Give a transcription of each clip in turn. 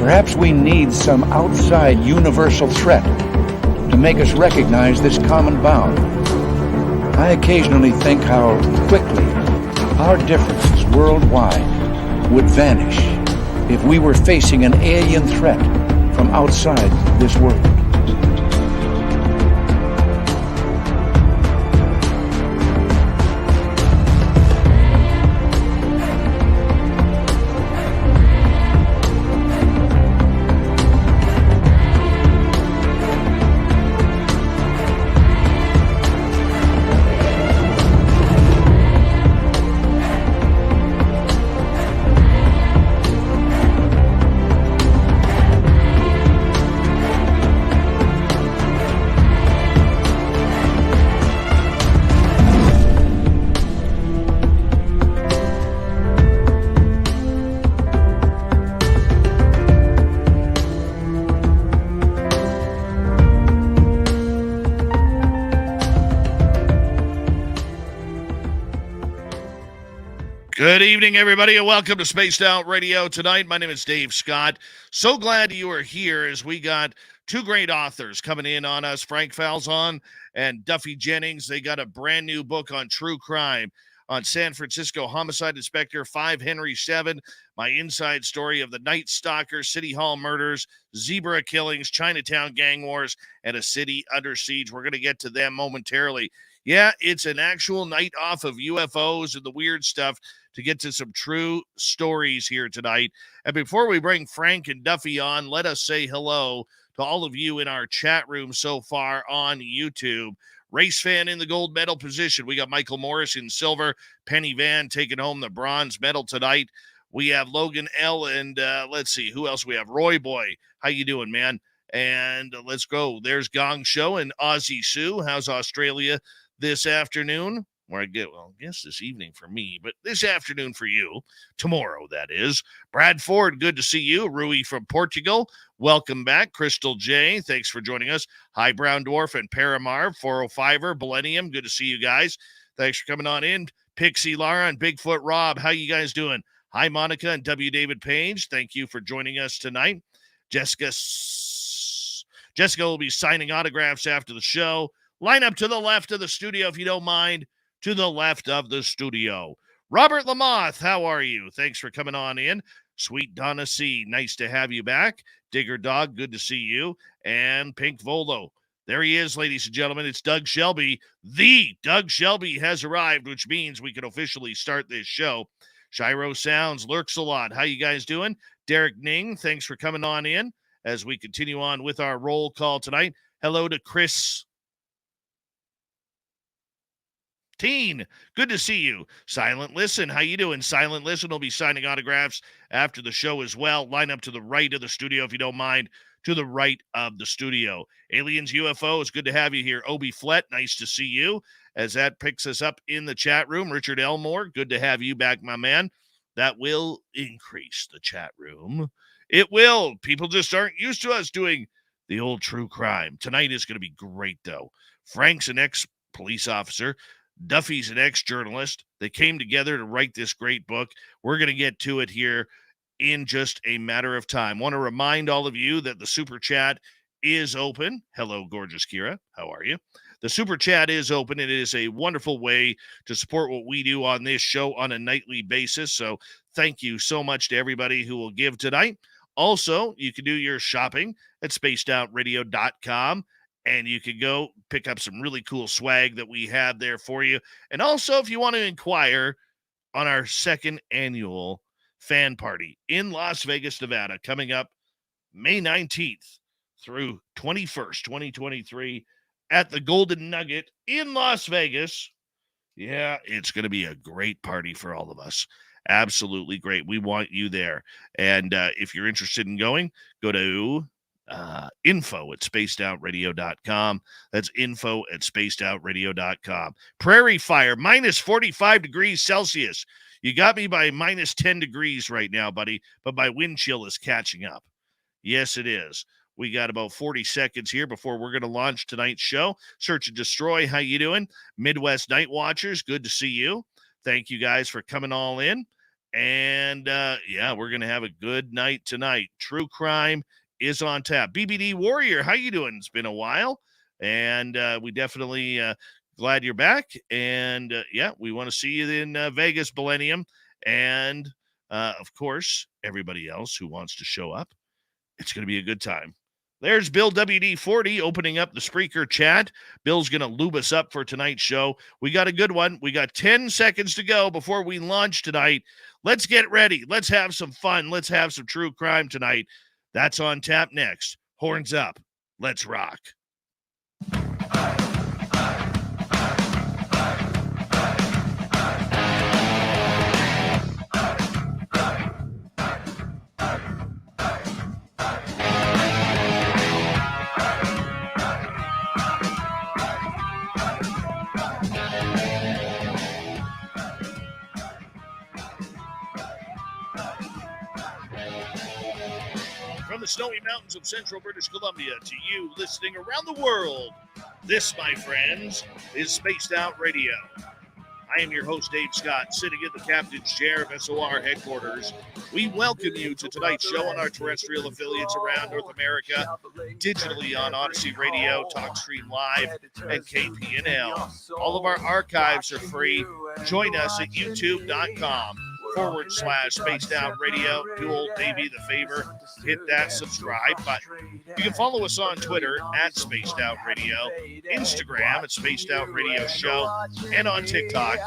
Perhaps we need some outside universal threat to make us recognize this common bound. I occasionally think how quickly our differences worldwide would vanish if we were facing an alien threat from outside this world. Good evening, everybody, and welcome to Spaced Out Radio tonight. My name is Dave Scott. So glad you are here as we got two great authors coming in on us, Frank Falzon and Duffy Jennings. They got a brand new book on true crime, on San Francisco Homicide Inspector 5 Henry 7, my inside story of the Night Stalker, City Hall murders, Zebra killings, Chinatown gang wars, and a city under siege. We're going to get to them momentarily. Yeah, it's an actual night off of UFOs and the weird stuff to get to some true stories here tonight. And before we bring Frank and Duffy on, let us say hello to all of you in our chat room so far on YouTube. Race fan in the gold medal position. We got Michael Morris in silver. Penny Van taking home the bronze medal tonight. We have Logan L. and let's see, who else we have? Roy Boy. How you doing, man? And let's go. There's Gong Show and Aussie Sue. How's Australia this afternoon? Or I guess this evening for me, but this afternoon for you. Tomorrow, that is. Brad Ford, good to see you. Rui from Portugal, welcome back. Crystal J, thanks for joining us. Hi, Brown Dwarf and Paramar, 405er, Millennium, good to see you guys. Thanks for coming on in. Pixie Lara and Bigfoot Rob, how you guys doing? Hi, Monica and W. David Page, thank you for joining us tonight. Jessica will be signing autographs after the show. Line up to the left of the studio if you don't mind. To the left of the studio. Robert Lamoth, how are you? Thanks for coming on in. Sweet Donna C, nice to have you back. Digger Dog, good to see you. And Pink Volo. There he is, ladies and gentlemen. It's Doug Shelby. The Doug Shelby has arrived, which means we can officially start this show. Shiro Sounds, Lurks a Lot. How you guys doing? Derek Ning, thanks for coming on in as we continue on with our roll call tonight. Hello to Chris Teen, good to see you. Silent Listen, how you doing? Silent Listen will be signing autographs after the show as well. Line up to the right of the studio if you don't mind. To the right of the studio. Aliens UFOs, good to have you here. Obi Flett, nice to see you. As that picks us up in the chat room. Richard Elmore, good to have you back, my man. That will increase the chat room. It will. People just aren't used to us doing the old true crime. Tonight is going to be great, though. Frank's an ex-police officer. Duffy's an ex-journalist. They came together to write this great book. We're going to get to it here in just a matter of time. Want to remind all of you that the Super Chat is open. Hello, gorgeous Kira. How are you? The Super Chat is open. It is a wonderful way to support what we do on this show on a nightly basis. So thank you so much to everybody who will give tonight. Also, you can do your shopping at spacedoutradio.com. And you can go pick up some really cool swag that we have there for you. And also, if you want to inquire on our second annual fan party in Las Vegas, Nevada, coming up May 19th through 21st, 2023 at the Golden Nugget in Las Vegas. Yeah, it's going to be a great party for all of us. Absolutely great. We want you there. And if you're interested in going, go to info at spacedoutradio.com. That's info at spacedoutradio.com. Prairie fire, minus 45 degrees Celsius. You got me by minus 10 degrees right now, buddy, but my wind chill is catching up. Yes, it is. We got about 40 seconds here before we're going to launch tonight's show. Search and Destroy, how you doing? Midwest Night Watchers, good to see you. Thank you guys for coming all in. And yeah, we're going to have a good night tonight. True crime is on tap. BBD Warrior, how you doing? It's been a while. And we definitely glad you're back. And yeah, we want to see you in Vegas Millennium. And of course, everybody else who wants to show up. It's going to be a good time. There's Bill WD40 opening up the Spreaker chat. Bill's going to lube us up for tonight's show. We got a good one. We got 10 seconds to go before we launch tonight. Let's get ready. Let's have some fun. Let's have some true crime tonight. That's on tap next. Horns up. Let's rock. From the snowy mountains of central British Columbia to you listening around the world, this, my friends, is Spaced Out Radio. I am your host, Dave Scott, sitting in the captain's chair of SOR headquarters. We welcome you to tonight's show on our terrestrial affiliates around North America, digitally on Odyssey Radio, TalkStream Live, and KPNL. All of our archives are free. Join us at youtube.com/Spaced Out Radio. Do old Davey the favor, hit that subscribe button. You can follow us on Twitter at Spaced Out Radio, Instagram at Spaced Out Radio Show, and on TikTok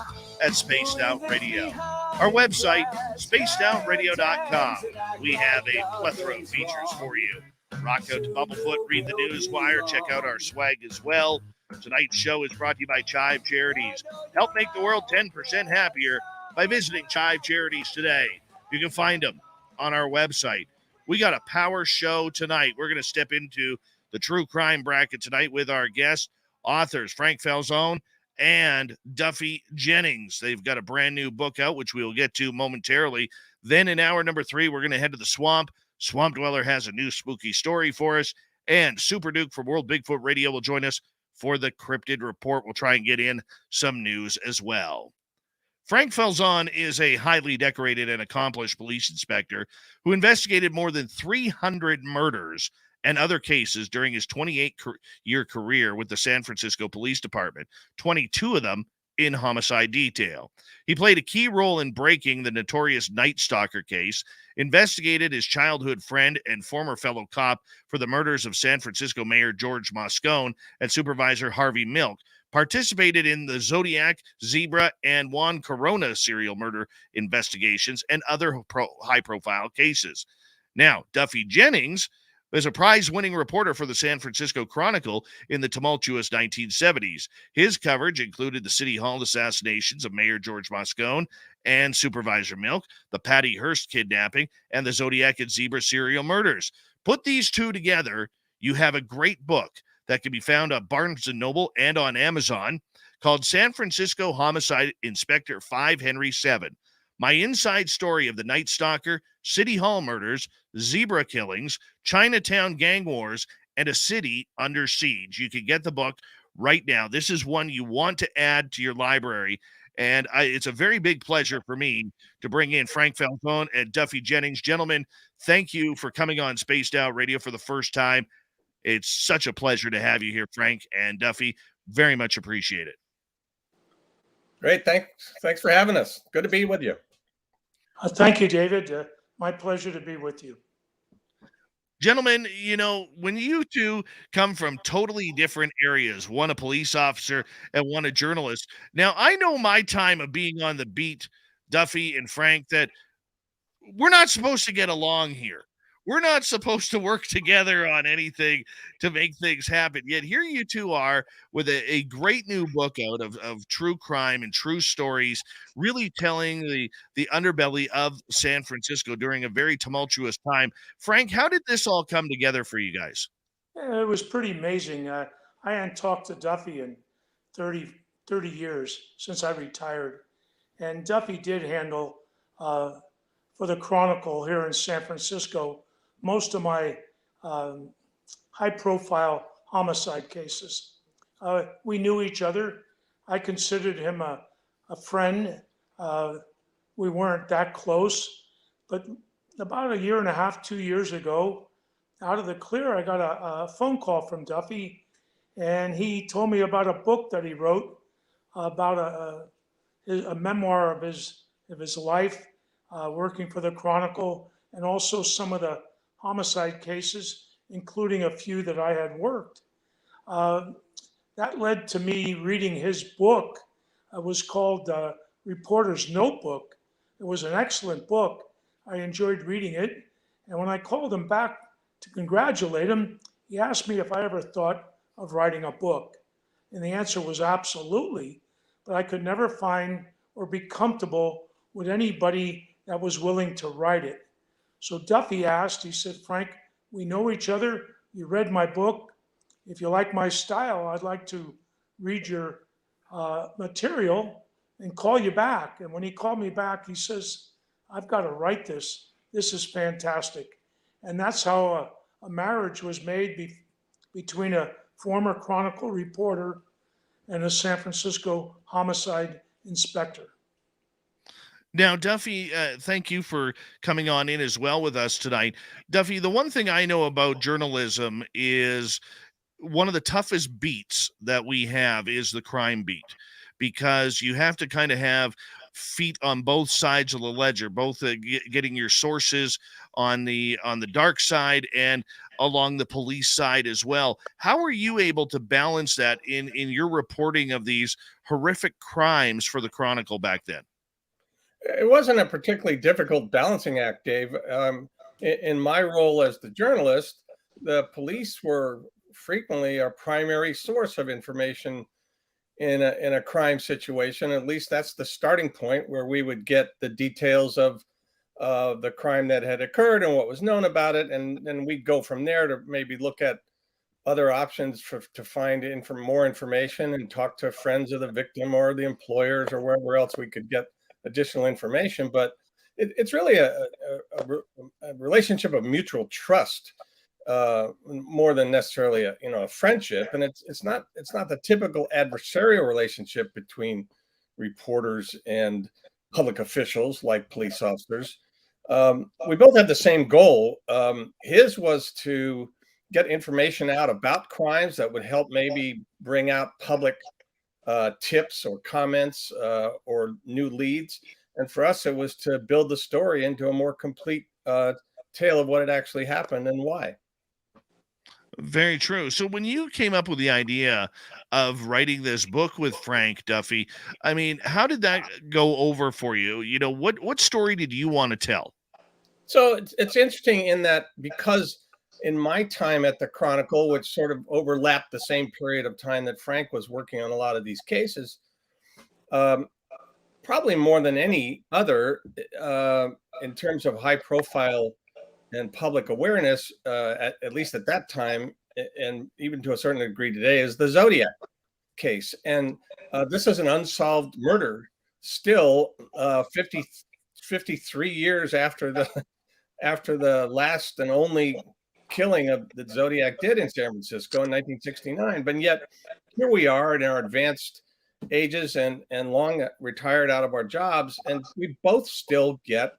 at Spaced Out Radio. Our website, spacedoutradio.com. We have a plethora of features for you. Rock out to Bumblefoot, read the Newswire, check out our swag as well. Tonight's show is brought to you by Chive Charities. Help make the world 10% happier by visiting Chive Charities today. You can find them on our website. We got a power show tonight. We're going to step into the true crime bracket tonight with our guest authors, Frank Falzon and Duffy Jennings. They've got a brand new book out, which we will get to momentarily. Then in hour number 3, we're going to head to the swamp. Swamp Dweller has a new spooky story for us. And Super Duke from World Bigfoot Radio will join us for the Cryptid Report. We'll try and get in some news as well. Frank Falzon is a highly decorated and accomplished police inspector who investigated more than 300 murders and other cases during his 28-year career with the San Francisco Police Department, 22 of them in homicide detail. He played a key role in breaking the notorious Night Stalker case, investigated his childhood friend and former fellow cop for the murders of San Francisco Mayor George Moscone and Supervisor Harvey Milk, participated in the Zodiac, Zebra, and Juan Corona serial murder investigations and other high-profile cases. Now, Duffy Jennings was a prize-winning reporter for the San Francisco Chronicle in the tumultuous 1970s. His coverage included the City Hall assassinations of Mayor George Moscone and Supervisor Milk, the Patty Hearst kidnapping, and the Zodiac and Zebra serial murders. Put these two together, you have a great book that can be found on Barnes & Noble and on Amazon called San Francisco Homicide Inspector 5 Henry 7. My inside story of the Night Stalker, City Hall murders, zebra killings, Chinatown gang wars, and a city under siege. You can get the book right now. This is one you want to add to your library. And it's a very big pleasure for me to bring in Frank Falzon and Duffy Jennings. Gentlemen, thank you for coming on Spaced Out Radio for the first time. It's such a pleasure to have you here, Frank and Duffy. Very much appreciate it. Great. Thanks for having us. Good to be with you. Thank you, David. My pleasure to be with you. Gentlemen, you know, when you two come from totally different areas, one a police officer and one a journalist. Now, I know my time of being on the beat, Duffy and Frank, that we're not supposed to get along here. We're not supposed to work together on anything to make things happen. Yet here you two are with a great new book out of true crime and true stories, really telling the underbelly of San Francisco during a very tumultuous time. Frank, how did this all come together for you guys? It was pretty amazing. I hadn't talked to Duffy in 30 years since I retired. And Duffy did handle, for the Chronicle here in San Francisco, most of my high-profile homicide cases. We knew each other. I considered him a friend. we weren't that close. But about a year and a half, 2 years ago, out of the clear, I got a phone call from Duffy, and he told me about a book that he wrote about a memoir of his life working for the Chronicle, and also some of the homicide cases, including a few that I had worked. That led to me reading his book. It was called Reporter's Notebook. It was an excellent book. I enjoyed reading it. And when I called him back to congratulate him, he asked me if I ever thought of writing a book. And the answer was absolutely, but I could never find or be comfortable with anybody that was willing to write it. So Duffy asked, he said, Frank, we know each other. You read my book. If you like my style, I'd like to read your material and call you back. And when he called me back, he says, I've got to write this. This is fantastic. And that's how a marriage was made between a former Chronicle reporter and a San Francisco homicide inspector. Now, Duffy, thank you for coming on in as well with us tonight. Duffy, the one thing I know about journalism is one of the toughest beats that we have is the crime beat, because you have to kind of have feet on both sides of the ledger, both getting your sources on the dark side and along the police side as well. How are you able to balance that in your reporting of these horrific crimes for the Chronicle back then? It wasn't a particularly difficult balancing act, Dave. In my role as the journalist, the police were frequently our primary source of information in a crime situation. At least that's the starting point, where we would get the details of the crime that had occurred and what was known about it, and then we'd go from there to maybe look at other options to find more information and talk to friends of the victim or the employers or wherever else we could get additional information. But it's really a relationship of mutual trust, more than necessarily a friendship. And it's not the typical adversarial relationship between reporters and public officials like police officers. We both had the same goal. His was to get information out about crimes that would help maybe bring out public tips or comments or new leads. And for us, it was to build the story into a more complete tale of what had actually happened and why. Very true. So when you came up with the idea of writing this book with Frank, Duffy, I mean, how did that go over for you? You know, what story did you want to tell? So it's interesting in that, because in my time at the Chronicle, which sort of overlapped the same period of time that Frank was working on a lot of these cases, probably more than any other, in terms of high profile and public awareness, at least at that time, and even to a certain degree today, is the Zodiac case. And this is an unsolved murder still, 53 years after the last and only killing of the Zodiac did in San Francisco in 1969. But yet here we are in our advanced ages and long retired out of our jobs, and we both still get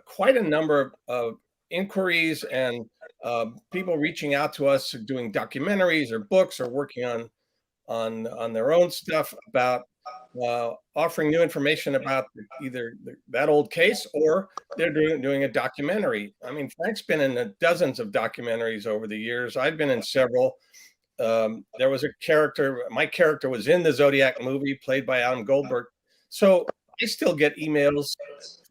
quite a number of inquiries and people reaching out to us, doing documentaries or books or working on their own stuff about offering new information about either that old case, or they're doing a documentary. I mean, Frank's been in dozens of documentaries over the years. I've been in several. There was my character was in the Zodiac movie, played by Adam Goldberg. So I still get emails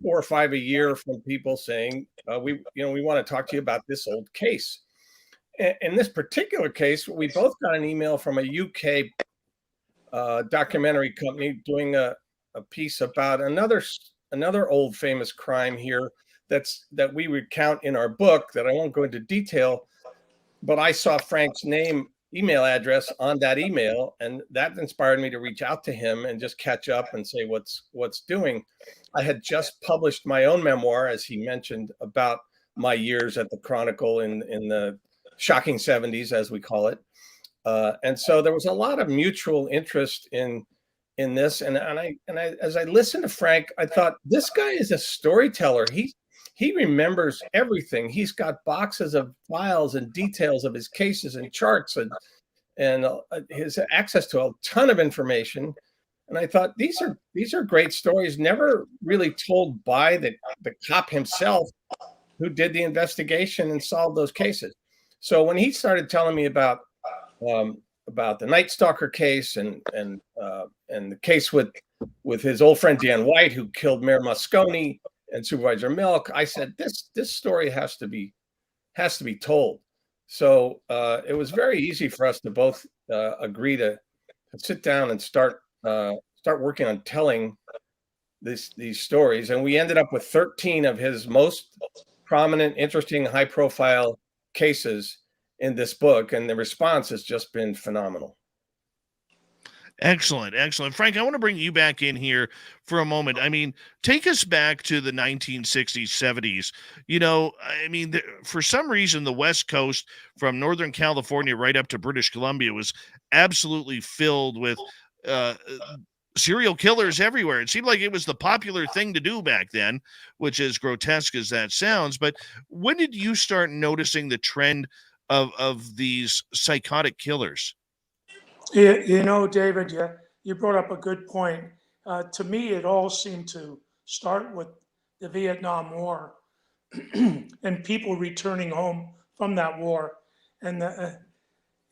4 or 5 a year from people saying, we want to talk to you about this old case. In this particular case, we both got an email from a UK documentary company doing a piece about another old famous crime here that we recount in our book, that I won't go into detail, but I saw Frank's email address on that email, and that inspired me to reach out to him and just catch up and say what's doing. I had just published my own memoir, as he mentioned, about my years at the Chronicle in the shocking 70s, as we call it. And so there was a lot of mutual interest in in this. And I as I listened to Frank, I thought this guy is a storyteller. He remembers everything. He's got boxes of files and details of his cases and charts and his access to a ton of information. And I thought these are great stories, never really told by the cop himself who did the investigation and solved those cases. So when he started telling me about the Night Stalker case and the case with his old friend Dan White, who killed Mayor Moscone and Supervisor Milk, I said this story has to be told. So it was very easy for us to both agree to sit down and start working on telling these stories. And we ended up with 13 of his most prominent, interesting, high-profile cases in this book, and the response has just been phenomenal. Excellent. Frank, I want to bring you back in here for a moment. I mean, take us back to the 1960s, 70s. You know, I mean, for some reason, the West Coast from Northern California right up to British Columbia was absolutely filled with serial killers everywhere. It seemed like it was the popular thing to do back then, which is grotesque as that sounds. But when did you start noticing the trend of these psychotic killers? You know, David, you brought up a good point. To me, it all seemed to start with the Vietnam War and people returning home from that war. And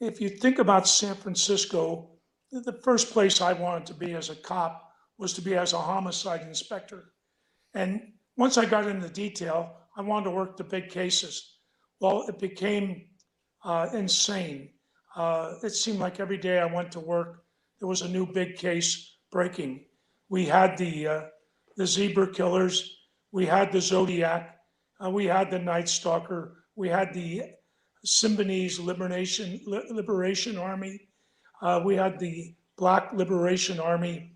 if you think about San Francisco, the first place I wanted to be as a cop was to be as a homicide inspector. And once I got into detail, I wanted to work the big cases. Well, it became insane. It seemed like every day I went to work, there was a new big case breaking. We had the zebra killers, we had the Zodiac, we had the Night Stalker, we had the Symbionese Liberation Army, we had the Black Liberation Army,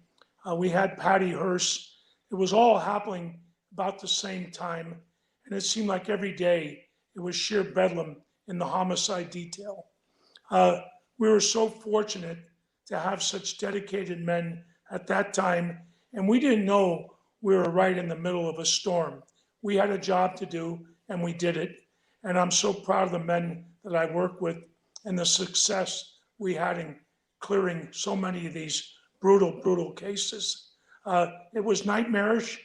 we had Patty Hearst. It was all happening about the same time, and it seemed like every day it was sheer bedlam in the homicide detail. We were so fortunate to have such dedicated men at that time, and we didn't know we were right in the middle of a storm. We had a job to do, and we did it. And I'm so proud of the men that I work with and the success we had in clearing so many of these brutal cases. It was nightmarish,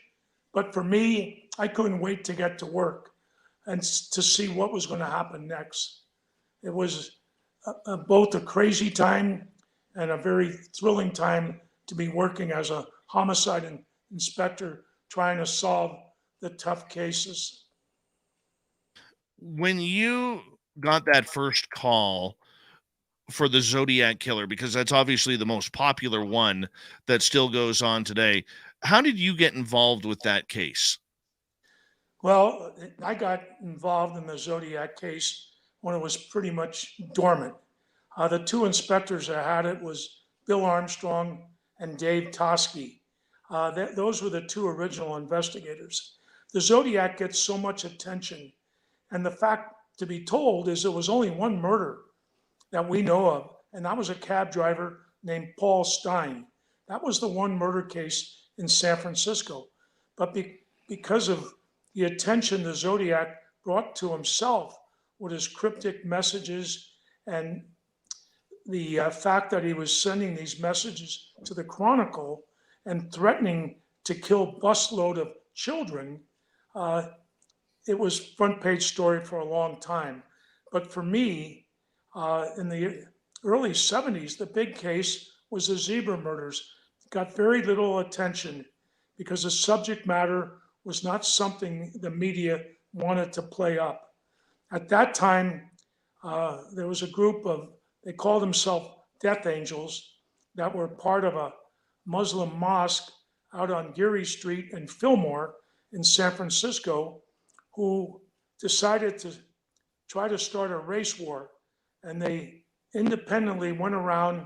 but for me, I couldn't wait to get to work and to see what was going to happen next. It was both a crazy time and a very thrilling time to be working as a homicide inspector trying to solve the tough cases. When you got that first call for the Zodiac killer, because that's obviously the most popular one that still goes on today, how did you get involved with that case? Well, I got involved in the Zodiac case when it was pretty much dormant. The two inspectors that had it was Bill Armstrong and Dave Tosky. Those were the two original investigators. The Zodiac gets so much attention, and the fact to be told is there was only one murder that we know of, and that was a cab driver named Paul Stein. That was the one murder case in San Francisco. But because of the attention the Zodiac brought to himself with his cryptic messages and the fact that he was sending these messages to the Chronicle and threatening to kill busload of children, it was front page story for a long time. But for me, in the early 70s, the big case was the zebra murders. It got very little attention because the subject matter was not something the media wanted to play up. At that time, there was a group of, they called themselves Death Angels, that were part of a Muslim mosque out on Geary Street in Fillmore in San Francisco, who decided to try to start a race war. And they independently went around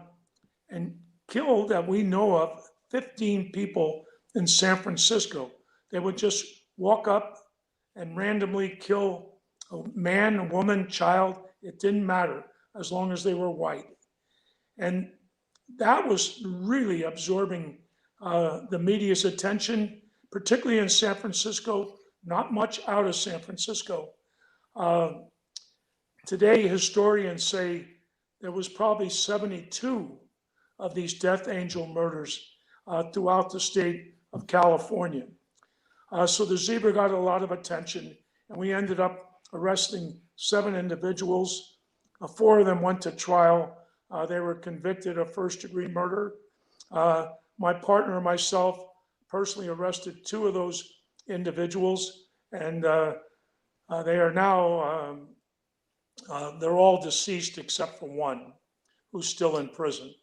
and killed, that we know of, 15 people in San Francisco. They would just walk up and randomly kill a man, a woman, child. It didn't matter as long as they were white. And that was really absorbing the media's attention, particularly in San Francisco, not much out of San Francisco. Uh, Today, historians say there was probably 72 of these death angel murders throughout the state of California. So the zebra got a lot of attention, and we ended up arresting 7 individuals. 4 of them went to trial. They were convicted of first-degree murder. My partner and myself personally arrested 2 of those individuals, and they are now, they're all deceased except for 1 who's still in prison.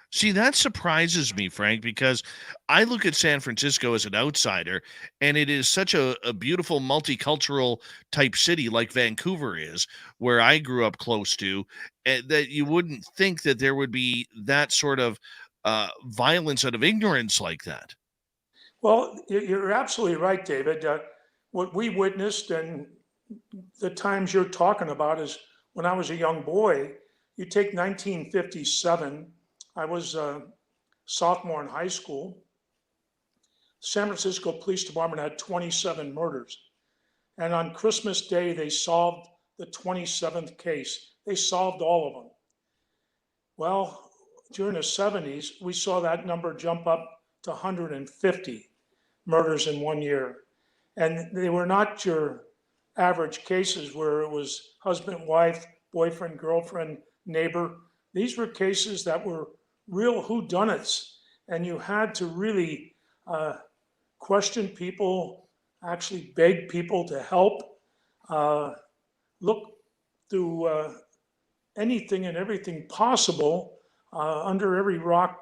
See, that surprises me, Frank, because I look at San Francisco as an outsider, and it is such a beautiful multicultural type city like Vancouver is, where I grew up close to, that you wouldn't think that there would be that sort of violence out of ignorance like that. Well, you're absolutely right, David. What we witnessed and the times you're talking about is when I was a young boy. You take 1957, I was a sophomore in high school. San Francisco Police Department had 27 murders. And on Christmas Day, they solved the 27th case. They solved all of them. Well, during the 70s, we saw that number jump up to 150 murders in 1 year. And they were not your average cases where it was husband, wife, boyfriend, girlfriend, neighbor. These were cases that were real whodunits, and you had to really question people, actually beg people to help, look through anything and everything possible, under every rock,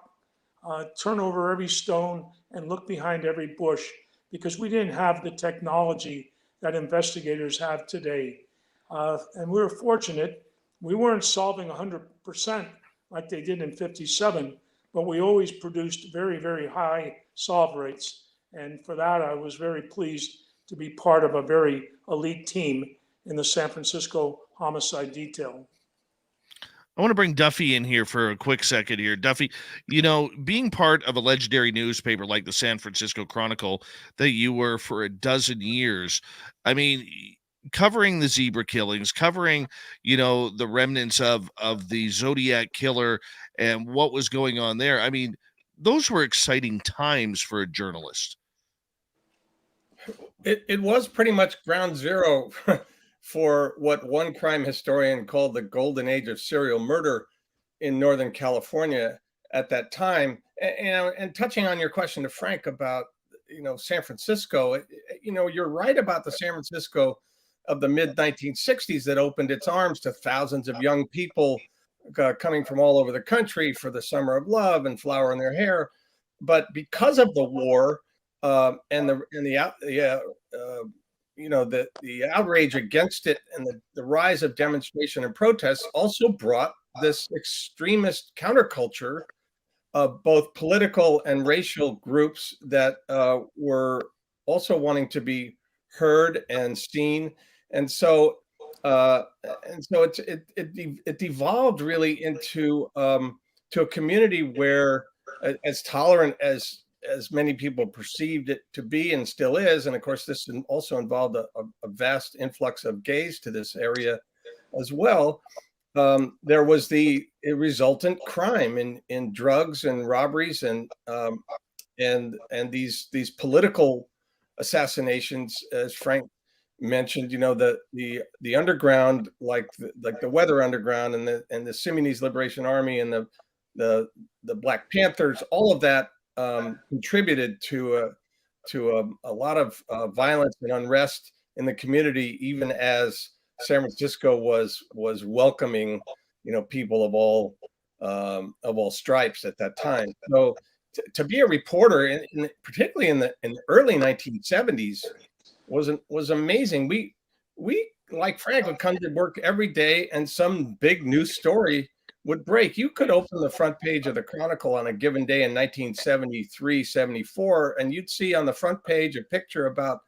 turn over every stone, and look behind every bush, because we didn't have the technology that investigators have today. And we were fortunate. We weren't solving 100% like they did in 57, but we always produced very, very high solve rates. And for that, I was very pleased to be part of a very elite team in the San Francisco homicide detail. I want to bring Duffy in here for a quick second here. Duffy, being part of a legendary newspaper like the San Francisco Chronicle that you were for a dozen years, I mean, covering the zebra killings, covering, the remnants of the Zodiac killer and what was going on there. I mean, those were exciting times for a journalist. It was pretty much ground zero for what one crime historian called the golden age of serial murder in Northern California at that time. And touching on your question to Frank about, San Francisco, you're right about the San Francisco of the mid 1960s that opened its arms to thousands of young people coming from all over the country for the Summer of Love and Flower in Their Hair. But because of the war and the outrage against it and the rise of demonstration and protests also brought this extremist counterculture of both political and racial groups that were also wanting to be heard and seen. And so it devolved really into to a community where, as tolerant as many people perceived it to be and still is, and of course this also involved a vast influx of gays to this area as well, there was the resultant crime in drugs and robberies and these political assassinations, as Frank mentioned. The underground, like the Weather Underground and the Simonese Liberation Army and the Black Panthers, all of that contributed to a lot of violence and unrest in the community, even as San Francisco was welcoming, people of all stripes at that time. So to be a reporter, particularly in the early 1970s, was amazing. We like Frank would come to work every day, and some big news story would break. You could open the front page of the Chronicle on a given day in 1973, 74, and you'd see on the front page a picture about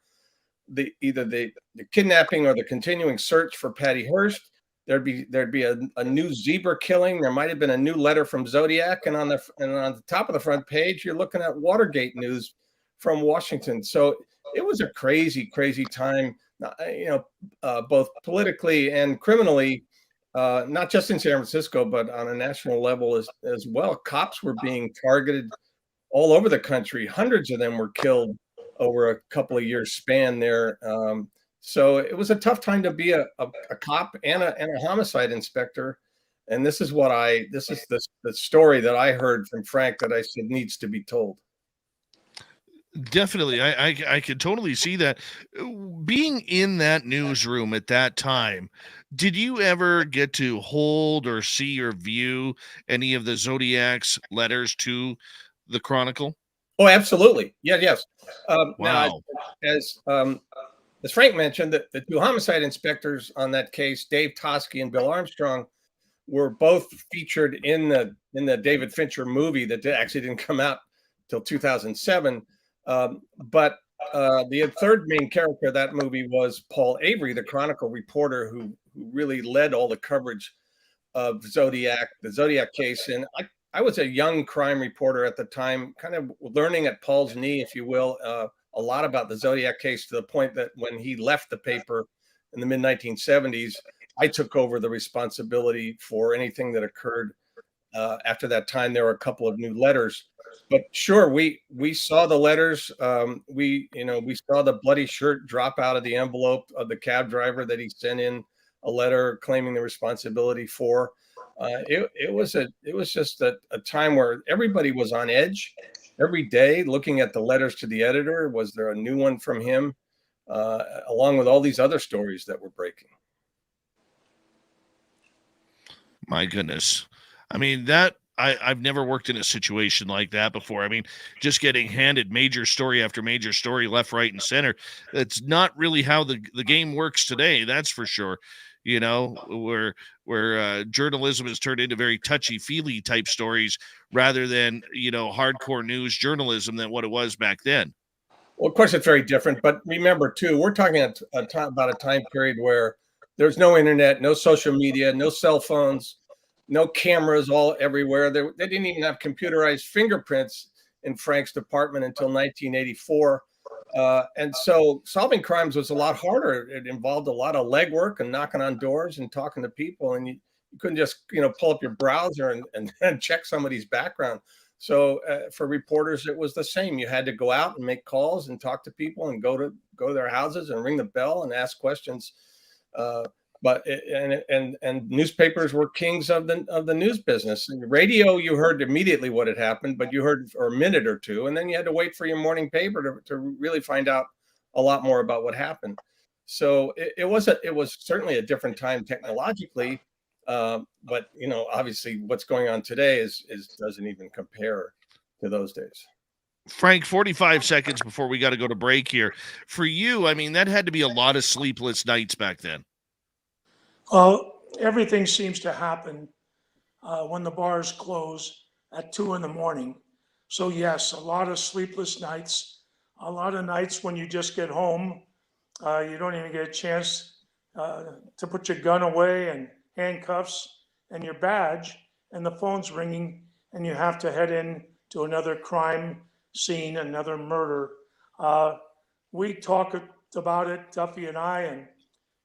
either the kidnapping or the continuing search for Patty Hearst, there'd be a new zebra killing. There might have been a new letter from Zodiac, and on the top of the front page, you're looking at Watergate news from Washington. So it was a crazy time, both politically and criminally, not just in San Francisco, but on a national level as well. Cops were being targeted all over the country. Hundreds of them were killed over a couple of years span there. So it was a tough time to be a cop and a homicide inspector. And this is the story that I heard from Frank that I said needs to be told. Definitely. I could totally see that. Being in that newsroom at that time, did you ever get to hold or see or view any of the Zodiac's letters to the Chronicle? Oh, absolutely. Yes. Wow. Now, as Frank mentioned, the two homicide inspectors on that case, Dave Tosky and Bill Armstrong, were both featured in the David Fincher movie that actually didn't come out till 2007. But the third main character of that movie was Paul Avery, the Chronicle reporter who really led all the coverage of the Zodiac case. And I was a young crime reporter at the time, kind of learning at Paul's knee, if you will, a lot about the Zodiac case, to the point that when he left the paper in the mid 1970s, I took over the responsibility for anything that occurred after that time. There were a couple of new letters, but sure, we saw the letters. We saw the bloody shirt drop out of the envelope of the cab driver that he sent in a letter claiming the responsibility for. It was just a time where everybody was on edge every day, looking at the letters to the editor. Was there a new one from him, along with all these other stories that were breaking? My goodness. I mean, I've never worked in a situation like that before. I mean, just getting handed major story after major story, left, right, and center. It's not really how the game works today. That's for sure. You know, where journalism is turned into very touchy-feely type stories rather than, hardcore news journalism than what it was back then. Well, of course, it's very different. But remember, too, we're talking about a time period where there's no internet, no social media, no cell phones, no cameras all everywhere. They didn't even have computerized fingerprints in Frank's department until 1984. And so solving crimes was a lot harder. It involved a lot of legwork and knocking on doors and talking to people. And you couldn't just, pull up your browser and check somebody's background. So for reporters, it was the same. You had to go out and make calls and talk to people and go to their houses and ring the bell and ask questions. But newspapers were kings of the news business. In radio, you heard immediately what had happened, but you heard for a minute or two, and then you had to wait for your morning paper to really find out a lot more about what happened. So it was certainly a different time technologically, but obviously what's going on today is doesn't even compare to those days. Frank, 45 seconds before we got to go to break here. For you, I mean, that had to be a lot of sleepless nights back then. Well, everything seems to happen when the bars close at 2 a.m. So yes, a lot of sleepless nights, a lot of nights when you just get home, you don't even get a chance to put your gun away and handcuffs and your badge, and the phone's ringing, and you have to head in to another crime scene, another murder. We talked about it, Duffy and I, and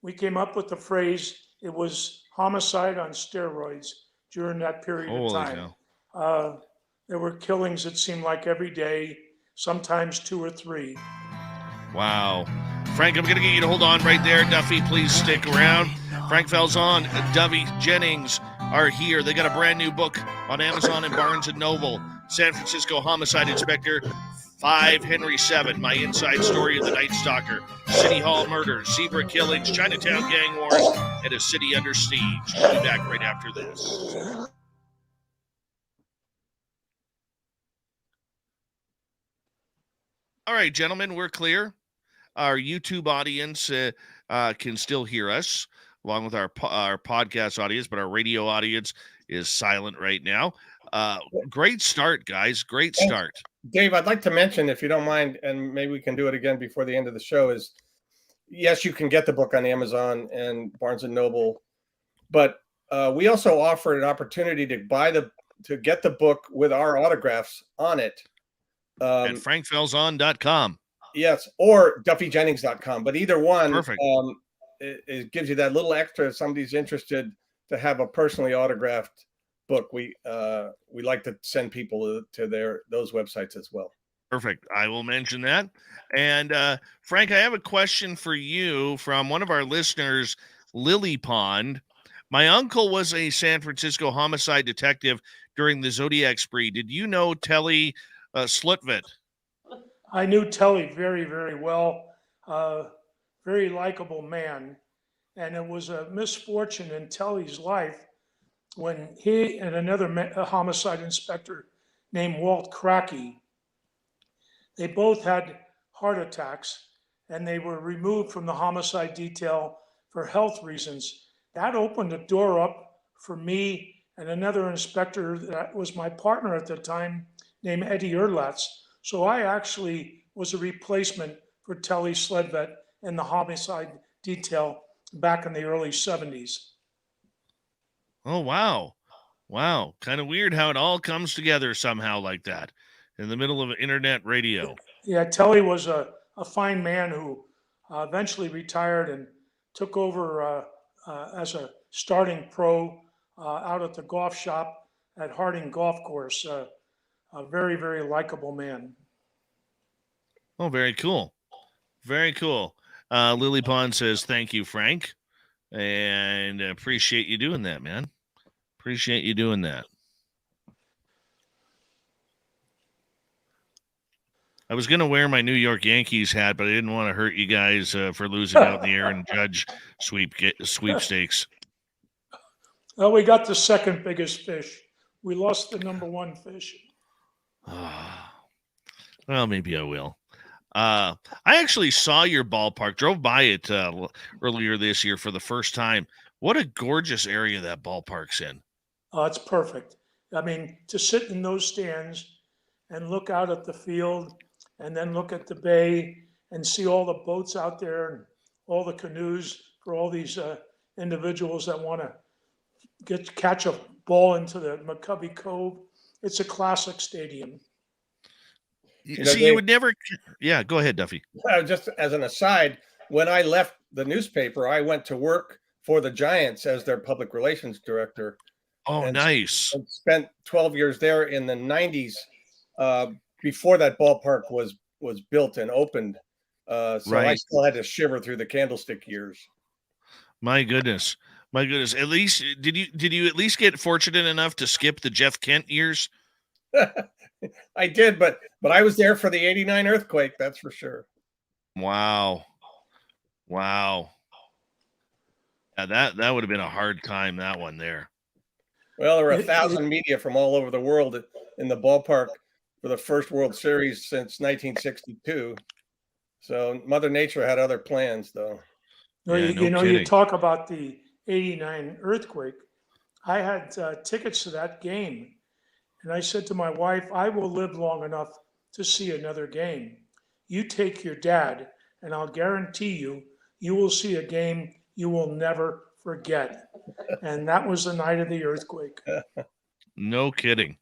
we came up with the phrase, it was homicide on steroids during that period of time. There were killings, it seemed like every day, sometimes 2 or 3. Wow. Frank, I'm going to get you to hold on right there. Duffy, please stick around. Frank Falzon, Duffy Jennings are here. They got a brand new book on Amazon and Barnes & Noble. San Francisco Homicide Inspector 5 Henry 7, My Inside Story of the Night Stalker, City Hall Murders, Zebra Killings, Chinatown Gang Wars, and A City Under Siege. We'll be back right after this. All right, gentlemen, we're clear. Our YouTube audience can still hear us, along with our podcast audience, but our radio audience is silent right now. Great start, guys. Great start. Dave, I'd like to mention, if you don't mind, and maybe we can do it again before the end of the show, is yes, you can get the book on Amazon and Barnes & Noble, But we also offered an opportunity to get the book with our autographs on it. At frankfalzon.com. Yes, or duffyjennings.com. But either one, Perfect. It gives you that little extra if somebody's interested to have a personally autographed book. We like to send people to those websites as well. Perfect. I will mention that. And Frank, I have a question for you from one of our listeners, Lily Pond. My uncle was a San Francisco homicide detective during the Zodiac spree. Did you know Telly Slutvet? I knew Telly very, very well. Very likable man. And it was a misfortune in Telly's life when he and another homicide inspector named Walt Cracky, they both had heart attacks and they were removed from the homicide detail for health reasons. That opened a door up for me and another inspector that was my partner at the time named Eddie Erlatz. So I actually was a replacement for Telly Sledvet in the homicide detail back in the early 70s. Oh, wow. Wow. Kind of weird how it all comes together somehow like that in the middle of internet radio. Yeah, Telly was a fine man who eventually retired and took over as a starting pro out at the golf shop at Harding Golf Course. A very, very likable man. Oh, very cool. Very cool. Lily Pond says, thank you, Frank. And appreciate you doing that, man. Appreciate you doing that. I was going to wear my New York Yankees hat, but I didn't want to hurt you guys for losing out in the Aaron Judge sweepstakes. Well, we got the second biggest fish. We lost the number one fish. Well, maybe I will. I actually saw your ballpark, drove by it earlier this year for the first time. What a gorgeous area that ballpark's in. It's perfect. I mean, to sit in those stands and look out at the field and then look at the bay and see all the boats out there and all the canoes for all these individuals that want to catch a ball into the McCovey Cove. It's a classic stadium. You would never. Yeah, go ahead, Duffy. Just as an aside, when I left the newspaper, I went to work for the Giants as their public relations director. Oh, nice. And spent 12 years there in the 90s before that ballpark was built and opened. So right. I still had to shiver through the candlestick years. My goodness. At least did you at least get fortunate enough to skip the Jeff Kent years? I did, but I was there for the 89 earthquake, that's for sure. Wow. Yeah, that would have been a hard time, that one there. Well, there were 1,000 media from all over the world in the ballpark for the first World Series since 1962. So Mother Nature had other plans, though. No, yeah, you talk about the 89 earthquake. I had tickets to that game. And I said to my wife, I will live long enough to see another game. You take your dad, and I'll guarantee you will see a game you will never forget. And that was the night of the earthquake. No kidding.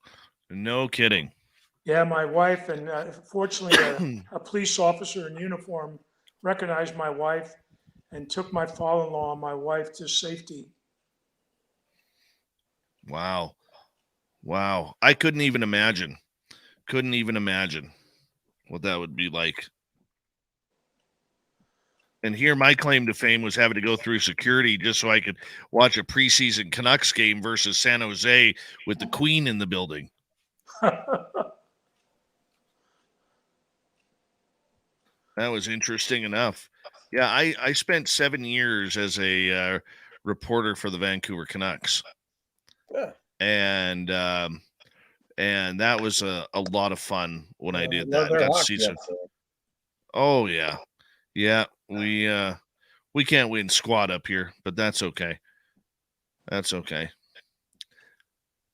Yeah, my wife, and fortunately a police officer in uniform recognized my wife and took my father-in-law and my wife to safety. Wow. I couldn't even imagine what that would be like. And here my claim to fame was having to go through security just so I could watch a preseason Canucks game versus San Jose with the Queen in the building. That was interesting enough. Yeah, I spent 7 years as a reporter for the Vancouver Canucks. Yeah. And that was a lot of fun when I did that. Got to see some. Oh yeah. We can't win squat up here, but that's okay.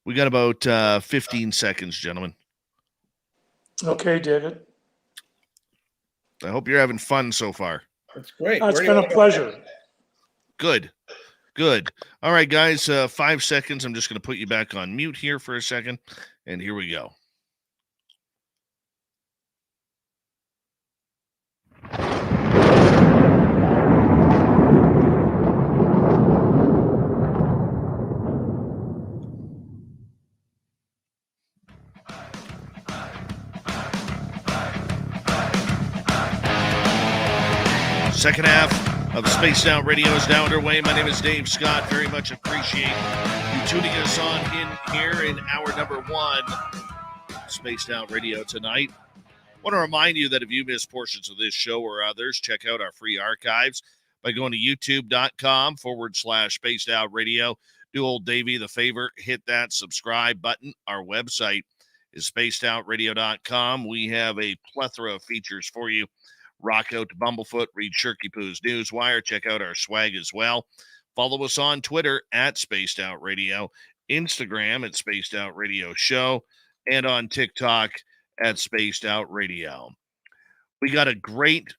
We got about 15 seconds, gentlemen. Okay, David. I hope you're having fun so far. It's great. It's been a pleasure. Good. Good. All right, guys, 5 seconds. I'm just going to put you back on mute here for a second, and here we go. Second half of Spaced Out Radio is now underway. My name is Dave Scott. Very much appreciate you tuning us on in here in hour number 1 Spaced Out Radio tonight. I want to remind you that if you missed portions of this show or others, check out our free archives by going to youtube.com/Spaced Out Radio. Do old Davey the favor, hit that subscribe button. Our website is spacedoutradio.com. We have a plethora of features for you. Rock out to Bumblefoot, read Shirky Poo's Newswire, check out our swag as well. Follow us on Twitter at Spaced Out Radio, Instagram at Spaced Out Radio Show, and on TikTok at Spaced Out Radio. We got a great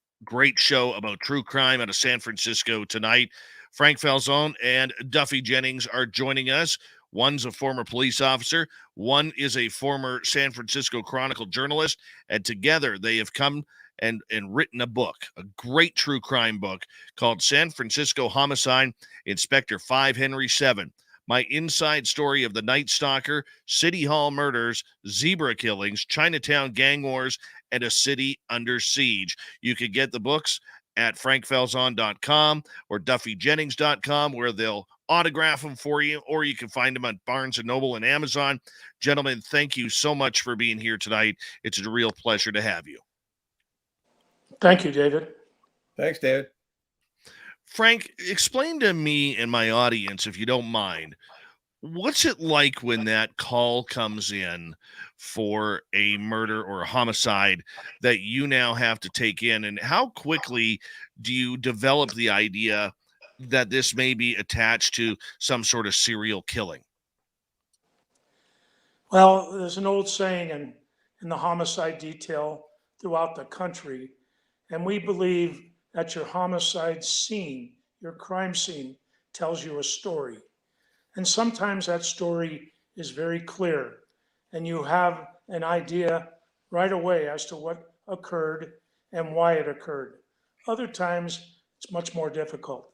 show about true crime out of San Francisco tonight. Frank Falzon and Duffy Jennings are joining us. One's a former police officer. One is a former San Francisco Chronicle journalist. And together they have come and written a book, a great true crime book called San Francisco Homicide, Inspector 5 Henry 7. My inside story of the Night Stalker, City Hall murders, zebra killings, Chinatown gang wars, and a city under siege. You can get the books at frankfelzon.com or duffyjennings.com, where they'll autograph them for you, or you can find them on Barnes & Noble and Amazon. Gentlemen, thank you so much for being here tonight. It's a real pleasure to have you. Thank you, David. Thanks, David. Frank, explain to me and my audience, if you don't mind, what's it like when that call comes in for a murder or a homicide that you now have to take in, and how quickly do you develop the idea that this may be attached to some sort of serial killing? Well, there's an old saying in the homicide detail throughout the country, and we believe that your homicide scene, your crime scene, tells you a story. And sometimes that story is very clear, and you have an idea right away as to what occurred and why it occurred. Other times, it's much more difficult.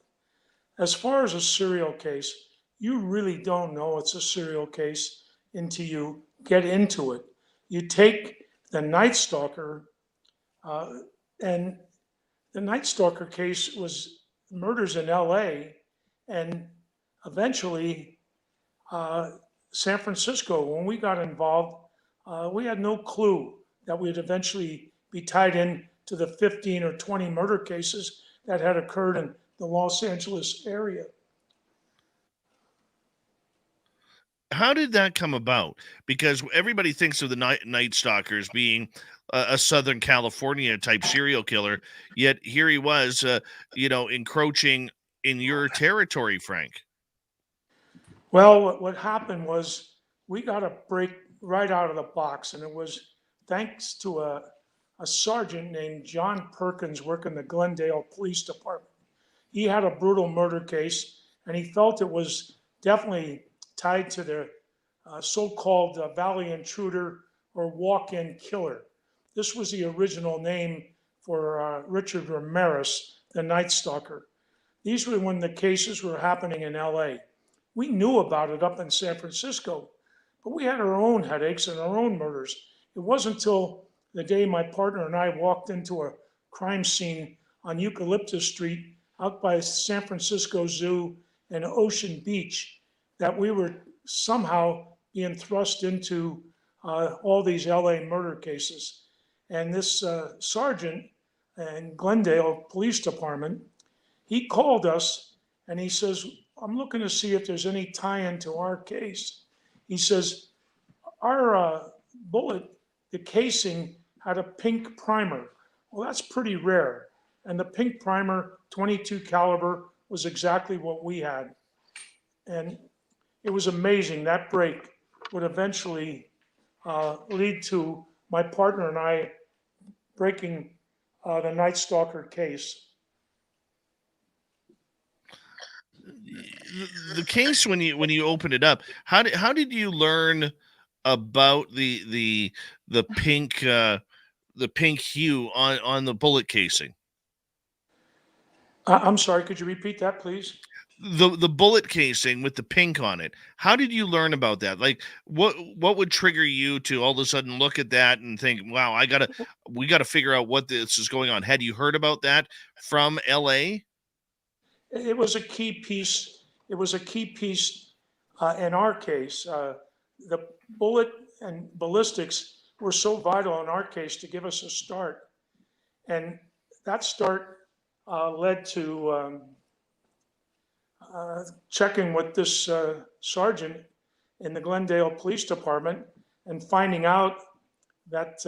As far as a serial case, you really don't know it's a serial case until you get into it. You take the Night Stalker, and the Night Stalker case was murders in LA, and eventually San Francisco. When we got involved, we had no clue that we'd eventually be tied in to the 15 or 20 murder cases that had occurred in the Los Angeles area. How did that come about? Because everybody thinks of the Night Stalker as being a Southern California type serial killer, yet here he was, encroaching in your territory, Frank. Well, what happened was we got a break right out of the box, and it was thanks to a sergeant named John Perkins working the Glendale Police Department. He had a brutal murder case, and he felt it was definitely tied to the so-called Valley Intruder or walk-in killer. This was the original name for Richard Ramirez, the Night Stalker. These were when the cases were happening in LA. We knew about it up in San Francisco, but we had our own headaches and our own murders. It wasn't until the day my partner and I walked into a crime scene on Eucalyptus Street out by San Francisco Zoo and Ocean Beach that we were somehow being thrust into all these LA murder cases. And this sergeant in Glendale Police Department, he called us and he says, I'm looking to see if there's any tie-in to our case. He says, our bullet, the casing had a pink primer. Well, that's pretty rare. And the pink primer, 22 caliber, was exactly what we had. And it was amazing. That break would eventually lead to my partner and I breaking the Night Stalker case. the case when you opened it up, how did you learn about the pink hue on the bullet casing? I'm sorry, could you repeat that, please? The bullet casing with the pink on it. How did you learn about that? Like what would trigger you to all of a sudden look at that and think, wow, we gotta figure out what this is going on? Had you heard about that from LA? It was a key piece. It was a key piece in our case. The bullet and ballistics were so vital in our case to give us a start, and that start led to checking with this sergeant in the Glendale Police Department and finding out that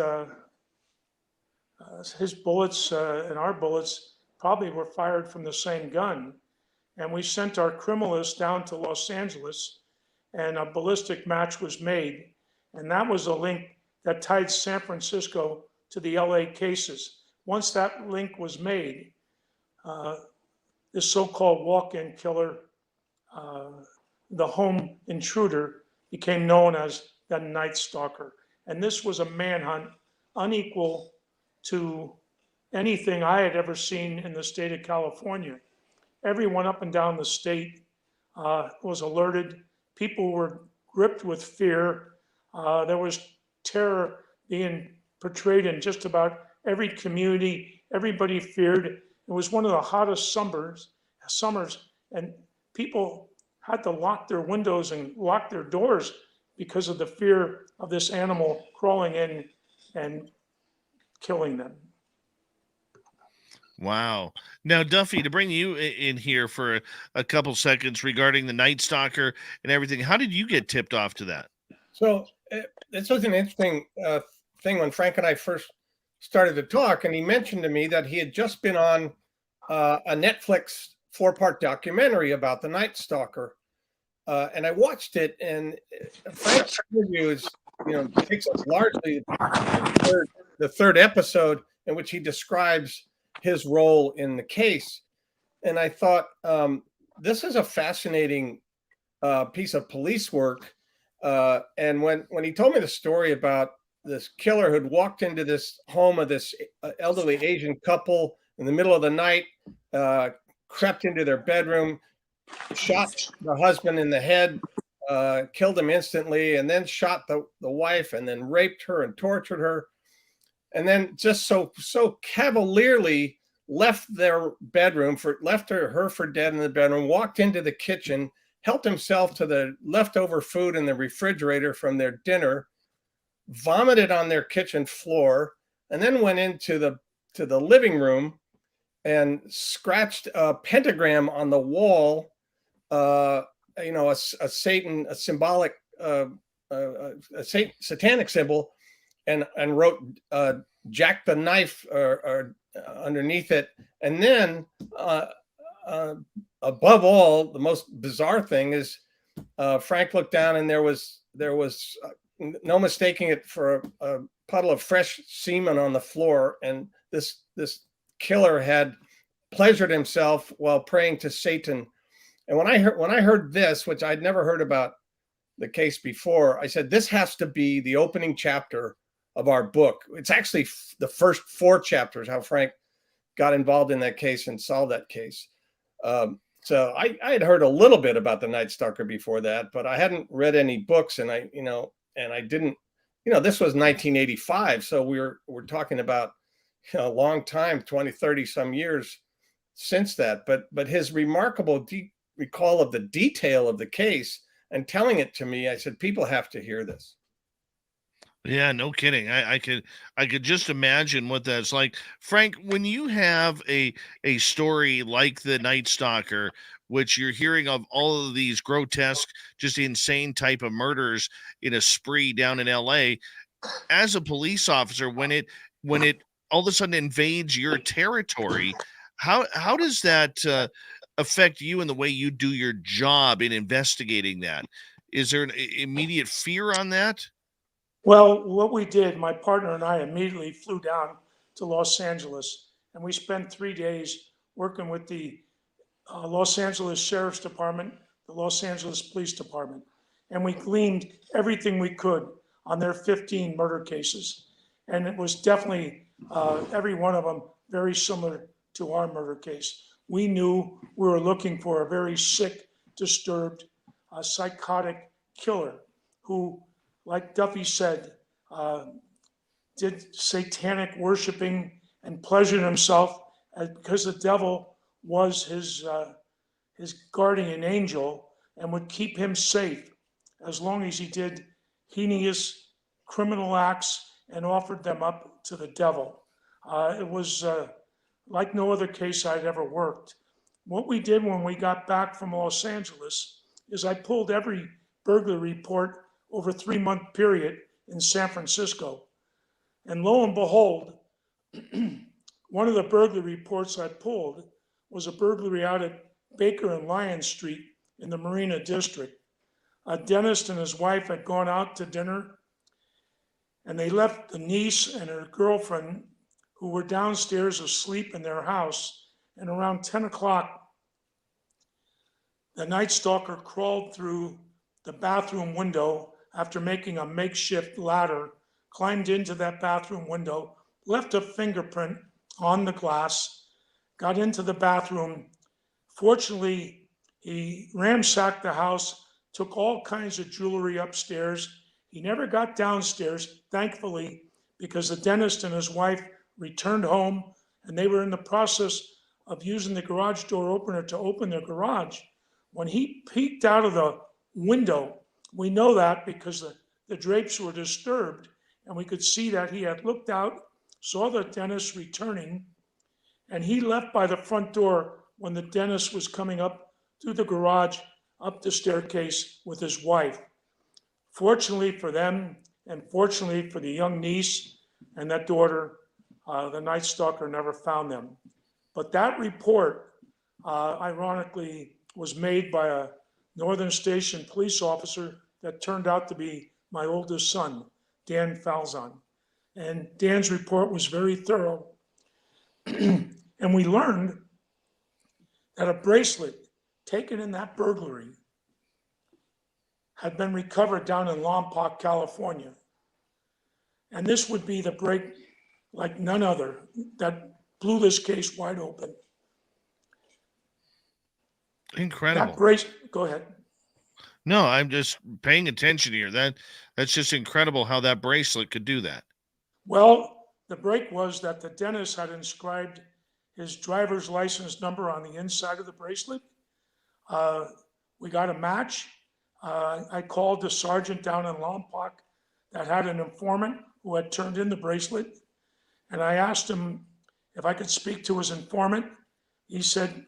his bullets and our bullets probably were fired from the same gun. And we sent our criminalists down to Los Angeles, and a ballistic match was made. And that was a link that tied San Francisco to the LA cases. Once that link was made, this so-called walk-in killer, the home intruder, became known as the Night Stalker. And this was a manhunt unequal to anything I had ever seen in the state of California. Everyone up and down the state was alerted. People were gripped with fear. There was terror being portrayed in just about every community. Everybody feared. It was one of the hottest summers, and people had to lock their windows and lock their doors because of the fear of this animal crawling in and killing them. Wow. Now, Duffy, to bring you in here for a couple seconds regarding the Night Stalker and everything, how did you get tipped off to that? So this was an interesting thing when Frank and I first started to talk, and he mentioned to me that he had just been on a Netflix 4-part documentary about the Night Stalker, and I watched it. And Frank's interview is, takes us largely the third episode, in which he describes his role in the case. And I thought, this is a fascinating piece of police work. And when he told me the story about this killer who'd walked into this home of this elderly Asian couple in the middle of the night, crept into their bedroom, shot the husband in the head, killed him instantly, and then shot the wife, and then raped her and tortured her, and then just so cavalierly left their bedroom, left her for dead in the bedroom, walked into the kitchen, helped himself to the leftover food in the refrigerator from their dinner, vomited on their kitchen floor, and then went into the living room and scratched a pentagram on the wall, a symbolic, satanic symbol, and wrote Jack the Knife underneath it. And then above all, the most bizarre thing is Frank looked down, and there was no mistaking it for a puddle of fresh semen on the floor, and this killer had pleasured himself while praying to Satan. And when I heard this, which I'd never heard about the case before, I said, this has to be the opening chapter of our book. It's actually the first 4 chapters, how Frank got involved in that case and solved that case. So I had heard a little bit about the Night Stalker before that, but I hadn't read any books, and I didn't, this was 1985. So we're talking about a long time, 20, 30 some years since that. But his remarkable recall of the detail of the case and telling it to me, I said, people have to hear this. Yeah, no kidding. I could just imagine what that's like. Frank, when you have a story like the Night Stalker, which you're hearing of all of these grotesque, just insane type of murders in a spree down in LA, as a police officer, when it all of a sudden invades your territory, how does that affect you in the way you do your job in investigating that? Is there an immediate fear on that? Well, what we did, my partner and I immediately flew down to Los Angeles, and we spent 3 days working with the Los Angeles Sheriff's Department, the Los Angeles Police Department, and we gleaned everything we could on their 15 murder cases. And it was definitely, every one of them, very similar to our murder case. We knew we were looking for a very sick, disturbed, psychotic killer who, like Duffy said, did satanic worshiping and pleasured himself because the devil was his guardian angel and would keep him safe as long as he did heinous criminal acts and offered them up to the devil. It was like no other case I'd ever worked. What we did when we got back from Los Angeles is I pulled every burglary report over a 3-month period in San Francisco. And lo and behold, one of the burglary reports I pulled was a burglary out at Baker and Lyon Street in the Marina District. A dentist and his wife had gone out to dinner, and they left the niece and her girlfriend, who were downstairs asleep in their house. And around 10 o'clock, the Night Stalker crawled through the bathroom window after making a makeshift ladder, climbed into that bathroom window, left a fingerprint on the glass, got into the bathroom. Fortunately, he ransacked the house, took all kinds of jewelry upstairs. He never got downstairs, thankfully, because the dentist and his wife returned home, and they were in the process of using the garage door opener to open their garage. When he peeked out of the window, we know that because the drapes were disturbed, and we could see that he had looked out, saw the dentist returning, and he left by the front door when the dentist was coming up through the garage, up the staircase with his wife. Fortunately for them, and fortunately for the young niece and that daughter, the Night Stalker never found them. But that report, ironically, was made by a Northern Station police officer that turned out to be my oldest son, Dan Falzon. And Dan's report was very thorough. And we learned that a bracelet taken in that burglary had been recovered down in Lompoc, California. And this would be the break like none other that blew this case wide open. Incredible. That bracelet, go ahead. No, I'm just paying attention here. That's just incredible how that bracelet could do that. Well, the break was that the dentist had inscribed his driver's license number on the inside of the bracelet. We got a match. I called the sergeant down in Lompoc that had an informant who had turned in the bracelet. And I asked him if I could speak to his informant. He said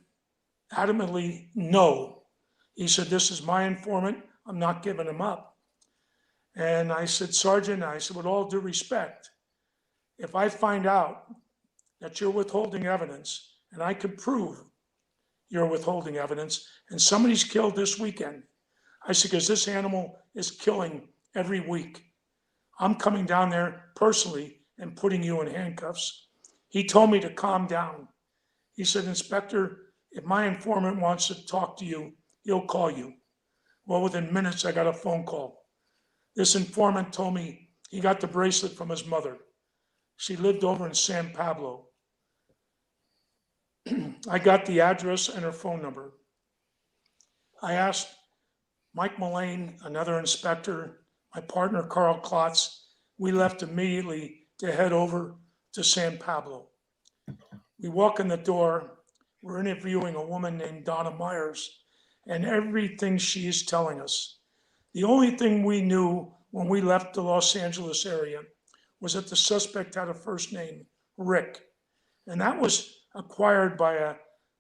adamantly no. He said, "This is my informant. I'm not giving him up." And I said, "Sergeant," I said, "with all due respect, if I find out that you're withholding evidence, and I can prove you're withholding evidence, and somebody's killed this weekend," I said, "because this animal is killing every week, I'm coming down there personally and putting you in handcuffs." He told me to calm down. He said, "Inspector, if my informant wants to talk to you, he'll call you." Well, within minutes, I got a phone call. This informant told me he got the bracelet from his mother. She lived over in San Pablo. I got the address and her phone number. I asked Mike Mullane, another inspector, my partner Carl Klotz. We left immediately to head over to San Pablo. We walk in the door. We're interviewing a woman named Donna Myers, and everything she is telling us. The only thing we knew when we left the Los Angeles area was that the suspect had a first name, Rick, and that was acquired by a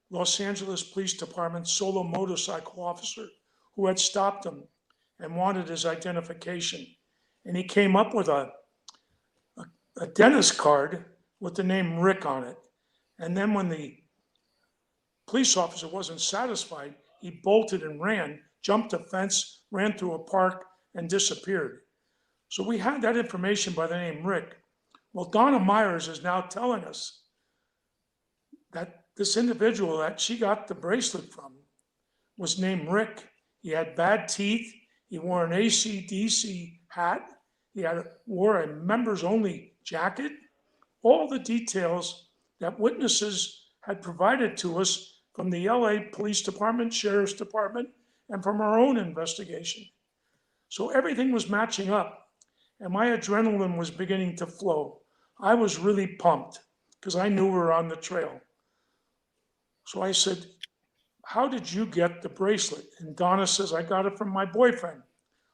Los Angeles Police Department solo motorcycle officer who had stopped him and wanted his identification. And he came up with a dentist card with the name Rick on it. And then when the police officer wasn't satisfied, he bolted and ran, jumped a fence, ran through a park, and disappeared. So we had that information by the name Rick. Well, Donna Myers is now telling us that this individual that she got the bracelet from was named Rick. He had bad teeth. He wore an AC/DC hat. He wore a members only jacket. All the details that witnesses had provided to us from the LA Police Department, Sheriff's Department, and from our own investigation. So everything was matching up, and my adrenaline was beginning to flow. I was really pumped because I knew we were on the trail. So I said, how did you get the bracelet? And Donna says, I got it from my boyfriend,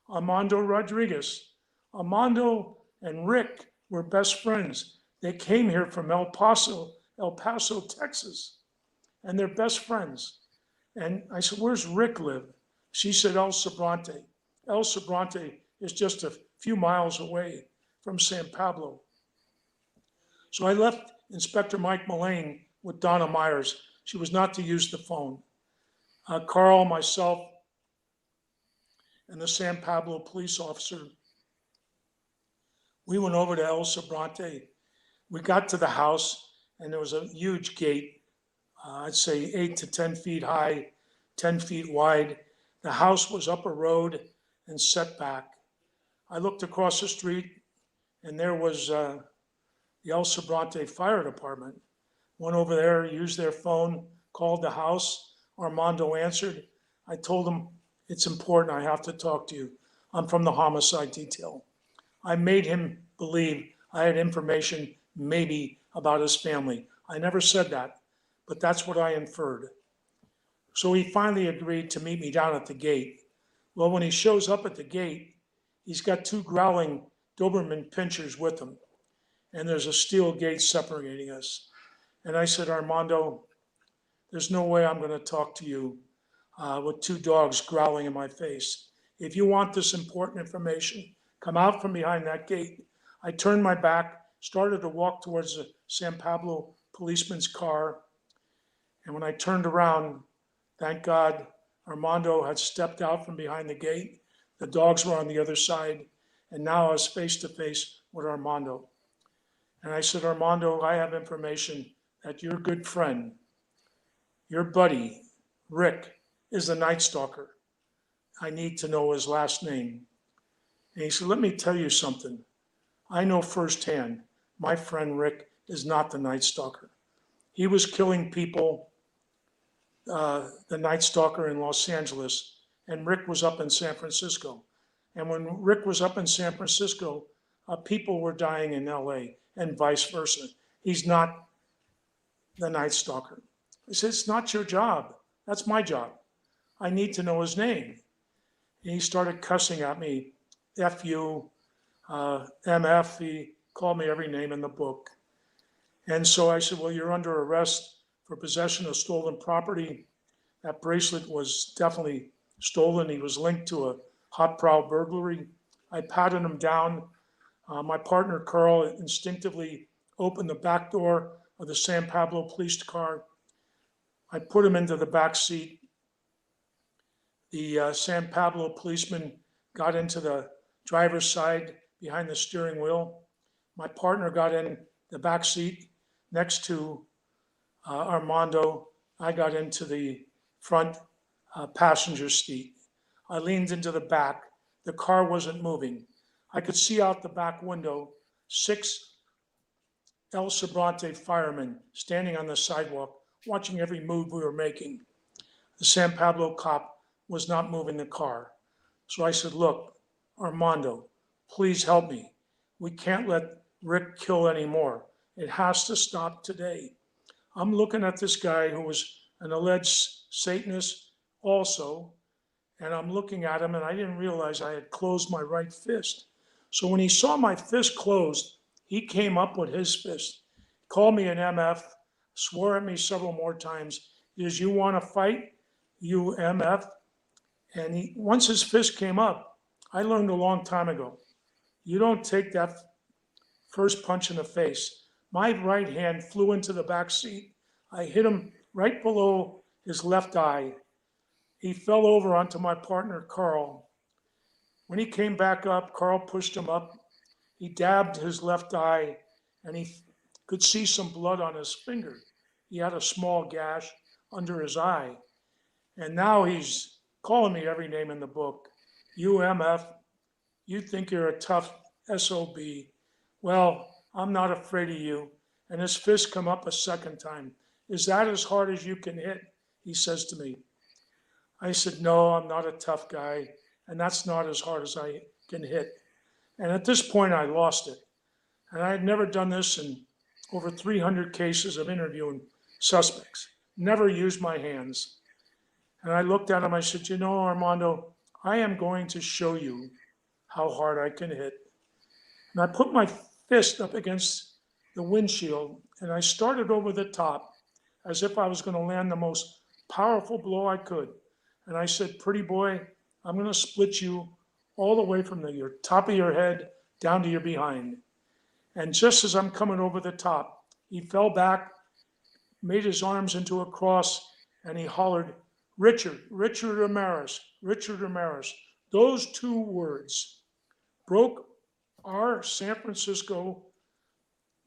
Armando Rodriguez. Armando and Rick were best friends. They came here from El Paso, Texas, and they're best friends. And I said, where's Rick live? She said, El Sobrante. El Sobrante is just a few miles away from San Pablo. So I left Inspector Mike Mullane with Donna Myers. She was not to use the phone. Carl, myself, and the San Pablo police officer, we went over to El Sobrante. We got to the house, and there was a huge gate, I'd say 8 to 10 feet high, 10 feet wide. The house was up a road and set back. I looked across the street, and there was the El Sobrante Fire Department. Went over there, used their phone, called the house. Armando answered. I told him, it's important, I have to talk to you. I'm from the homicide detail. I made him believe I had information maybe about his family. I never said that, but that's what I inferred. So he finally agreed to meet me down at the gate. Well, when he shows up at the gate, he's got 2 growling Doberman pinschers with him, and there's a steel gate separating us. And I said, Armando, there's no way I'm going to talk to you with 2 dogs growling in my face. If you want this important information, come out from behind that gate. I turned my back, started to walk towards the San Pablo policeman's car. And when I turned around, thank God, Armando had stepped out from behind the gate. The dogs were on the other side. And now I was face to face with Armando. And I said, Armando, I have information that your good friend, your buddy, Rick, is the Night Stalker. I need to know his last name. And he said, let me tell you something. I know firsthand my friend Rick is not the Night Stalker. He was killing people, the Night Stalker in Los Angeles, and Rick was up in San Francisco. And when Rick was up in San Francisco, people were dying in LA and vice versa. He's not the Night Stalker. I said, it's not your job. That's my job. I need to know his name. And he started cussing at me, F you, MF. He called me every name in the book. And so I said, well, you're under arrest for possession of stolen property. That bracelet was definitely stolen. He was linked to a hot prowl burglary. I patted him down. My partner, Carl, instinctively opened the back door of the San Pablo police car. I put him into the back seat. The San Pablo policeman got into the driver's side behind the steering wheel. My partner got in the back seat next to Armando. I got into the front passenger seat. I leaned into the back. The car wasn't moving. I could see out the back window 6 El Sobrante firemen standing on the sidewalk, watching every move we were making. The San Pablo cop was not moving the car. So I said, look, Armando, please help me. We can't let Rick kill anymore. It has to stop today. I'm looking at this guy who was an alleged Satanist also, and I'm looking at him, and I didn't realize I had closed my right fist. So when he saw my fist closed, he came up with his fist, called me an MF, swore at me several more times. He says, you want to fight, you MF? And once his fist came up, I learned a long time ago, you don't take that first punch in the face. My right hand flew into the back seat. I hit him right below his left eye. He fell over onto my partner, Carl. When he came back up, Carl pushed him up. He dabbed his left eye, and he could see some blood on his finger. he had a small gash under his eye. And now he's calling me every name in the book. UMF, you think you're a tough SOB. Well, I'm not afraid of you. And his fist come up a second time. Is that as hard as you can hit? He says to me. I said, no, I'm not a tough guy. And that's not as hard as I can hit. And at this point, I lost it. And I had never done this in over 300 cases of interviewing suspects. Never used my hands. And I looked at him, I said, you know, Armando, I am going to show you how hard I can hit. And I put my fist up against the windshield and I started over the top as if I was going to land the most powerful blow I could. And I said, pretty boy, I'm going to split you all the way from your top of your head down to your behind. And just as I'm coming over the top, he fell back, made his arms into a cross, and he hollered, Richard Ramirez, Richard Ramirez. Those two words broke our San Francisco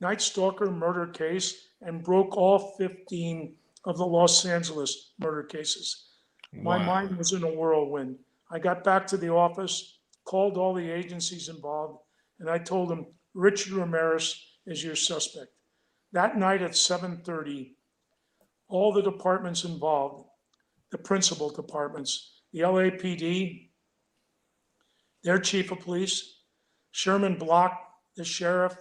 Night Stalker murder case and broke all 15 of the Los Angeles murder cases. My mind was in a whirlwind. I got back to the office, called all the agencies involved, and I told them, Richard Ramirez is your suspect. That night at 7:30, all the departments involved, the principal departments, the LAPD, their chief of police, Sherman Block, the sheriff,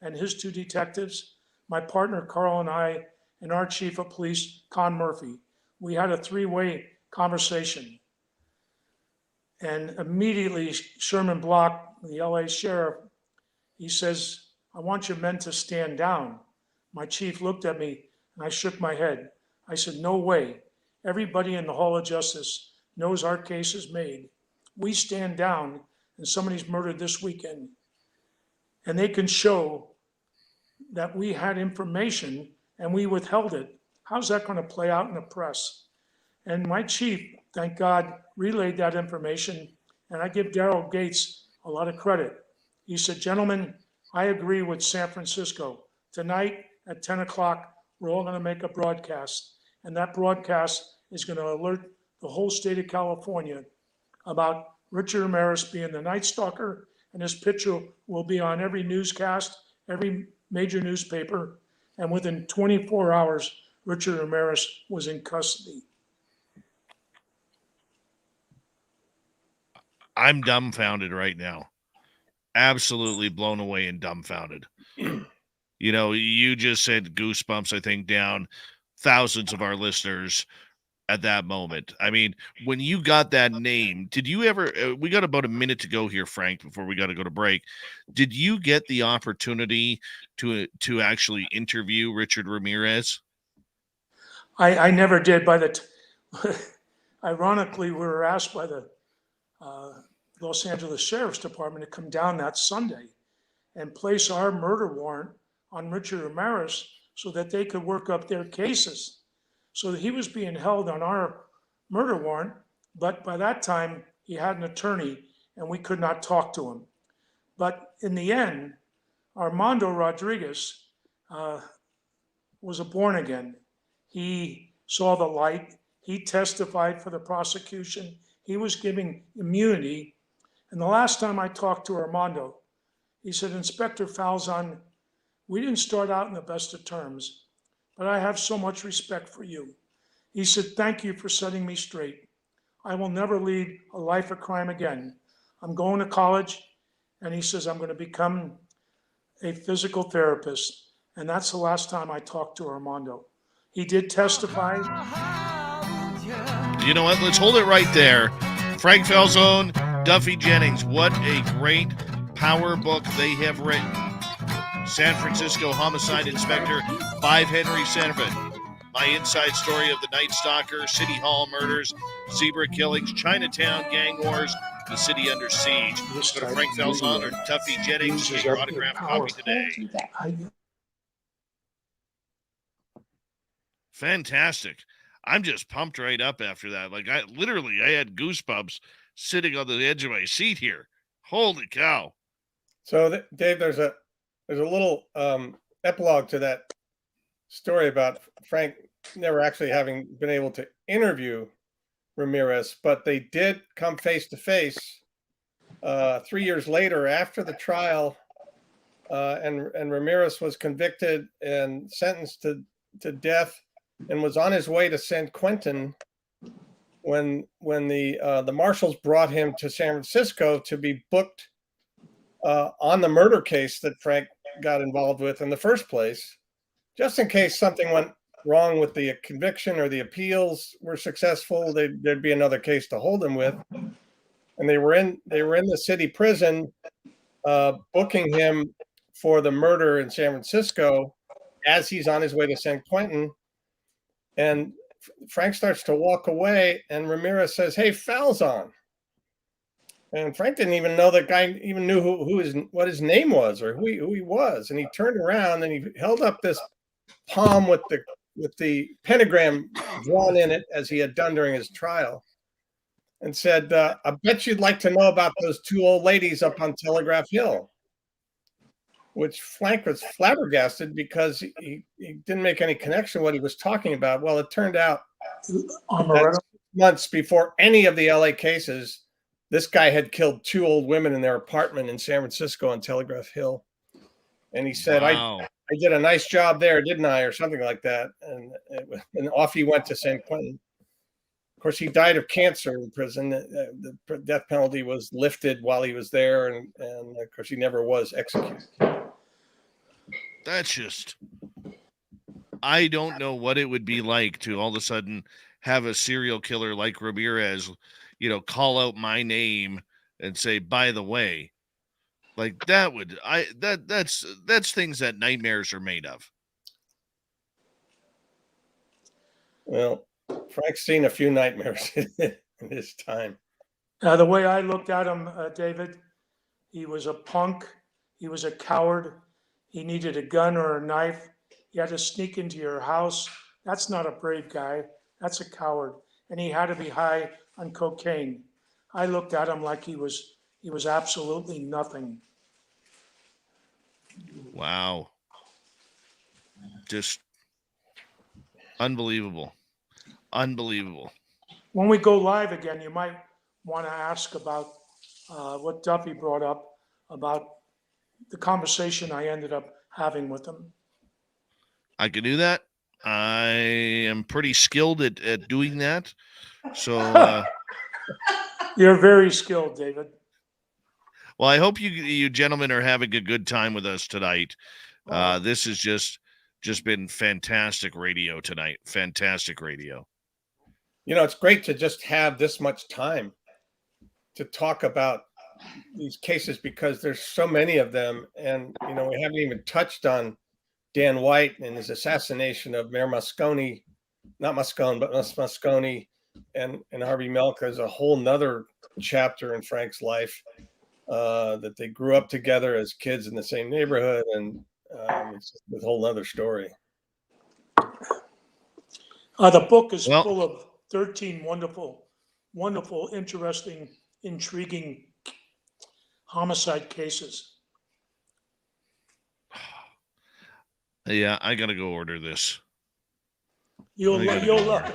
and his two detectives, my partner Carl and I, and our chief of police, Con Murphy. We had a three-way conversation. And immediately, Sherman Block, the LA sheriff, he says, I want your men to stand down. My chief looked at me and I shook my head. I said, no way. Everybody in the Hall of Justice knows our case is made. We stand down and somebody's murdered this weekend. And they can show that we had information and we withheld it. How's that going to play out in the press? And my chief, thank God, relayed that information. And I give Daryl Gates a lot of credit. He said, gentlemen, I agree with San Francisco. Tonight at 10 o'clock, we're all going to make a broadcast. And that broadcast is going to alert the whole state of California about Richard Ramirez being the Night Stalker. And his picture will be on every newscast, every major newspaper. And within 24 hours, Richard Ramirez was in custody. I'm dumbfounded right now. Absolutely blown away and dumbfounded. You know, you just said goosebumps, I think, down thousands of our listeners at that moment. I mean, when you got that name, did you ever, we got about a minute to go here, Frank, before we got to go to break. Did you get the opportunity to actually interview Richard Ramirez? I never did. Ironically, we were asked by the Los Angeles Sheriff's Department to come down that Sunday and place our murder warrant on Richard Ramirez so that they could work up their cases. So that he was being held on our murder warrant, but by that time he had an attorney and we could not talk to him. But in the end, Armando Rodriguez was a born again. He saw the light. He testified for the prosecution. He was giving immunity. And the last time I talked to Armando, he said, Inspector Falzon, we didn't start out in the best of terms, but I have so much respect for you. He said, thank you for setting me straight. I will never lead a life of crime again. I'm going to college, and he says, I'm going to become a physical therapist. And that's the last time I talked to Armando. He did testify. You know what? Let's hold it right there. Frank Falzon, Duffy Jennings, what a great power book they have written. San Francisco Homicide Inspector, 5 Henry Sanford. My inside story of the Night Stalker, City Hall murders, Zebra killings, Chinatown gang wars, the city under siege. Go to Frank Falzon or Duffy Jennings. Get your autographed copy today. Fantastic. I'm just pumped right up after that. Like I had goosebumps sitting on the edge of my seat here. Holy cow. So Dave, there's a little epilogue to that story about Frank never actually having been able to interview Ramirez, but they did come face to face 3 years later after the trial, and Ramirez was convicted and sentenced to death, and was on his way to San Quentin when the marshals brought him to San Francisco to be booked on the murder case that Frank got involved with in the first place, just in case something went wrong with the conviction or the appeals were successful. There'd be another case to hold him with. And they were in the city prison, booking him for the murder in San Francisco as he's on his way to San Quentin. And Frank starts to walk away, and Ramirez says, "Hey, Falzon." And Frank didn't even know that guy even knew what his name was or who he was. And he turned around and he held up this palm with the pentagram drawn in it, as he had done during his trial, and said, "I bet you'd like to know about those two old ladies up on Telegraph Hill." Which Frank was flabbergasted because he didn't make any connection what he was talking about. Well, it turned out that months before any of the LA cases, this guy had killed two old women in their apartment in San Francisco on Telegraph Hill. And he said, Wow. I did a nice job there, didn't I? Or something like that. And off he went to San Quentin. Of course, he died of cancer in prison. The death penalty was lifted while he was there. And of course, he never was executed. That's just, I don't know what it would be like to all of a sudden have a serial killer like Ramirez, call out my name and say, "By the way," like that's things that nightmares are made of. Well, Frank's seen a few nightmares in his time. The way I looked at him, David, he was a punk. He was a coward. He needed a gun or a knife. He had to sneak into your house. That's not a brave guy. That's a coward. And he had to be high on cocaine. I looked at him like he was absolutely nothing. Wow. Just unbelievable. Unbelievable. When we go live again, you might want to ask about what Duffy brought up about the conversation I ended up having with him. I can do that. I am pretty skilled at doing that. So You're very skilled, David. well, I hope you gentlemen are having a good time with us tonight. This has just been fantastic radio tonight. Fantastic radio. It's great to just have this much time to talk about these cases because there's so many of them. And, we haven't even touched on Dan White and his assassination of Mayor Moscone, not Moscone, but Moscone and Harvey Milk. There's a whole nother chapter in Frank's life that they grew up together as kids in the same neighborhood. And it's just a whole nother story. The book is full of 13 wonderful, interesting, intriguing homicide cases. Yeah, I gotta go order this. You'll love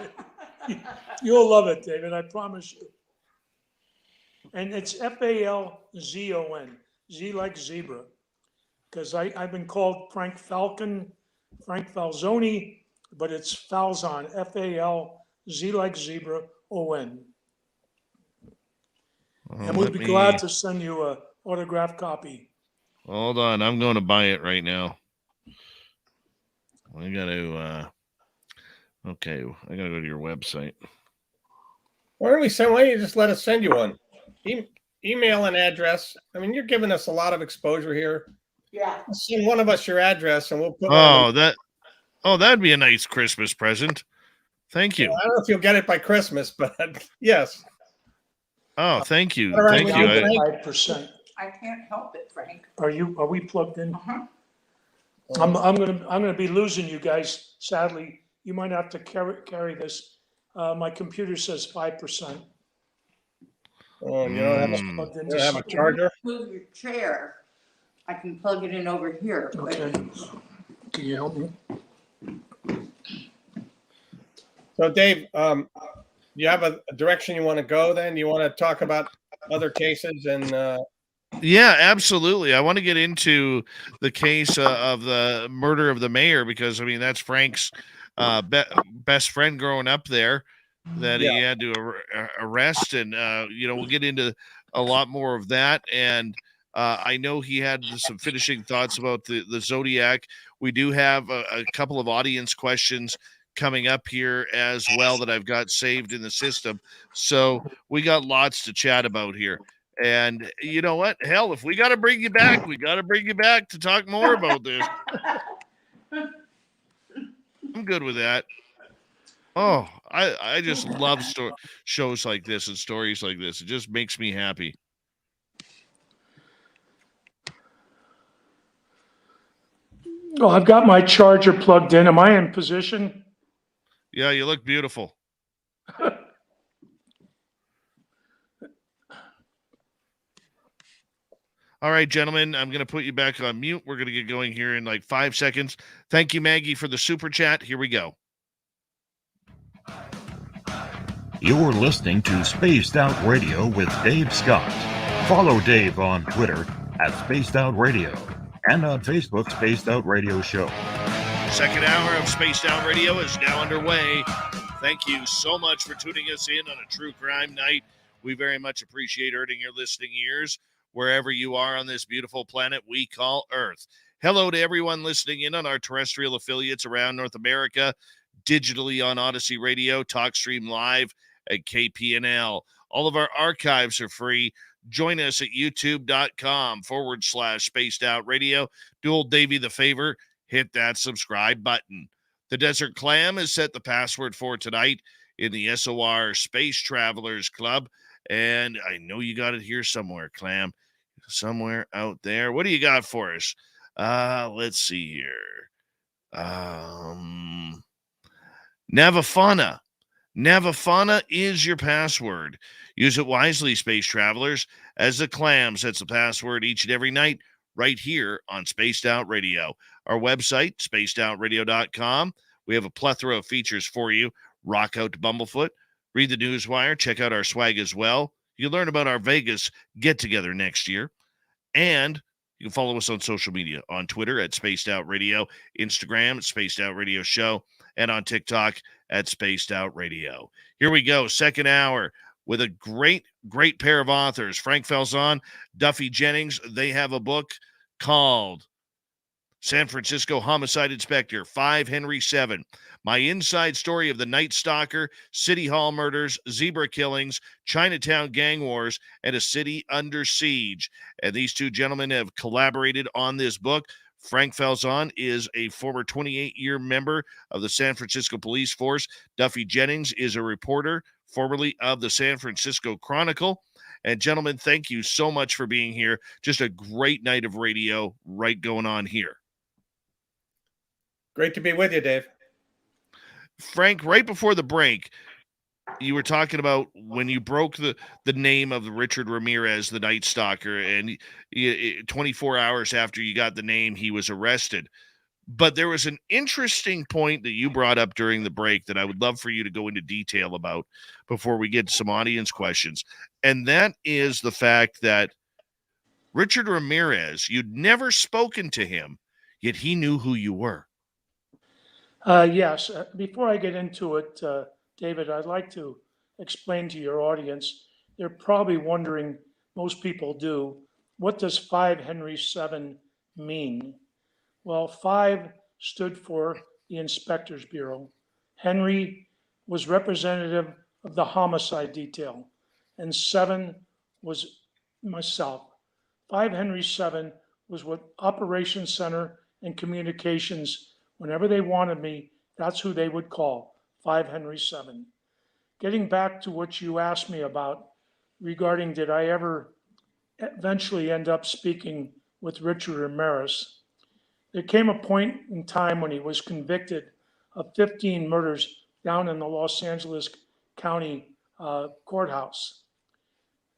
it. You'll love it, David. I promise you. And it's Falzon, Z like zebra, because I've been called Frank Falcon, Frank Falzoni, but it's Falzon, Falz like zebra on. And we'd be glad to send you an autographed copy. Hold on, I'm going to buy it right now. I got to. Okay, I got to go to your website. Why don't you just let us send you one? Email an address. I mean, you're giving us a lot of exposure here. Yeah. Send one of us your address, and we'll put. That'd be a nice Christmas present. Thank you. Well, I don't know if you'll get it by Christmas, but yes. Oh, thank you. Right, Thank you. 5%. I can't help it, Frank. Are we plugged in? Uh-huh. I'm gonna be losing you guys. Sadly, you might have to carry this. My computer says 5%. Oh, you don't have a charger? Move your chair. I can plug it in over here. Okay. Can you help me? So, Dave, you have a direction you want to go then? You want to talk about other cases and Yeah, absolutely. I want to get into the case of the murder of the mayor because, I mean, that's Frank's best friend growing up there that he had to arrest. And, we'll get into a lot more of that. And I know he had some finishing thoughts about the Zodiac. We do have a couple of audience questions coming up here as well that I've got saved in the system. So we got lots to chat about here. And you know what? Hell, if we got to bring you back, we got to bring you back to talk more about this. I'm good with that. Oh, I just love shows like this and stories like this. It just makes me happy. Oh, I've got my charger plugged in. Am I in position? Yeah, you look beautiful. All right, gentlemen, I'm going to put you back on mute. We're going to get going here in like 5 seconds. Thank you, Maggie, for the super chat. Here we go. You're listening to Spaced Out Radio with Dave Scott. Follow Dave on Twitter at Spaced Out Radio and on Facebook, Spaced Out Radio Show. Second hour of Spaced Out Radio is now underway. Thank you so much for tuning us in on a true crime night. We very much appreciate earning your listening ears wherever you are on this beautiful planet we call Earth. Hello to everyone listening in on our terrestrial affiliates around North America, digitally on Odyssey Radio, TalkStream Live at KPNL. All of our archives are free. Join us at youtube.com/Spaced Out Radio. Do old Davey the favor, hit that subscribe button. The Desert Clam has set the password for tonight in the SOR Space Travelers Club. And I know you got it here somewhere, Clam. Somewhere out there. What do you got for us? Let's see here. Navafauna. Navafauna is your password. Use it wisely, space travelers, as the Clam sets the password each and every night right here on Spaced Out Radio. Our website, spacedoutradio.com. We have a plethora of features for you. Rock out to Bumblefoot. Read the Newswire. Check out our swag as well. You can learn about our Vegas get-together next year. And you can follow us on social media. On Twitter at Spaced Out Radio. Instagram at Spaced Out Radio Show. And on TikTok at Spaced Out Radio. Here we go. Second hour with a great, great pair of authors. Frank Falzon, Duffy Jennings. They have a book called San Francisco Homicide Inspector, 5 Henry 7. My inside story of the Night Stalker, City Hall murders, zebra killings, Chinatown gang wars, and a city under siege. And these two gentlemen have collaborated on this book. Frank Falzon is a former 28-year member of the San Francisco Police Force. Duffy Jennings is a reporter, formerly of the San Francisco Chronicle. And gentlemen, thank you so much for being here. Just a great night of radio right going on here. Great to be with you, Dave. Frank, right before the break, you were talking about when you broke the name of Richard Ramirez, the Night Stalker, and 24 hours after you got the name, he was arrested. But there was an interesting point that you brought up during the break that I would love for you to go into detail about before we get to some audience questions. And that is the fact that Richard Ramirez, you'd never spoken to him, yet he knew who you were. Yes. Before I get into it, David, I'd like to explain to your audience. They're probably wondering, most people do, what does 5 Henry 7 mean? Well, 5 stood for the Inspector's Bureau. Henry was representative of the homicide detail, and 7 was myself. 5 Henry 7 was what Operations Center and Communications, whenever they wanted me, that's who they would call, 5 Henry 7. Getting back to what you asked me about regarding did I ever eventually end up speaking with Richard Ramirez, there came a point in time when he was convicted of 15 murders down in the Los Angeles County courthouse.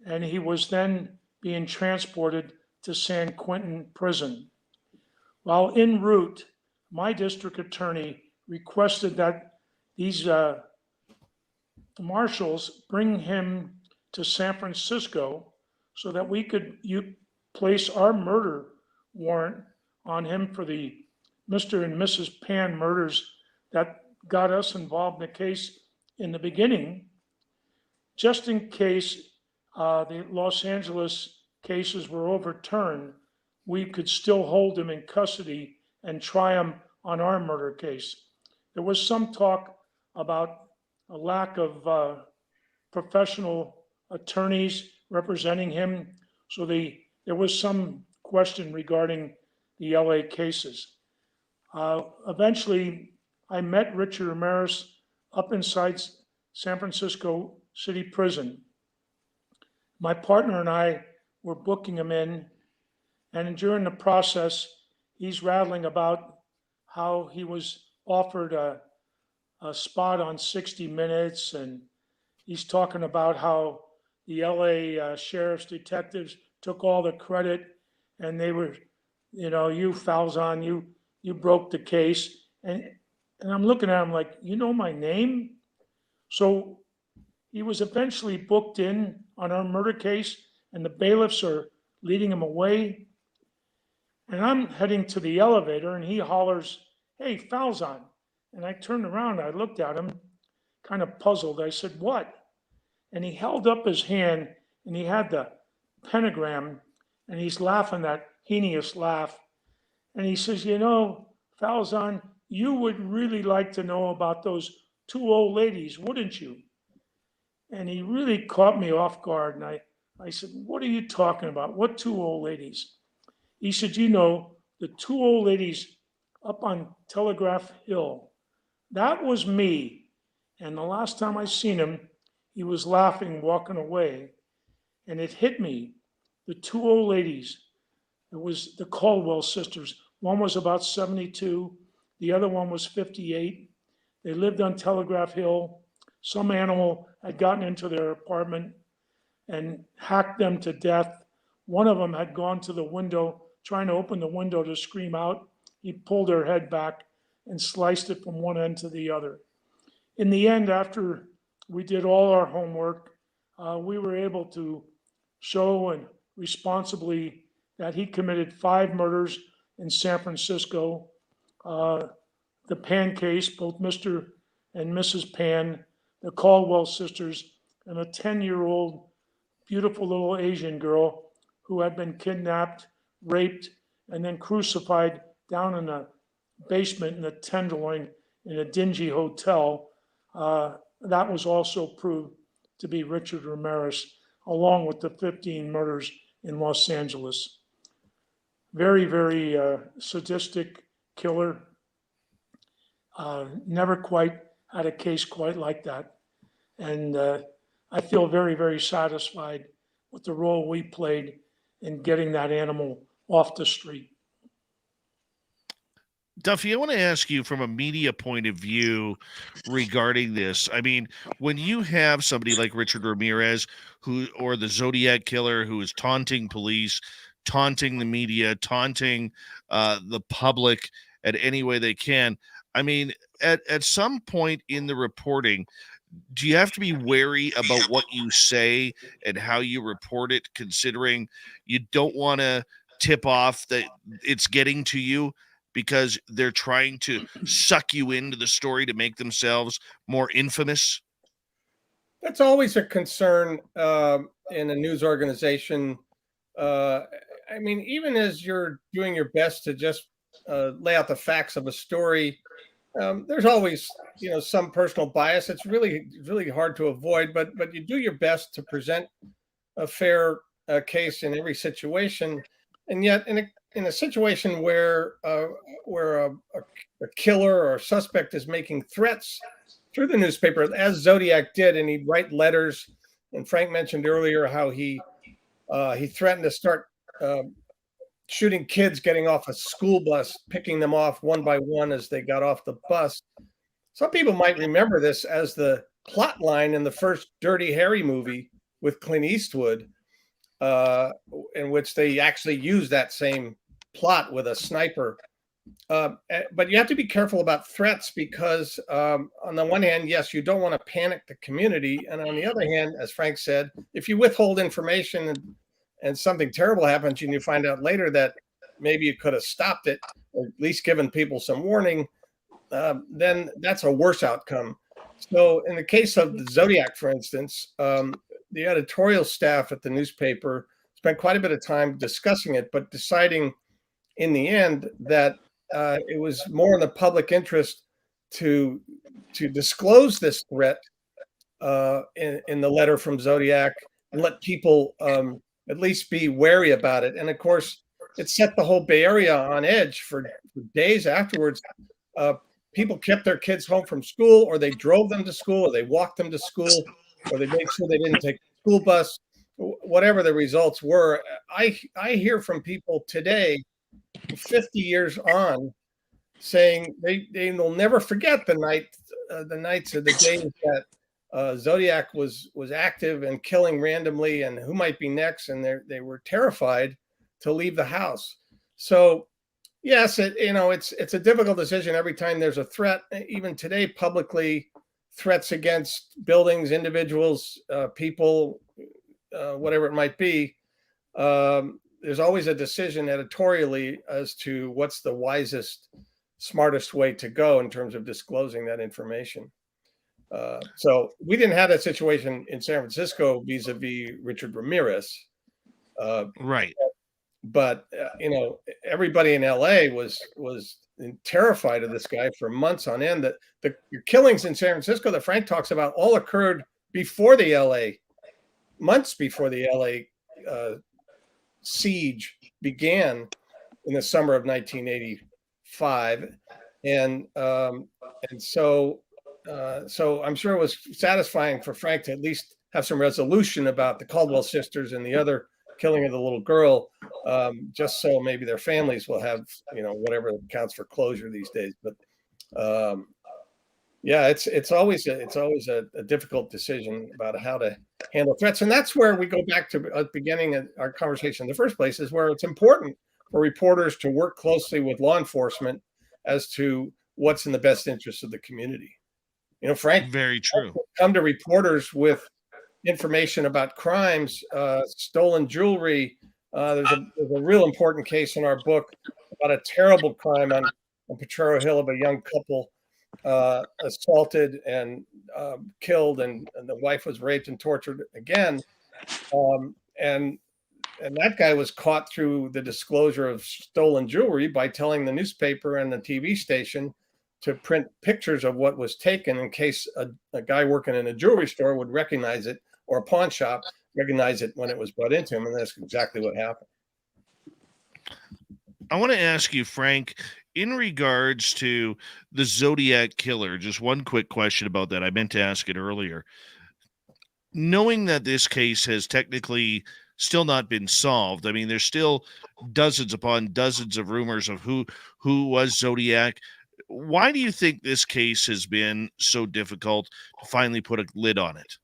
And he was then being transported to San Quentin prison. While en route, my district attorney requested that these the marshals bring him to San Francisco so that we could place our murder warrant on him for the Mr. and Mrs. Pan murders that got us involved in the case in the beginning, just in case the Los Angeles cases were overturned, we could still hold him in custody and try him on our murder case. There was some talk about a lack of professional attorneys representing him, so there was some question regarding the LA cases. Eventually, I met Richard Ramirez up inside San Francisco City Prison. My partner and I were booking him in, and during the process, he's rattling about how he was offered a spot on 60 Minutes, and he's talking about how the LA sheriff's detectives took all the credit, and they were, you Falzon, you broke the case, and I'm looking at him like, you know my name? So he was eventually booked in on our murder case, and the bailiffs are leading him away. And I'm heading to the elevator, and he hollers, "Hey, Falzon." And I turned around, I looked at him, kind of puzzled. I said, "What?" And he held up his hand, and he had the pentagram, and he's laughing that heinous laugh. And he says, Falzon, you would really like to know about those two old ladies, wouldn't you? And he really caught me off guard. And I said, "What are you talking about? What two old ladies?" He said, the two old ladies up on Telegraph Hill, that was me. And the last time I seen him, he was laughing, walking away. And it hit me. The two old ladies, it was the Caldwell sisters. One was about 72. The other one was 58. They lived on Telegraph Hill. Some animal had gotten into their apartment and hacked them to death. One of them had gone to the window, trying to open the window to scream out. He pulled her head back and sliced it from one end to the other. In the end, after we did all our homework, we were able to show and responsibly that he committed 5 murders in San Francisco. The Pan case, both Mr. and Mrs. Pan, the Caldwell sisters, and a 10-year-old beautiful little Asian girl who had been kidnapped, raped, and then crucified down in a basement in the Tenderloin in a dingy hotel. That was also proved to be Richard Ramirez, along with the 15 murders in Los Angeles. Very, very sadistic killer. Never quite had a case quite like that. And I feel very, very satisfied with the role we played in getting that animal off the street. Duffy, I want to ask you from a media point of view regarding this. I mean, when you have somebody like Richard Ramirez, or the Zodiac killer, who is taunting police, taunting the media, taunting the public at any way they can, I mean, at some point in the reporting, do you have to be wary about what you say and how you report it, considering you don't want to tip off that it's getting to you because they're trying to suck you into the story to make themselves more infamous? That's always a concern in a news organization. I mean, even as you're doing your best to just lay out the facts of a story, there's always, some personal bias. It's really, really hard to avoid, but you do your best to present a fair case in every situation. And yet, in a situation where a killer or a suspect is making threats through the newspaper, as Zodiac did, and he'd write letters. And Frank mentioned earlier how he threatened to start shooting kids getting off a school bus, picking them off one by one as they got off the bus. Some people might remember this as the plot line in the first Dirty Harry movie with Clint Eastwood, in which they actually used that same plot with a sniper But you have to be careful about threats because, on the one hand, yes, you don't want to panic the community. And on the other hand, as Frank said, if you withhold information and something terrible happens and you find out later that maybe you could have stopped it or at least given people some warning, then that's a worse outcome. So in the case of the Zodiac, for instance, the editorial staff at the newspaper spent quite a bit of time discussing it, but deciding in the end that it was more in the public interest to disclose this threat in the letter from Zodiac and let people at least be wary about it. And of course, it set the whole Bay Area on edge for days afterwards. People kept their kids home from school, or they drove them to school, or they walked them to school, or they made sure they didn't take the school bus. Whatever the results were, I hear from people today, 50 years on, saying they will never forget the nights or the days that Zodiac was active and killing randomly, and who might be next, and they were terrified to leave the house. So yes, it's a difficult decision every time there's a threat. Even today, publicly, threats against buildings, individuals, people, whatever it might be. There's always a decision editorially as to what's the wisest, smartest way to go in terms of disclosing that information. So we didn't have that situation in San Francisco vis-a-vis Richard Ramirez. Right. But everybody in LA was terrified of this guy for months on end. That the killings in San Francisco that Frank talks about all occurred before the LA, months before the LA siege began in the summer of 1985, and so I'm sure it was satisfying for Frank to at least have some resolution about the Caldwell sisters and the other killing of the little girl, just so maybe their families will have whatever counts for closure these days. But yeah, it's always a difficult decision about how to handle threats, and that's where we go back to the beginning of our conversation in the first place, is where it's important for reporters to work closely with law enforcement as to what's in the best interest of the community. Frank, very true. Come to reporters with information about crimes, stolen jewelry. There's a real important case in our book about a terrible crime on Potrero Hill of a young couple assaulted and killed, and the wife was raped and tortured again. And that guy was caught through the disclosure of stolen jewelry by telling the newspaper and the TV station to print pictures of what was taken in case a guy working in a jewelry store would recognize it, or a pawn shop recognize it when it was brought into him. And that's exactly what happened. I want to ask you, Frank, in regards to the Zodiac killer, just one quick question about that. I meant to ask it earlier. Knowing that this case has technically still not been solved, I mean, there's still dozens upon dozens of rumors of who was Zodiac. Why do you think this case has been so difficult to finally put a lid on it?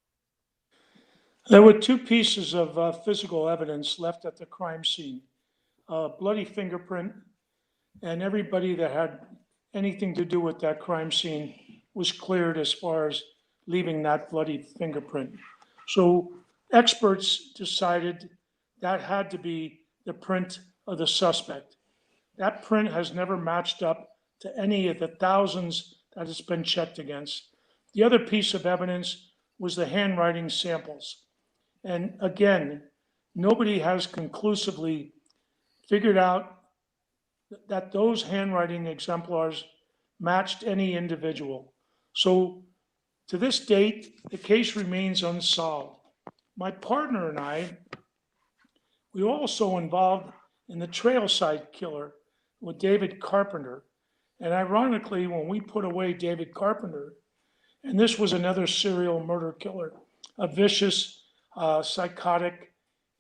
There were two pieces of physical evidence left at the crime scene: a bloody fingerprint, and everybody that had anything to do with that crime scene was cleared as far as leaving that bloody fingerprint. So experts decided that had to be the print of the suspect. That print has never matched up to any of the thousands that it's been checked against. The other piece of evidence was the handwriting samples. And again, nobody has conclusively figured out that those handwriting exemplars matched any individual. So to this date, the case remains unsolved. My partner and I, we were also involved in the Trailside killer with David Carpenter. And ironically, when we put away David Carpenter, and this was another serial murder killer, a vicious, psychotic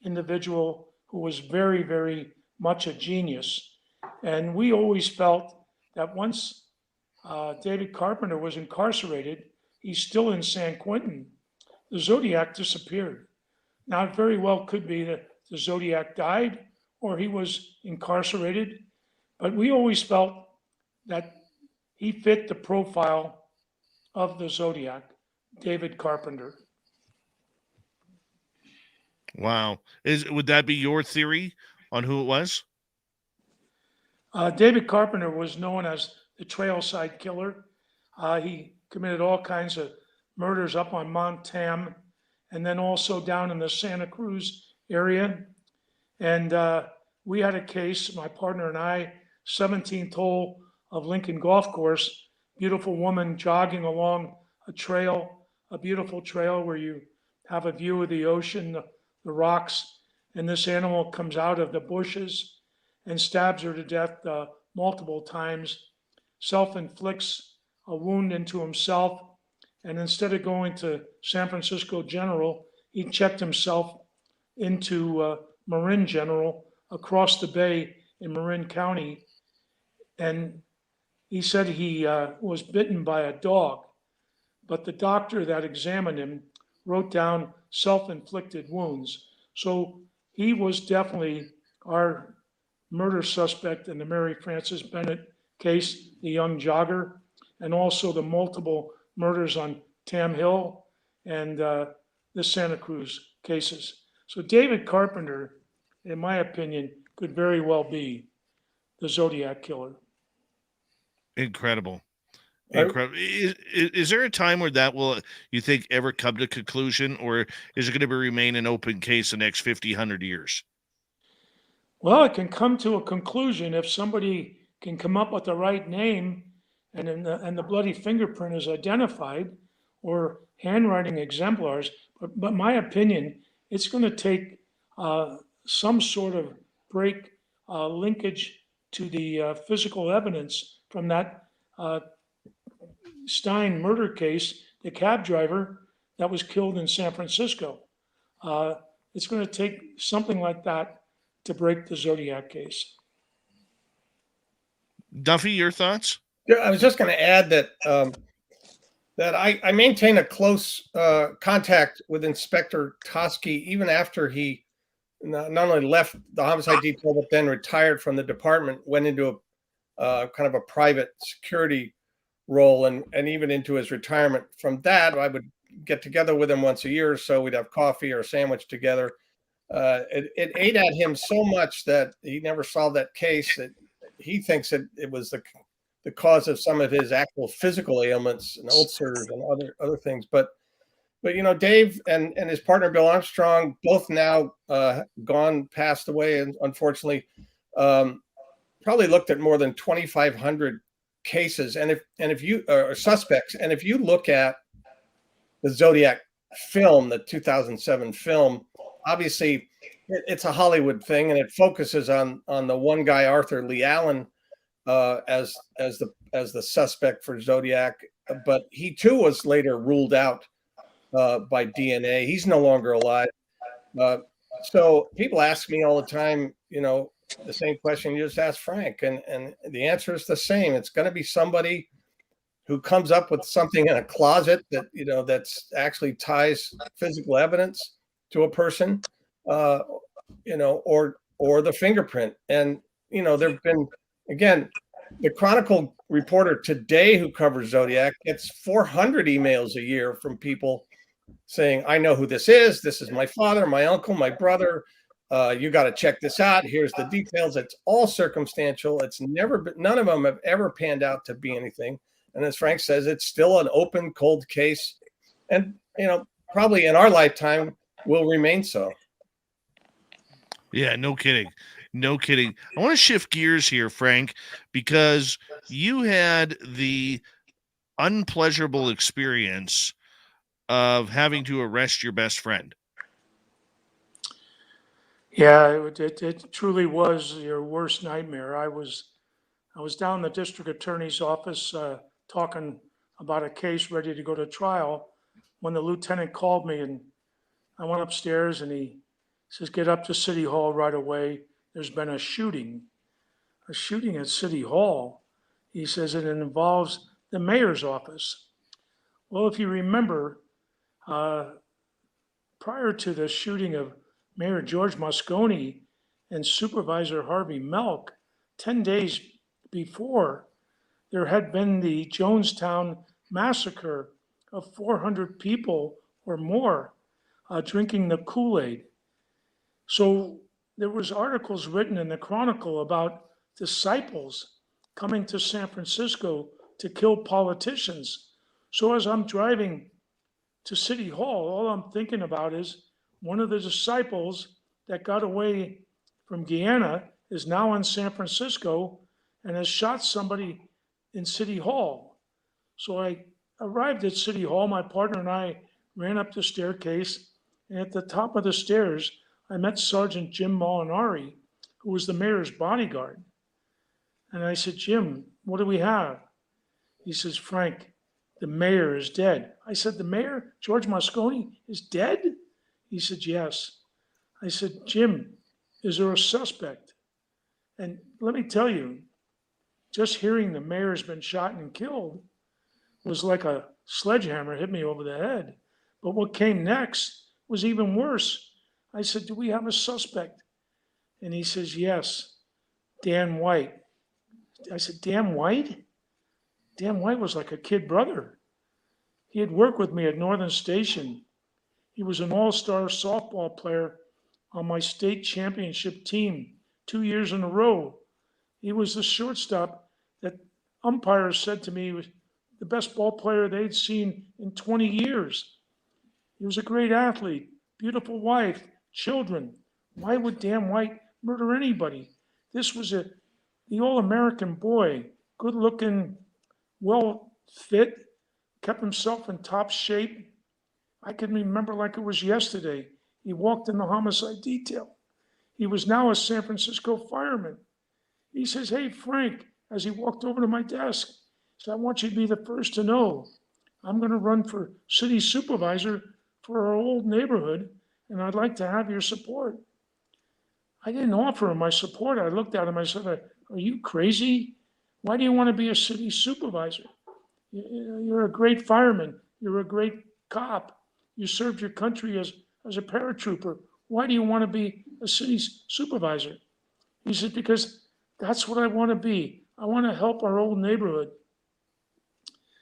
individual who was very, very much a genius. And we always felt that once David Carpenter was incarcerated, he's still in San Quentin, the Zodiac disappeared. Now, it very well could be that the Zodiac died or he was incarcerated, but we always felt that he fit the profile of the Zodiac, David Carpenter. Wow. Would that be your theory on who it was? David Carpenter was known as the Trailside Killer. He committed all kinds of murders up on Mount Tam and then also down in the Santa Cruz area. And we had a case, my partner and I, 17th hole of Lincoln Golf Course, beautiful woman jogging along a trail, a beautiful trail where you have a view of the ocean, the rocks, and this animal comes out of the bushes and stabs her to death multiple times, self-inflicts a wound into himself, and instead of going to San Francisco General, he checked himself into Marin General across the bay in Marin County, and he said he was bitten by a dog, but the doctor that examined him wrote down self-inflicted wounds. So he was definitely our murder suspect in the Mary Frances Bennett case, the young jogger, and also the multiple murders on Tam Hill and the Santa Cruz cases. So David Carpenter, in my opinion, could very well be the Zodiac killer. Incredible. Incredible. Is there a time where that will, you think, ever come to conclusion, or is it going to remain an open case the next 50, 100 years? Well, it can come to a conclusion if somebody can come up with the right name and the bloody fingerprint is identified or handwriting exemplars. But my opinion, it's going to take some sort of break linkage to the physical evidence from that Stein murder case, the cab driver that was killed in San Francisco. It's going to take something like that to break the Zodiac case. Duffy, your thoughts? Yeah, I was just going to add that that I maintain a close contact with Inspector Toschi even after he not only left the homicide detail but then retired from the department, went into a kind of a private security role, and even into his retirement. From that, I would get together with him once a year or so. We'd have coffee or a sandwich together. It ate at him so much that he never solved that case, that he thinks that it was the cause of some of his actual physical ailments and ulcers and other things. But you know, Dave and his partner Bill Armstrong, both now passed away, and unfortunately, probably looked at more than 2,500 cases, and if you suspects, and if you look at the Zodiac film, the 2007 film, obviously it's a Hollywood thing, and it focuses on the one guy, Arthur Lee Allen, as the suspect for Zodiac, but he too was later ruled out by DNA. He's no longer alive. So people ask me all the time, you know, the same question you just asked Frank, and the answer is the same. It's going to be somebody who comes up with something in a closet that, you know, that's actually ties physical evidence to a person, you know, or the fingerprint. And you know, there've been, again, the Chronicle reporter today who covers Zodiac gets 400 emails a year from people saying, I know who this is. This is my father, my uncle, my brother. You got to check this out. Here's the details. It's all circumstantial. It's never been, none of them have ever panned out to be anything. And as Frank says, it's still an open, cold case. And, you know, probably in our lifetime will remain so. Yeah, no kidding. No kidding. I want to shift gears here, Frank, because you had the unpleasurable experience of having to arrest your best friend. Yeah, it truly was your worst nightmare. I was down in the district attorney's office talking about a case ready to go to trial when the lieutenant called me, and I went upstairs, and he says, get up to City Hall right away. There's been a shooting at City Hall. He says it involves the mayor's office. Well, if you remember, prior to the shooting of Mayor George Moscone and Supervisor Harvey Milk, 10 days before, there had been the Jonestown massacre of 400 people or more drinking the Kool-Aid. So there was articles written in the Chronicle about disciples coming to San Francisco to kill politicians. So as I'm driving to City Hall, all I'm thinking about is one of the disciples that got away from Guyana is now in San Francisco and has shot somebody in City Hall. So I arrived at City Hall. My partner and I ran up the staircase, and at the top of the stairs, I met Sergeant Jim Molinari, who was the mayor's bodyguard. And I said, Jim, what do we have? He says, Frank, the mayor is dead. I said, the mayor, George Moscone, is dead? He said, yes. I said, Jim, is there a suspect? And let me tell you, just hearing the mayor's been shot and killed was like a sledgehammer hit me over the head. But what came next was even worse. I said, do we have a suspect? And he says, yes, Dan White. I said, Dan White? Dan White was like a kid brother. He had worked with me at Northern Station. He was an all-star softball player on my state championship team 2 years in a row. He was the shortstop that umpires said to me was the best ball player they'd seen in 20 years. He was a great athlete, beautiful wife, children. Why would Dan White murder anybody? This was the all-American boy, good-looking, well-fit, kept himself in top shape. I can remember like it was yesterday. He walked in the homicide detail. He was now a San Francisco fireman. He says, hey, Frank, as he walked over to my desk, he said, I want you to be the first to know. I'm going to run for city supervisor for our old neighborhood, and I'd like to have your support. I didn't offer him my support. I looked at him, I said, are you crazy? Why do you want to be a city supervisor? You're a great fireman. You're a great cop. You served your country as a paratrooper. Why do you want to be a city supervisor? He said, because that's what I want to be. I want to help our old neighborhood.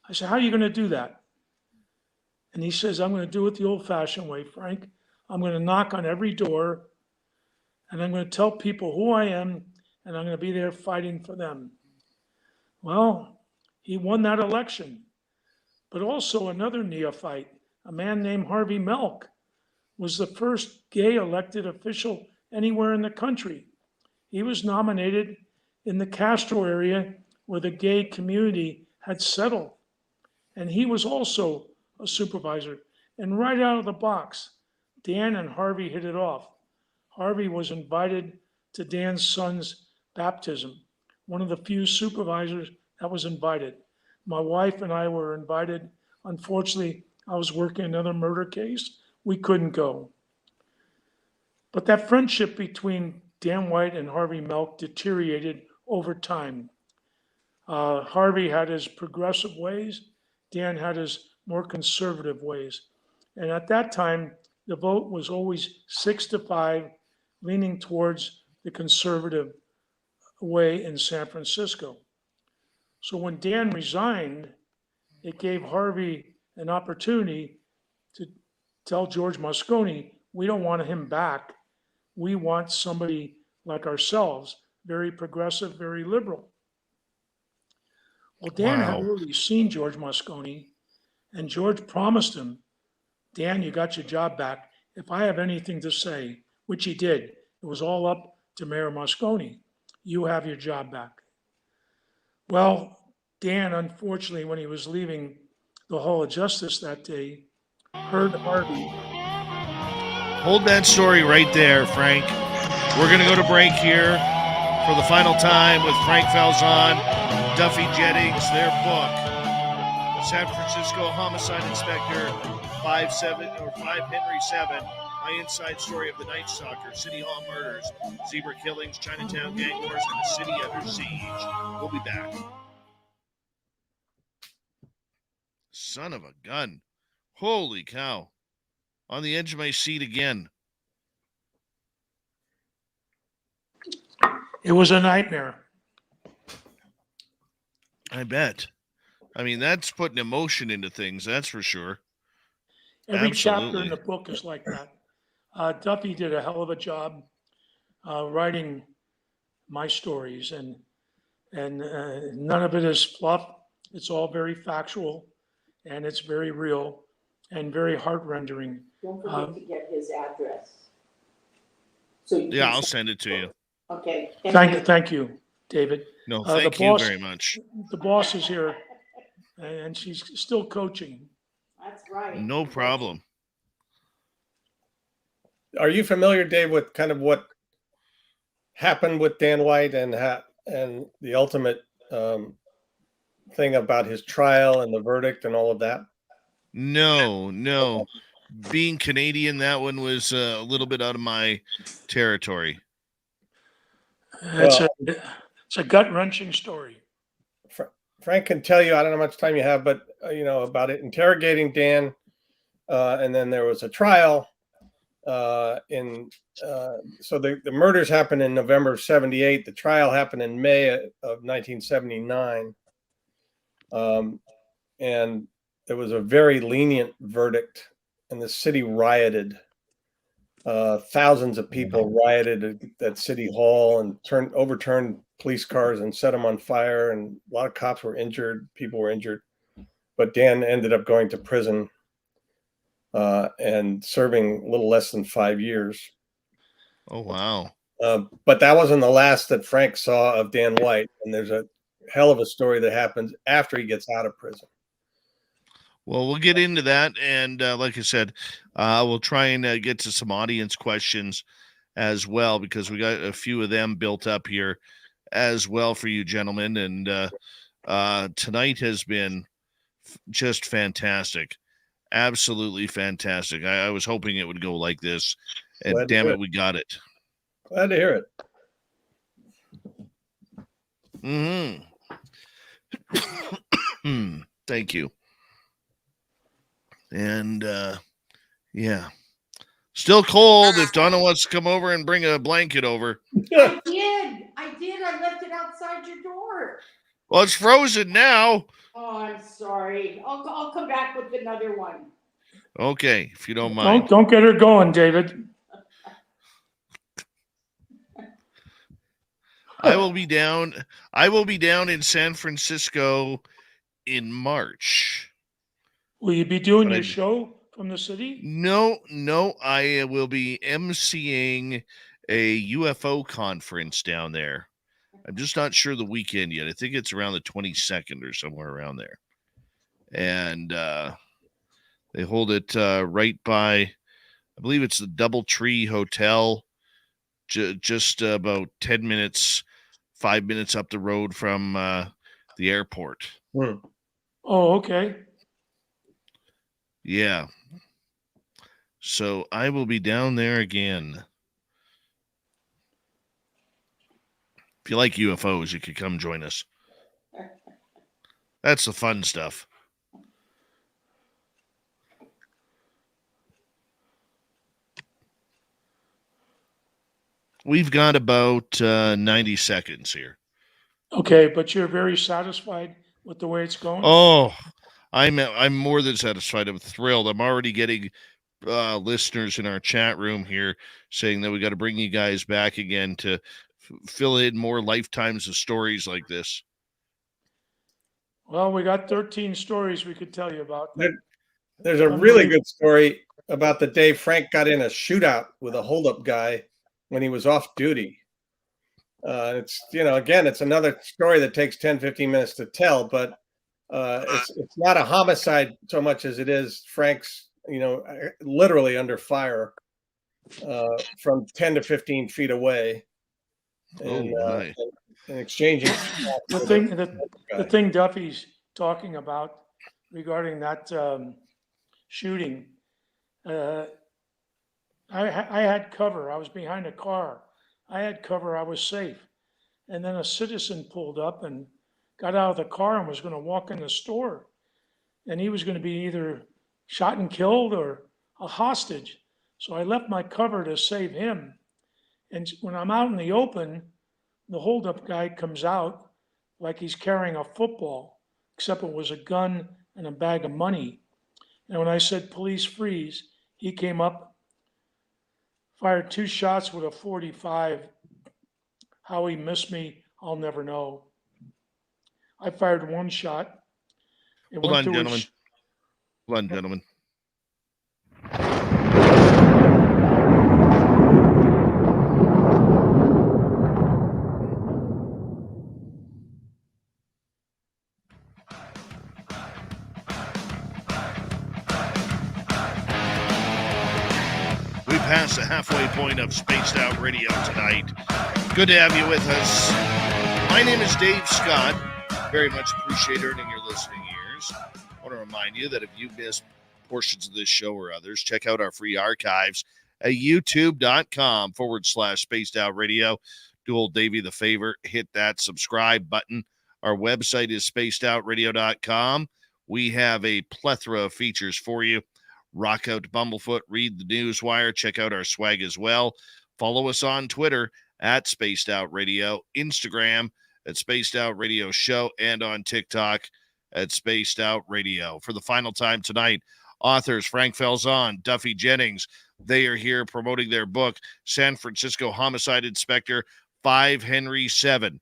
I said, how are you going to do that? And he says, I'm going to do it the old-fashioned way, Frank. I'm going to knock on every door, and I'm going to tell people who I am, and I'm going to be there fighting for them. Well, he won that election. But also another neophyte, a man named Harvey Milk, was the first gay elected official anywhere in the country. He was nominated in the Castro area where the gay community had settled. And he was also a supervisor. And right out of the box, Dan and Harvey hit it off. Harvey was invited to Dan's son's baptism, one of the few supervisors that was invited. My wife and I were invited. Unfortunately, I was working another murder case. We couldn't go. But that friendship between Dan White and Harvey Milk deteriorated over time. Harvey had his progressive ways. Dan had his more conservative ways. And at that time, the vote was always 6-5, leaning towards the conservative way in San Francisco. So when Dan resigned, it gave Harvey an opportunity to tell George Moscone, we don't want him back. We want somebody like ourselves, very progressive, very liberal. Well, Dan had already seen George Moscone, and George promised him, Dan, you got your job back. If I have anything to say, which he did, it was all up to Mayor Moscone. You have your job back. Well, Dan, unfortunately, when he was leaving the Hall of Justice that day, heard Harvey. Hold that story right there, Frank. We're going to go to break here for the final time with Frank Falzon, Duffy Jennings, their book, San Francisco Homicide Inspector 5 Henry 7, My Inside Story of the Night Stalker, City Hall Murders, Zebra Killings, Chinatown Gang Wars, and the City Under Siege. We'll be back. Son of a gun. Holy cow. On the edge of my seat again. It was a nightmare. I bet. I mean, that's putting emotion into things, that's for sure. Every chapter in Absolutely. the book is like that. Duffy did a hell of a job writing my stories, and none of it is fluff. It's all very factual, and it's very real and very heart-rendering. Don't forget to get his address. So you Yeah, can I'll send- send it to you. Okay. Thank you, David. No, The thank you boss- very much. The boss is here, and she's still coaching. That's right. No problem. Are you familiar, Dave, with kind of what happened with Dan White and the ultimate thing about his trial and the verdict and all of that? No. Being Canadian, that one was a little bit out of my territory. It's a gut-wrenching story. Frank can tell you, I don't know how much time you have, but about it, interrogating Dan, and then there was a trial. So the murders happened in November of '78. The trial happened in May of 1979, and there was a very lenient verdict, and the city rioted. Thousands of people rioted at City Hall and overturned police cars and set them on fire, and a lot of cops were injured. People were injured, but Dan ended up going to prison and serving a little less than 5 years. Oh, wow. But that wasn't the last that Frank saw of Dan White, and there's a hell of a story that happens after he gets out of prison. Well, we'll get into that, and like I said, we'll try and get to some audience questions as well, because we got a few of them built up here as well for you gentlemen, and tonight has been just fantastic. Absolutely fantastic. I was hoping it would go like this, and damn it, we got it. Glad to hear it. Thank you. And yeah, still cold. If Donna wants to come over and bring a blanket over. I did. I left it outside your door. Well, it's frozen now. Oh, I'm sorry. I'll come back with another one. Okay, if you don't mind. Don't get her going, David. I will be down in San Francisco in March. Will you be doing your show from the city? No, I will be emceeing a UFO conference down there. I'm just not sure the weekend yet. I think it's around the 22nd or somewhere around there. And they hold it right by, I believe it's the Doubletree Hotel, just about 10 minutes, 5 minutes up the road from the airport. Oh, okay. Yeah. So I will be down there again. If you like UFOs, you could come join us. That's the fun stuff. We've got about 90 seconds here. Okay, but you're very satisfied with the way it's going? Oh, I'm more than satisfied. I'm thrilled. I'm already getting listeners in our chat room here saying that we got to bring you guys back again to fill in more lifetimes of stories like this. Well, we got 13 stories we could tell you about. There's a really good story about the day Frank got in a shootout with a holdup guy when he was off duty. It's another story that takes 10, 15 minutes to tell, but it's not a homicide so much as it is Frank's, literally under fire from 10 to 15 feet away. And, and exchanging. The thing Duffy's talking about regarding that shooting, I had cover. I was behind a car. I had cover. I was safe. And then a citizen pulled up and got out of the car and was going to walk in the store. And he was going to be either shot and killed or a hostage. So I left my cover to save him. And when I'm out in the open, the holdup guy comes out like he's carrying a football, except it was a gun and a bag of money. And when I said police freeze, he came up, fired 2 shots with a .45. How he missed me, I'll never know. I fired 1 shot. It Hold went on, through gentlemen. his- Hold on, gentlemen. We passed the halfway point of Spaced Out Radio tonight. Good to have you with us. My name is Dave Scott. Very much appreciate earning your listening ears. I want to remind you that if you missed portions of this show or others, check out our free archives at youtube.com/Spaced Out Radio. Do old Davey the favor, hit that subscribe button. Our website is spacedoutradio.com. We have a plethora of features for you. Rock out to Bumblefoot, read the Newswire, check out our swag as well. Follow us on Twitter at Spaced Out Radio, Instagram at Spaced Out Radio Show, and on TikTok at Spaced Out Radio. For the final time tonight, authors Frank Falzon, Duffy Jennings, they are here promoting their book, San Francisco Homicide Inspector 5 Henry 7.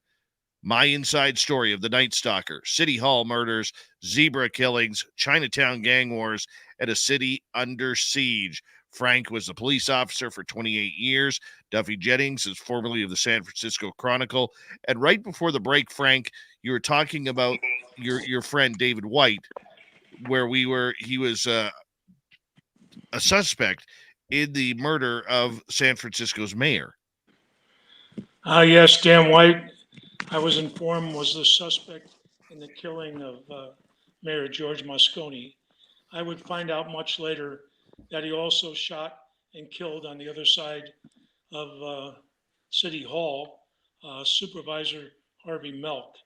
My Inside Story of the Night Stalker, City Hall Murders, Zebra Killings, Chinatown Gang Wars, and a City Under Siege. Frank was a police officer for 28 years. Duffy Jennings is formerly of the San Francisco Chronicle. And right before the break, Frank, you were talking about your friend David White, where he was a suspect in the murder of San Francisco's mayor. Yes, Dan White, I was informed, was the suspect in the killing of Mayor George Moscone. I would find out much later that he also shot and killed on the other side of City Hall, Supervisor Harvey Milk.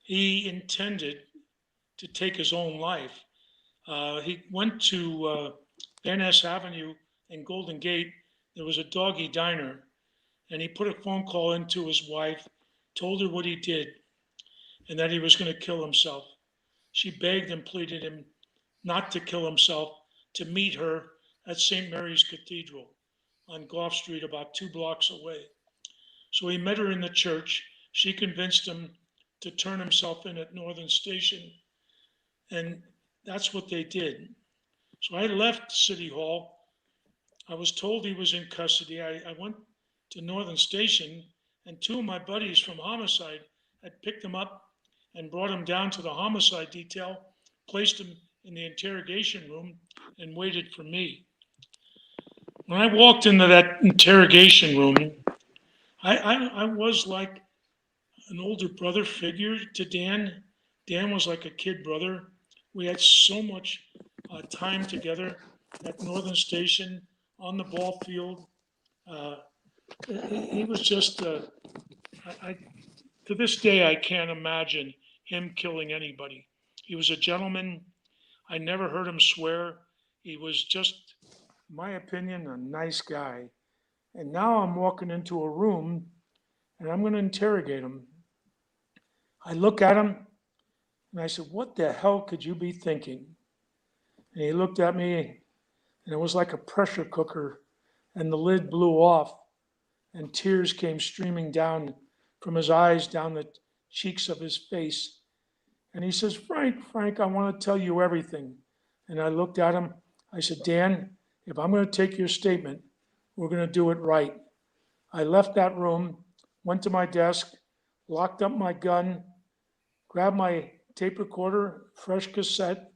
He intended to take his own life. He went to Van Ness Avenue and Golden Gate. There was a doggy diner, and he put a phone call into his wife, told her what he did, and that he was going to kill himself. She begged and pleaded him not to kill himself, to meet her at St. Mary's Cathedral on Gough Street, about 2 blocks away. So he met her in the church. She convinced him to turn himself in at Northern Station, and that's what they did. So I left City Hall. I was told he was in custody. I went to Northern Station, and 2 of my buddies from homicide had picked him up and brought him down to the homicide detail, placed him in the interrogation room, and waited for me. When I walked into that interrogation room, I was like an older brother figure to Dan. Dan was like a kid brother. We had so much time together at Northern Station, on the ball field. He was just, to this day, I can't imagine him killing anybody. He was a gentleman. I never heard him swear. He was just, in my opinion, a nice guy. And now I'm walking into a room and I'm going to interrogate him. I look at him and I said, "What the hell could you be thinking?" And he looked at me and it was like a pressure cooker, and the lid blew off and tears came streaming down from his eyes, down the cheeks of his face. And he says, Frank, I want to tell you everything." And I looked at him. I said, "Dan, if I'm going to take your statement, we're going to do it right." I left that room, went to my desk, locked up my gun, grabbed my tape recorder, fresh cassette,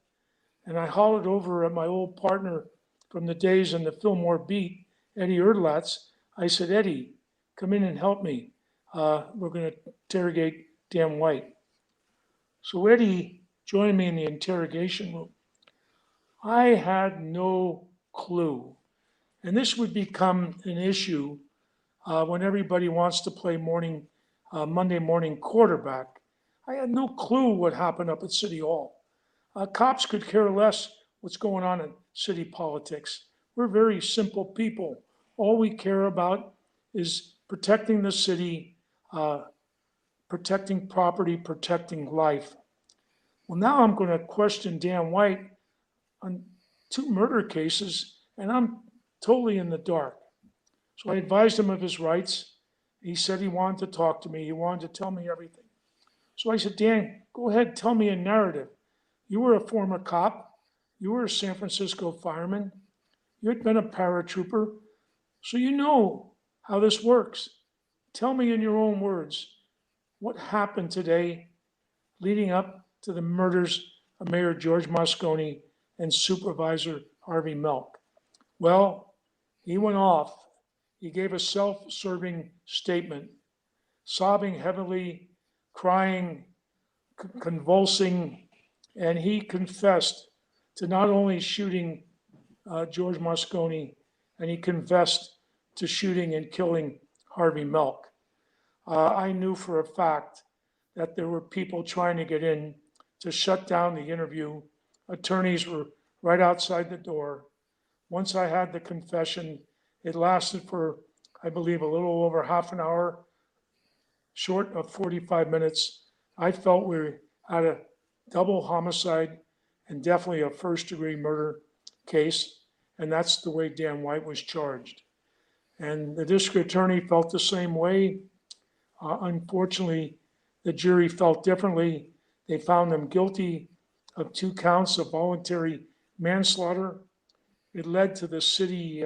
and I hollered over at my old partner from the days in the Fillmore Beat, Eddie Erdlatz. I said, "Eddie, come in and help me. We're going to interrogate Dan White." So Eddie joined me in the interrogation room. I had no clue. And this would become an issue when everybody wants to play Monday morning quarterback. I had no clue what happened up at City Hall. Cops could care less what's going on in city politics. We're very simple people. All we care about is protecting the city, protecting property, protecting life. Well, now I'm going to question Dan White on 2 murder cases, and I'm totally in the dark. So I advised him of his rights. He said he wanted to talk to me. He wanted to tell me everything. So I said, Dan, go ahead, tell me a narrative. You were a former cop. You were a San Francisco fireman. You had been a paratrooper. So you know how this works. Tell me in your own words, what happened today leading up to the murders of Mayor George Moscone and Supervisor Harvey Milk? Well, he went off. He gave a self-serving statement, sobbing heavily, crying, convulsing, and he confessed to not only shooting George Moscone, and he confessed to shooting and killing Harvey Milk. I knew for a fact that there were people trying to get in to shut down the interview. Attorneys were right outside the door. Once I had the confession, it lasted for, I believe, a little over half an hour, short of 45 minutes. I felt we had a double homicide and definitely a first-degree murder case, and that's the way Dan White was charged. And the district attorney felt the same way. Unfortunately, the jury felt differently. They found them guilty of 2 counts of voluntary manslaughter. It led to the city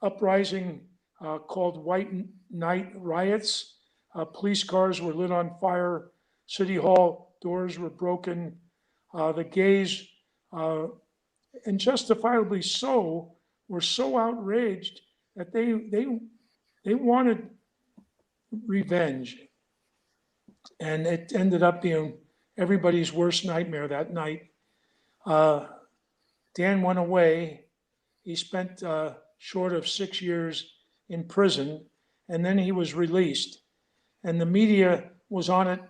uprising called White Night Riots. Police cars were lit on fire. City Hall doors were broken. The gays, and justifiably so, were so outraged that they wanted revenge. And it ended up being everybody's worst nightmare that night. Dan went away. He spent short of 6 years in prison, and then he was released. And the media was on it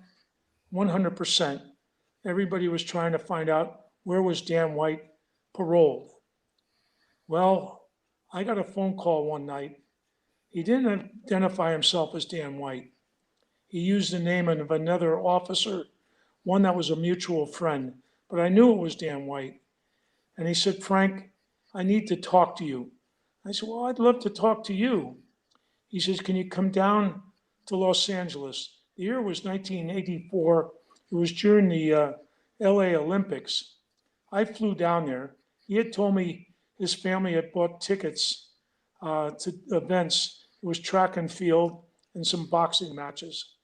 100%. Everybody was trying to find out where was Dan White paroled. Well, I got a phone call one night. He didn't identify himself as Dan White. He used the name of another officer, one that was a mutual friend, but I knew it was Dan White. And he said, Frank, I need to talk to you. I said, well, I'd love to talk to you. He says, can you come down to Los Angeles? The year was 1984. It was during the LA Olympics. I flew down there. He had told me his family had bought tickets to events. It was track and field and some boxing matches.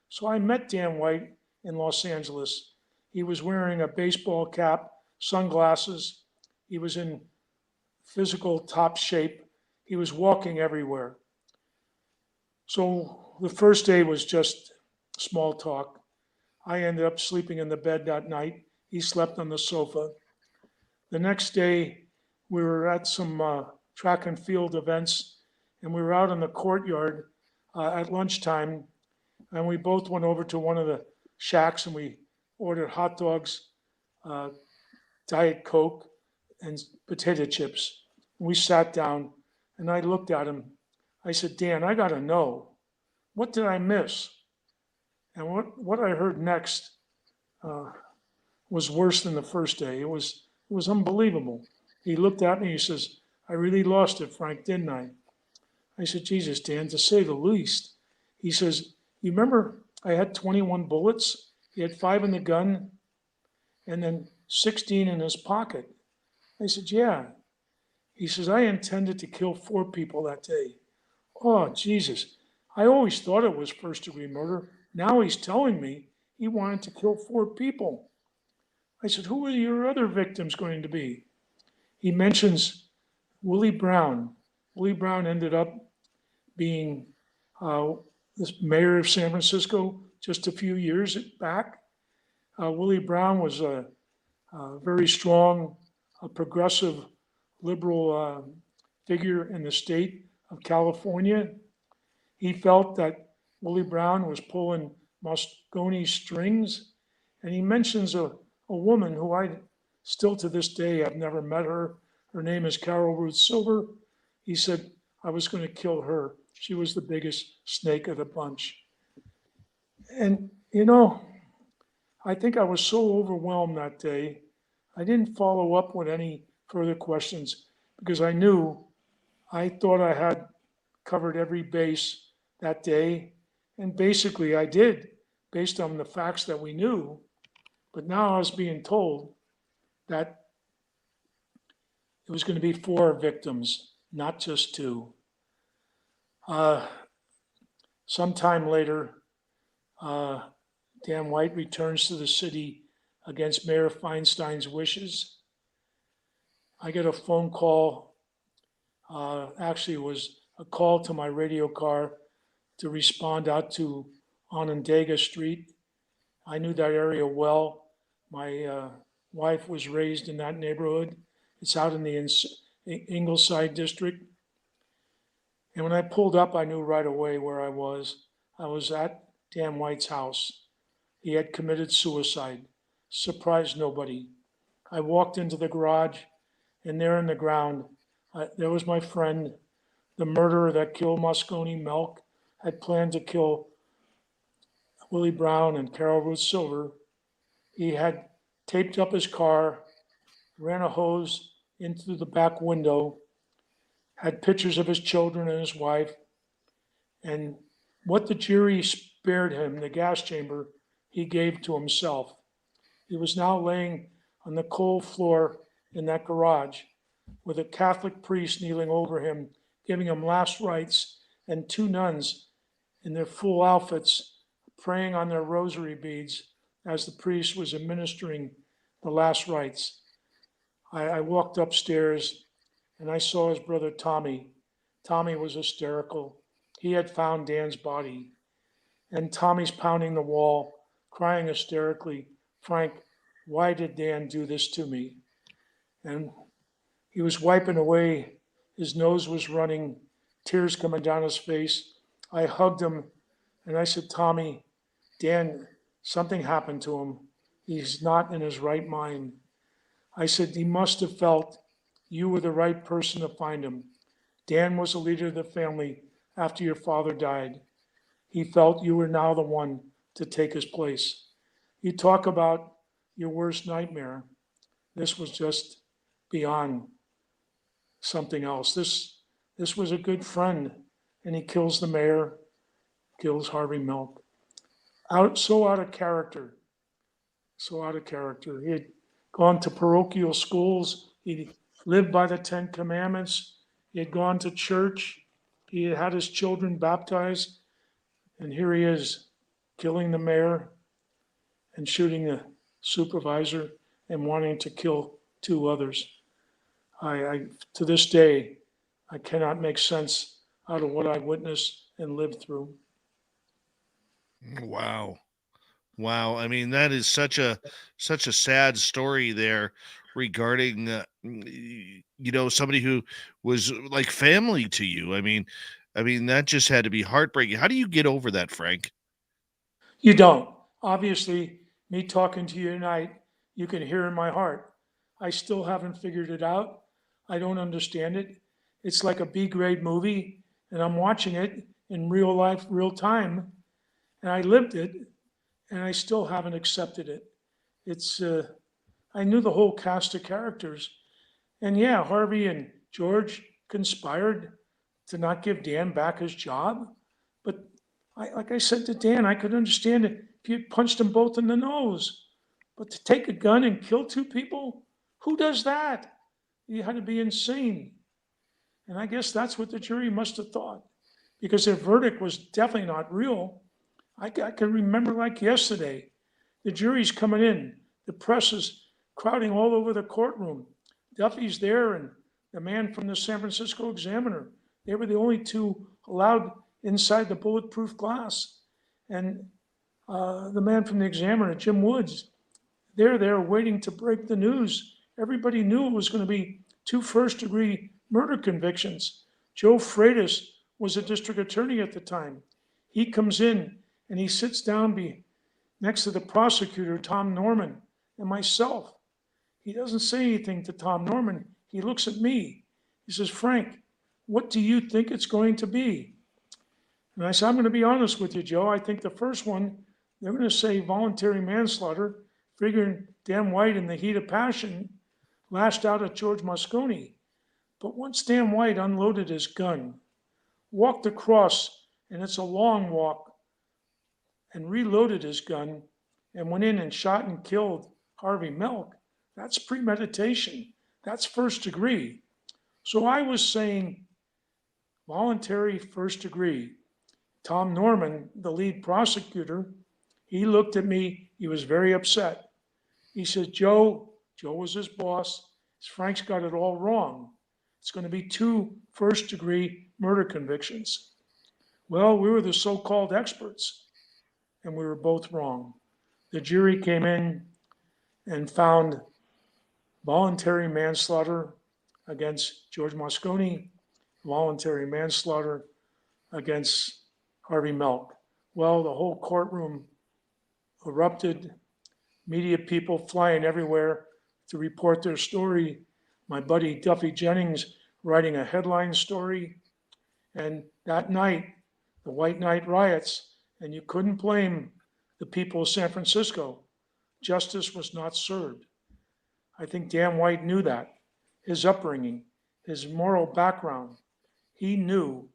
So I met Dan White in Los Angeles. He was wearing a baseball cap, sunglasses. He was in physical top shape. He was walking everywhere. So the first day was just small talk. I ended up sleeping in the bed that night. He slept on the sofa. The next day, we were at some track and field events, and we were out in the courtyard at lunchtime, and we both went over to one of the shacks, and we ordered hot dogs, Diet Coke, and potato chips. We sat down, and I looked at him. I said, Dan, I got to know, what did I miss? And what I heard next was worse than the first day. It was unbelievable. He looked at me, he says, I really lost it, Frank, didn't I? I said, Jesus, Dan, to say the least. He says, you remember I had 21 bullets? He had 5 in the gun and then 16 in his pocket. I said, yeah. He says, I intended to kill 4 people that day. Oh, Jesus. I always thought it was first-degree murder. Now he's telling me he wanted to kill 4 people. I said, who are your other victims going to be? He mentions Willie Brown. Willie Brown ended up being this mayor of San Francisco just a few years back. Willie Brown was a very strong, progressive, liberal figure in the state of California. He felt that Willie Brown was pulling Moscone's strings, and he mentions a woman who I still to this day, I've never met her. Her name is Carol Ruth Silver. He said, I was going to kill her. She was the biggest snake of the bunch. And, I think I was so overwhelmed that day, I didn't follow up with any further questions because I thought I had covered every base that day. And basically, I did based on the facts that we knew. But now I was being told that it was going to be 4 victims, not just 2. Uh, Sometime later, Dan White returns to the city against Mayor Feinstein's wishes. I get a phone call. Actually, it was a call to my radio car to respond out to Onondaga Street. I knew that area well. My wife was raised in that neighborhood. It's out in the Ingleside district. And when I pulled up, I knew right away where I was. I was at Dan White's house. He had committed suicide. Surprised nobody. I walked into the garage, and there in the ground, there was my friend, the murderer that killed Moscone Milk, had planned to kill Willie Brown and Carol Ruth Silver. He had taped up his car, ran a hose into the back window, had pictures of his children and his wife, and what the jury spared him, the gas chamber, he gave to himself. He was now laying on the cold floor in that garage with a Catholic priest kneeling over him, giving him last rites, and 2 nuns in their full outfits praying on their rosary beads as the priest was administering the last rites. I walked upstairs and I saw his brother Tommy. Tommy was hysterical. He had found Dan's body. And Tommy's pounding the wall, crying hysterically, "Frank, why did Dan do this to me?" And he was wiping away. His nose was running, tears coming down his face. I hugged him and I said, "Tommy, Dan, something happened to him. He's not in his right mind." I said, "He must have felt you were the right person to find him. Dan was the leader of the family after your father died. He felt you were now the one to take his place. You talk about your worst nightmare. This was just beyond something else. This was a good friend, and he kills the mayor, kills Harvey Milk. So out of character. So out of character. He had gone to parochial schools. He lived by the 10 Commandments. He had gone to church. He had had his children baptized. And here he is, killing the mayor and shooting the supervisor and wanting to kill 2 others. I to this day, I cannot make sense out of what I witnessed and lived through. Wow. Wow. I mean, that is such a sad story there regarding somebody who was like family to you. I mean that just had to be heartbreaking. How do you get over that, Frank? You don't. Obviously, me talking to you tonight, you can hear in my heart. I still haven't figured it out. I don't understand it. It's like a B-grade movie, and I'm watching it in real life, real time, and I lived it, and I still haven't accepted it. It's I knew the whole cast of characters, and yeah, Harvey and George conspired to not give Dan back his job, but like I said to Dan, I could understand it if you punched them both in the nose. But to take a gun and kill 2 people, who does that? You had to be insane. And I guess that's what the jury must have thought, because their verdict was definitely not real. I can remember like yesterday, the jury's coming in, the press is crowding all over the courtroom. Duffy's there and the man from the San Francisco Examiner. They were the only 2 allowed inside the bulletproof glass. And the man from the Examiner, Jim Woods, they're there waiting to break the news. Everybody knew it was going to be 2 first-degree murder convictions. Joe Freitas was a district attorney at the time. He comes in and he sits down next to the prosecutor, Tom Norman, and myself. He doesn't say anything to Tom Norman. He looks at me. He says, "Frank, what do you think it's going to be?" And I said, "I'm going to be honest with you, Joe. I think the first one they're going to say voluntary manslaughter, figuring Dan White in the heat of passion lashed out at George Moscone. But once Dan White unloaded his gun, walked across, and it's a long walk, and reloaded his gun and went in and shot and killed Harvey Milk, that's premeditation. That's first degree. So I was saying voluntary first degree. Tom Norman, the lead prosecutor, he looked at me. He was very upset. He said, Joe was his boss. Frank's got it all wrong. It's going to be 2 first-degree murder convictions. Well, we were the so-called experts, and we were both wrong. The jury came in and found voluntary manslaughter against George Moscone, voluntary manslaughter against Harvey Milk. Well, the whole courtroom erupted, media people flying everywhere to report their story. My buddy Duffy Jennings writing a headline story. And that night, the White Night riots, and you couldn't blame the people of San Francisco. Justice was not served. I think Dan White knew that. His upbringing, his moral background, he knew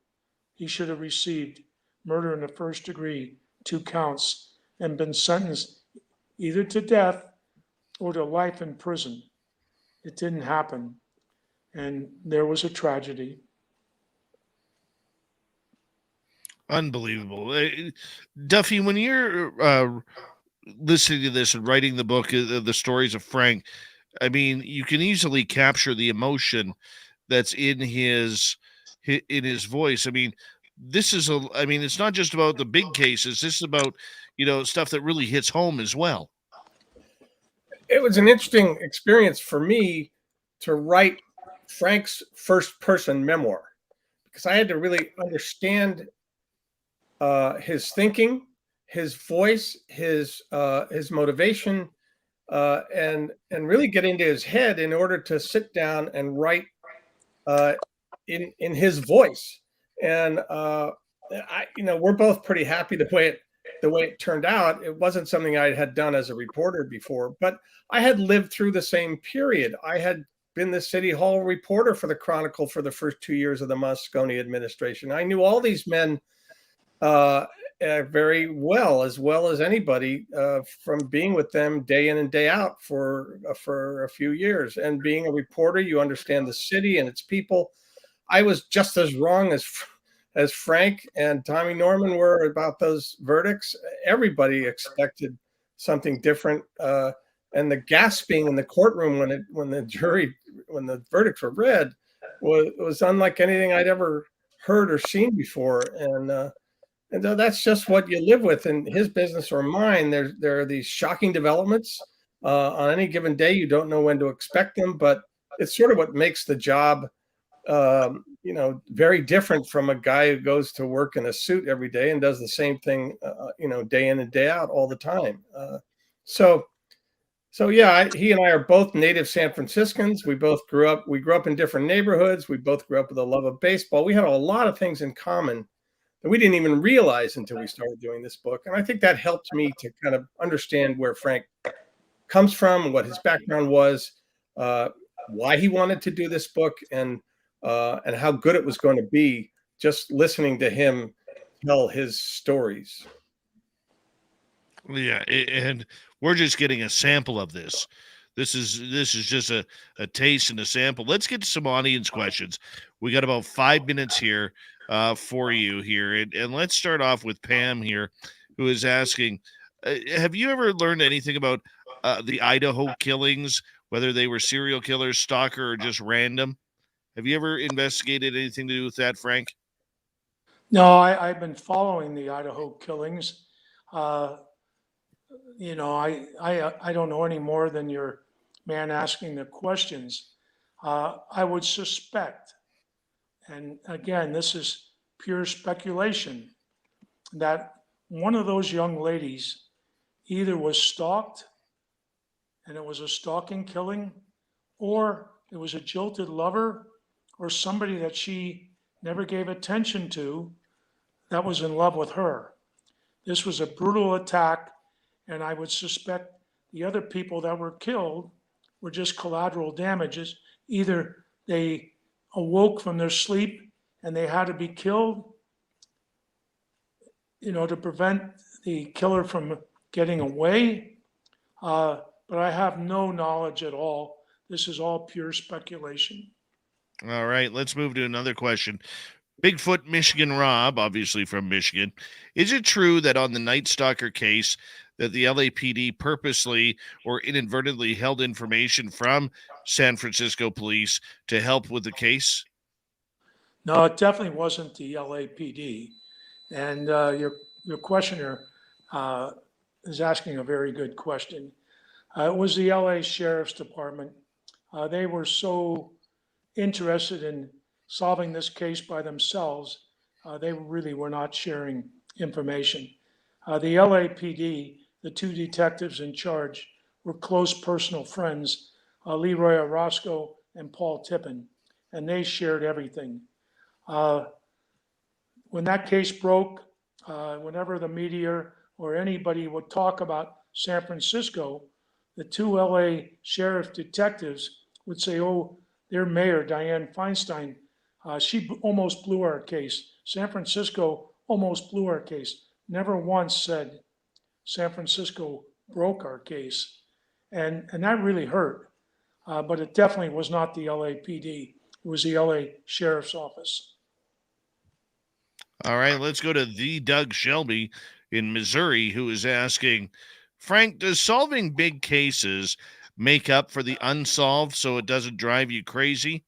he should have received murder in the first degree, 2 counts, and been sentenced either to death or to life in prison. It didn't happen. And there was a tragedy. Unbelievable. Duffy, when you're listening to this and writing the book, the stories of Frank, I mean, you can easily capture the emotion that's in his voice. I mean, it's not just about the big cases. This is about, stuff that really hits home as well. It was an interesting experience for me to write Frank's first person memoir, because I had to really understand his thinking, his voice, his motivation, and really get into his head in order to sit down and write in his voice. And we're both pretty happy the way it turned out. It wasn't something I had done as a reporter before, but I had lived through the same period. I had been the City Hall reporter for the Chronicle for the first 2 years of the Moscone administration. I knew all these men very well as anybody from being with them day in and day out for a few years. And being a reporter, you understand the city and its people. I was just as wrong as Frank and Tommy Norman were about those verdicts. Everybody expected something different. And the gasping in the courtroom when the verdicts were read was unlike anything I'd ever heard or seen before. And that's just what you live with in his business or mine. There are these shocking developments on any given day. You don't know when to expect them, but it's sort of what makes the job, very different from a guy who goes to work in a suit every day and does the same thing, day in and day out all the time. So yeah, he and I are both native San Franciscans. We grew up in different neighborhoods. We both grew up with a love of baseball. We had a lot of things in common that we didn't even realize until we started doing this book. And I think that helped me to kind of understand where Frank comes from, what his background was, why he wanted to do this book, and how good it was going to be just listening to him tell his stories. Yeah, and we're just getting a sample of this. This is just a taste and a sample. Let's get to some audience questions. We got about 5 minutes here for you here. And let's start off with Pam here, who is asking, have you ever learned anything about the Idaho killings, whether they were serial killers, stalker, or just random? Have you ever investigated anything to do with that, Frank? No, I've been following the Idaho killings. I don't know any more than your man asking the questions. I would suspect, and again, this is pure speculation, that one of those young ladies either was stalked and it was a stalking killing, or it was a jilted lover or somebody that she never gave attention to that was in love with her. This was a brutal attack And I would suspect the other people that were killed were just collateral damages. Either they awoke from their sleep and they had to be killed, to prevent the killer from getting away. But I have no knowledge at all. This is all pure speculation. All right, let's move to another question. Bigfoot Michigan Rob, obviously from Michigan. Is it true that on the Night Stalker case that the LAPD purposely or inadvertently held information from San Francisco police to help with the case? No, it definitely wasn't the LAPD. And your questioner is asking a very good question. It was the LA Sheriff's Department. They were so interested in solving this case by themselves, they really were not sharing information. The LAPD, the two detectives in charge, were close personal friends, Leroy Orozco and Paul Tippin, and they shared everything. When that case broke, whenever the media or anybody would talk about San Francisco, the two LA sheriff detectives would say, oh, their mayor, Dianne Feinstein, she almost blew our case. San Francisco almost blew our case. Never once said San Francisco broke our case. And that really hurt. But it definitely was not the LAPD. It was the LA Sheriff's Office. All right, let's go to the Doug Shelby in Missouri, who is asking, Frank, does solving big cases make up for the unsolved so it doesn't drive you crazy?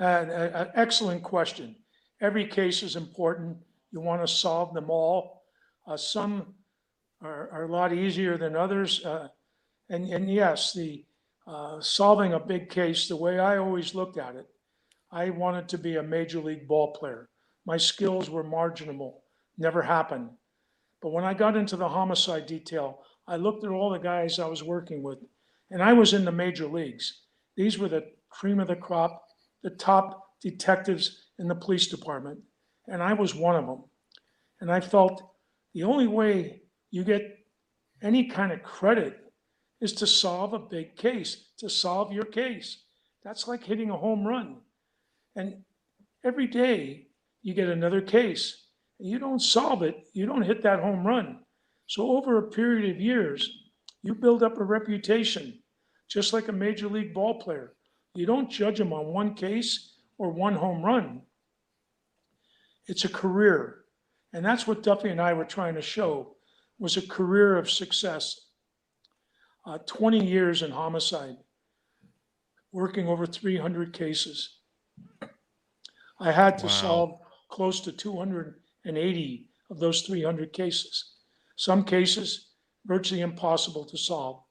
An excellent question. Every case is important. You want to solve them all. Some are a lot easier than others. And yes, the solving a big case, the way I always looked at it, I wanted to be a major league ball player. My skills were marginal, never happened. But when I got into the homicide detail, I looked at all the guys I was working with, and I was in the major leagues. These were the cream of the crop, the top detectives in the police department, and I was one of them. And I felt the only way you get any kind of credit is to solve a big case, to solve your case. That's like hitting a home run. And every day you get another case. And you don't solve it, you don't hit that home run. So over a period of years, you build up a reputation, just like a major league ball player. You don't judge them on one case or one home run. It's a career. And that's what Duffy and I were trying to show, was a career of success. 20 years in homicide, working over 300 cases. I had to solve close to 280 of those 300 cases. Some cases virtually impossible to solve.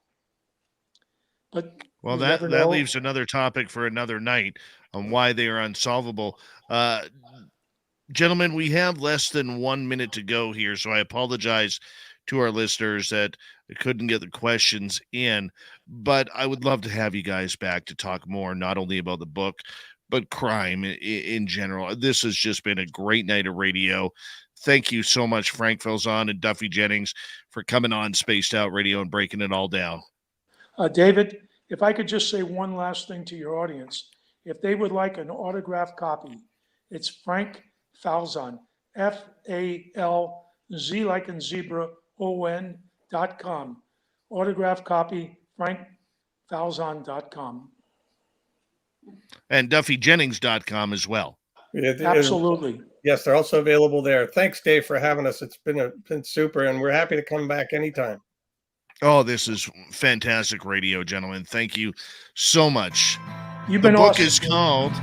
But well, that leaves another topic for another night on why they are unsolvable. Gentlemen, we have less than 1 minute to go here, so I apologize to our listeners that I couldn't get the questions in, but I would love to have you guys back to talk more, not only about the book, but crime in general. This has just been a great night of radio. Thank you so much, Frank Falzon and Duffy Jennings, for coming on Spaced Out Radio and breaking it all down. David, if I could just say one last thing to your audience. If they would like an autographed copy, it's Frank Falzon, Falz like in zebra, on.com. Autographed copy, frankfalzon.com. And DuffyJennings.com as well. Absolutely. Yes, they're also available there. Thanks, Dave, for having us. It's been super, and we're happy to come back anytime. Oh, this is fantastic radio, gentlemen. Thank you so much. You've been awesome. The book awesome. is called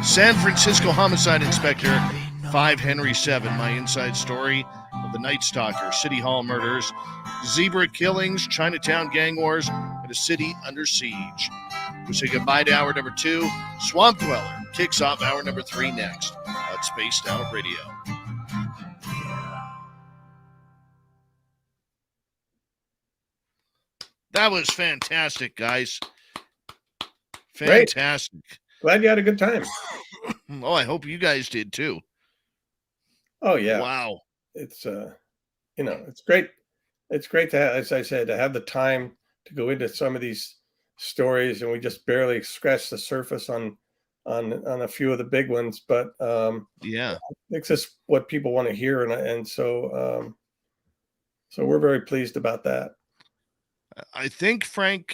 San Francisco Homicide Inspector 5 Henry 7, My Inside Story of the Night Stalker, City Hall Murders, Zebra Killings, Chinatown Gang Wars, and a City Under Siege. We'll say goodbye to hour number 2. Swamp Dweller kicks off hour number 3 next on Spaced Out Radio. That was fantastic, guys. Fantastic. Great. Glad you had a good time. Oh, I hope you guys did too. Oh, yeah. Wow. It's, it's great. it's great to have, as I said, to have the time to go into some of these stories, and we just barely scratched the surface on a few of the big ones, but Yeah. it's just what people want to hear, and so so we're very pleased about that. I think Frank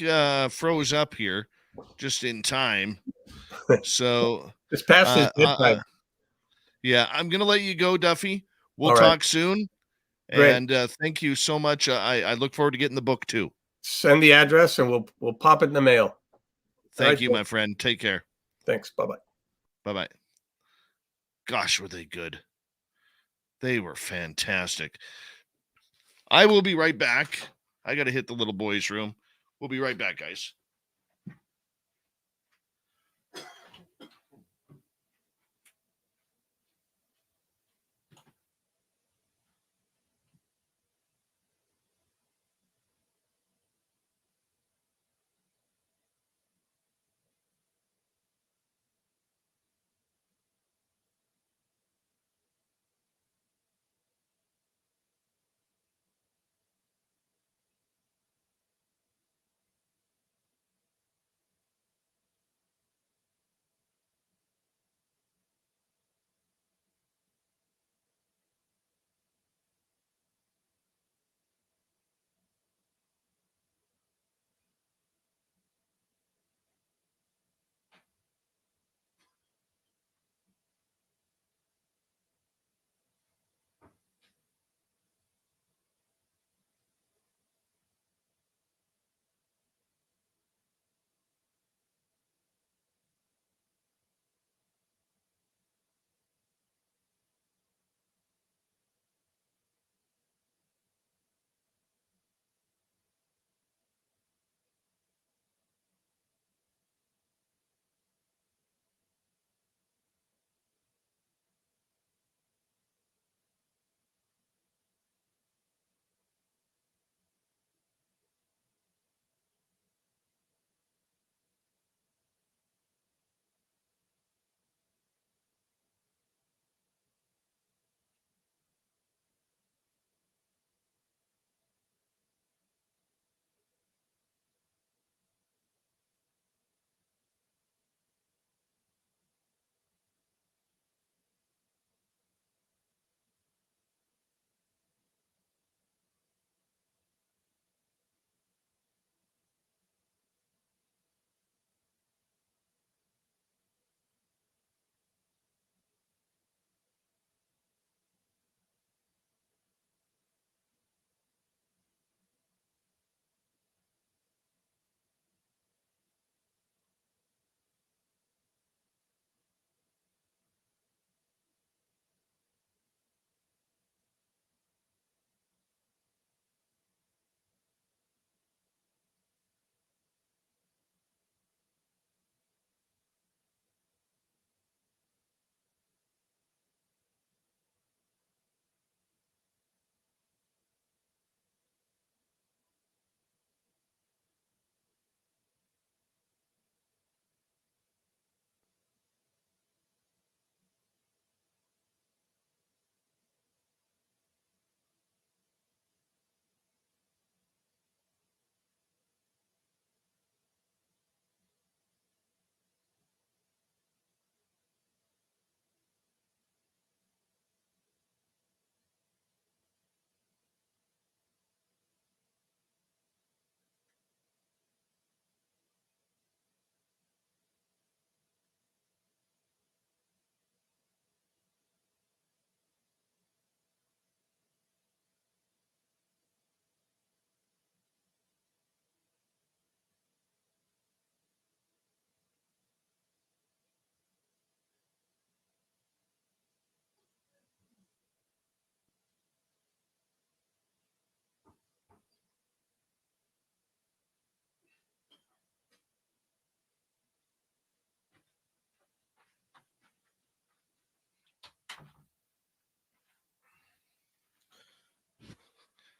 froze up here just in time. So, It's past his bedtime. yeah, I'm going to let you go, Duffy. We'll All right. talk soon. Great. And thank you so much. I look forward to getting the book too. Send the address, and we'll pop it in the mail. Thank right, you, Jim. my friend. Take care. Thanks. Bye-bye. Bye-bye. Gosh, were they good. They were fantastic. I will be right back. I got to hit the little boys' room. We'll be right back, guys.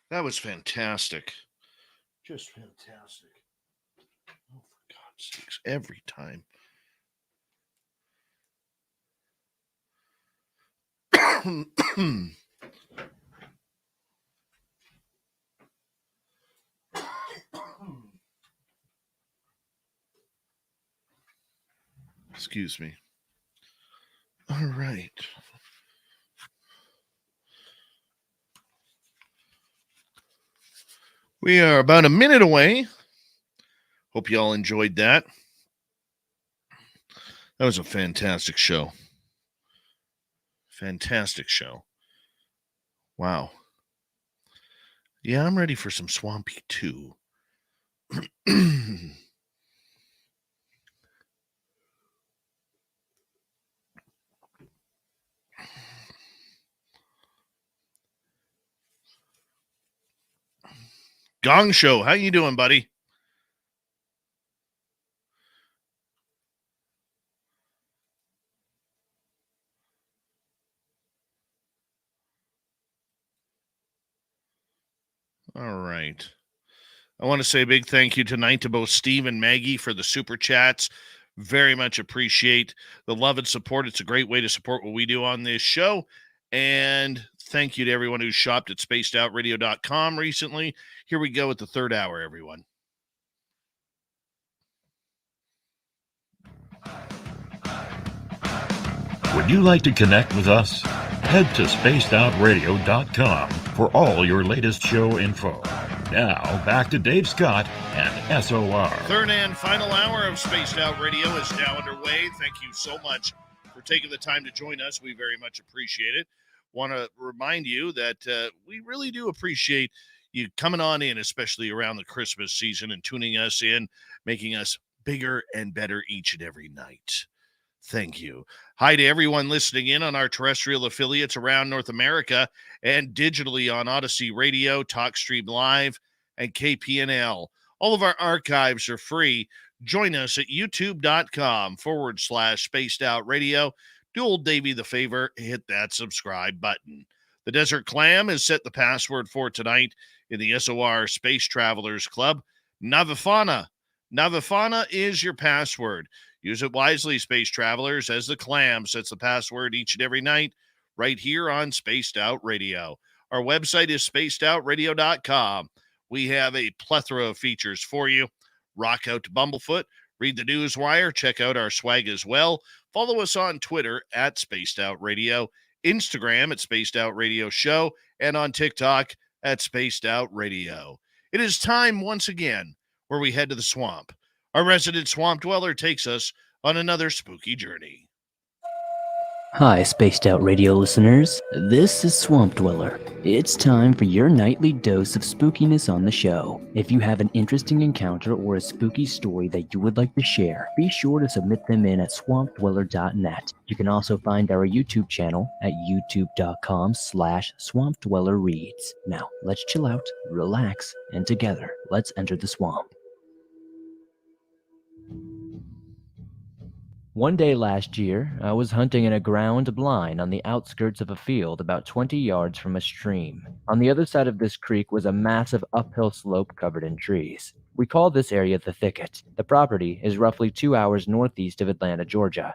That was fantastic. Just fantastic. Oh, for God's sakes, every time. Excuse me. All right. We are about a minute away. Hope you all enjoyed that. That was a fantastic show. Fantastic show. Wow. Yeah, I'm ready for some Swampy too. Gong Show, how you doing, buddy? All right. I want to say a big thank you tonight to both Steve and Maggie for the super chats. Very much appreciate the love and support. It's a great way to support what we do on this show. And thank you to everyone who shopped at spacedoutradio.com recently. Here we go with the third hour, everyone. Would you like to connect with us? Head to spacedoutradio.com for all your latest show info. Now, back to Dave Scott and SOR. Third and final hour of Spaced Out Radio is now underway. Thank you so much for taking the time to join us. We very much appreciate it. Want to remind you that we really do appreciate you coming on in, especially around the Christmas season, and tuning us in, making us bigger and better each and every night. Thank you. Hi to everyone listening in on our terrestrial affiliates around North America and digitally on Odyssey Radio, TalkStream Live, and KPNL. All of our archives are free. Join us at youtube.com/Spaced Out Radio. Do old Davey the favor, hit that subscribe button. The Desert Clam has set the password for tonight in the SOR Space Travelers Club. Navafana. Navafana is your password. Use it wisely, Space Travelers, as the Clam sets the password each and every night right here on Spaced Out Radio. Our website is spacedoutradio.com. We have a plethora of features for you. Rock out to Bumblefoot, read the Newswire, check out our swag as well. Follow us on Twitter at Spaced Out Radio, Instagram at Spaced Out Radio Show, and on TikTok at Spaced Out Radio. It is time once again where we head to the swamp. Our resident swamp dweller takes us on another spooky journey. Hi, Spaced Out Radio listeners. This is Swamp Dweller. It's time for your nightly dose of spookiness on the show. If you have an interesting encounter or a spooky story that you would like to share, be sure to submit them in at swampdweller.net. You can also find our YouTube channel at youtube.com/swampdwellerreads. Now, let's chill out, relax, and together, let's enter the swamp. One day last year, I was hunting in a ground blind on the outskirts of a field about 20 yards from a stream. On the other side of this creek was a massive uphill slope covered in trees. We call this area the Thicket. The property is roughly 2 hours northeast of Atlanta, Georgia.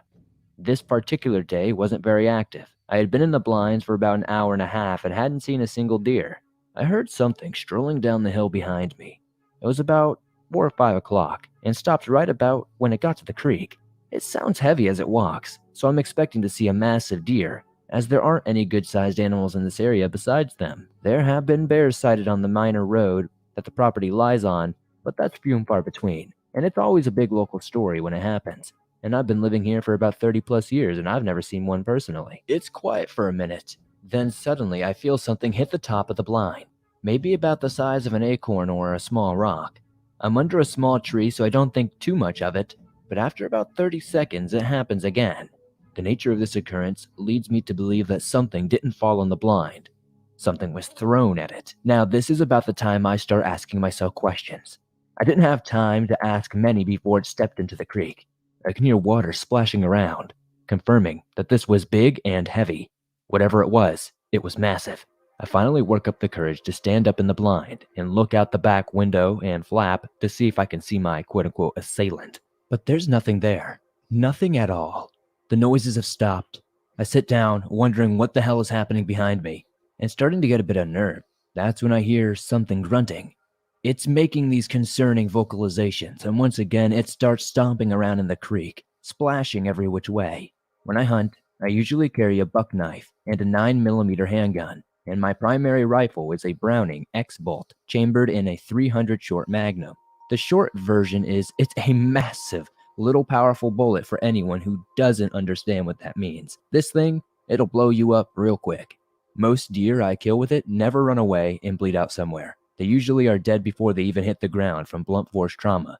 This particular day wasn't very active. I had been in the blinds for about an hour and a half and hadn't seen a single deer. I heard something strolling down the hill behind me. It was about 4 or 5 o'clock and stopped right about when it got to the creek. It sounds heavy as it walks, so I'm expecting to see a massive deer, as there aren't any good-sized animals in this area besides them. There have been bears sighted on the minor road that the property lies on, but that's few and far between, and it's always a big local story when it happens. And I've been living here for about 30 plus years, and I've never seen one personally. It's quiet for a minute. Then suddenly I feel something hit the top of the blind, maybe about the size of an acorn or a small rock. I'm under a small tree, so I don't think too much of it. But after about 30 seconds, it happens again. The nature of this occurrence leads me to believe that something didn't fall on the blind. Something was thrown at it. Now, this is about the time I start asking myself questions. I didn't have time to ask many before it stepped into the creek. I can hear water splashing around, confirming that this was big and heavy. Whatever it was massive. I finally work up the courage to stand up in the blind and look out the back window and flap to see if I can see my quote-unquote assailant. But there's nothing there. Nothing at all. The noises have stopped. I sit down, wondering what the hell is happening behind me, and starting to get a bit unnerved. That's when I hear something grunting. It's making these concerning vocalizations, and once again, it starts stomping around in the creek. splashing every which way. When I hunt, I usually carry a buck knife and a 9mm handgun, and my primary rifle is a Browning X-Bolt chambered in a 300 short Magnum. The short version is it's a massive, little powerful bullet for anyone who doesn't understand what that means. This thing, it'll blow you up real quick. Most deer I kill with it never run away and bleed out somewhere. They usually are dead before they even hit the ground from blunt force trauma.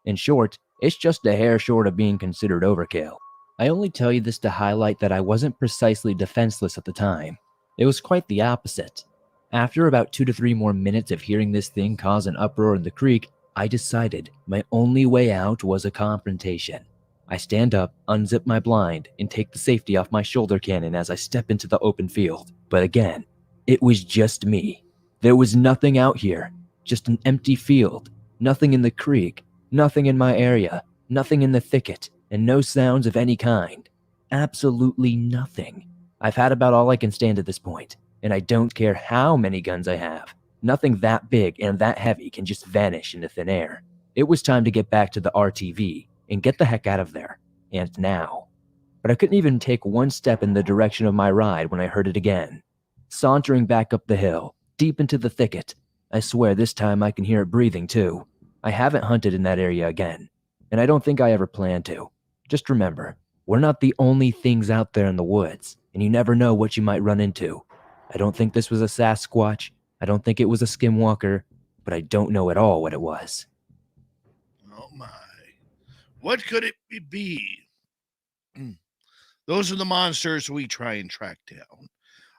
In short, it's just a hair short of being considered overkill. I only tell you this to highlight that I wasn't precisely defenseless at the time. It was quite the opposite. After about 2 to 3 more minutes of hearing this thing cause an uproar in the creek, I decided my only way out was a confrontation. I stand up, unzip my blind, and take the safety off my shoulder cannon as I step into the open field. But again, it was just me. There was nothing out here, just an empty field, nothing in the creek, nothing in my area, nothing in the thicket, and no sounds of any kind. Absolutely nothing. I've had about all I can stand at this point, and I don't care how many guns I have. Nothing that big and that heavy can just vanish into thin air. It was time to get back to the RTV and get the heck out of there. And now. But I couldn't even take one step in the direction of my ride when I heard it again. Sauntering back up the hill, deep into the thicket. I swear this time I can hear it breathing too. I haven't hunted in that area again, and I don't think I ever plan to. Just remember, we're not the only things out there in the woods, and you never know what you might run into. I don't think this was a Sasquatch. I don't think it was a skinwalker, but I don't know at all what it was. Oh my. What could it be? Those are the monsters we try and track down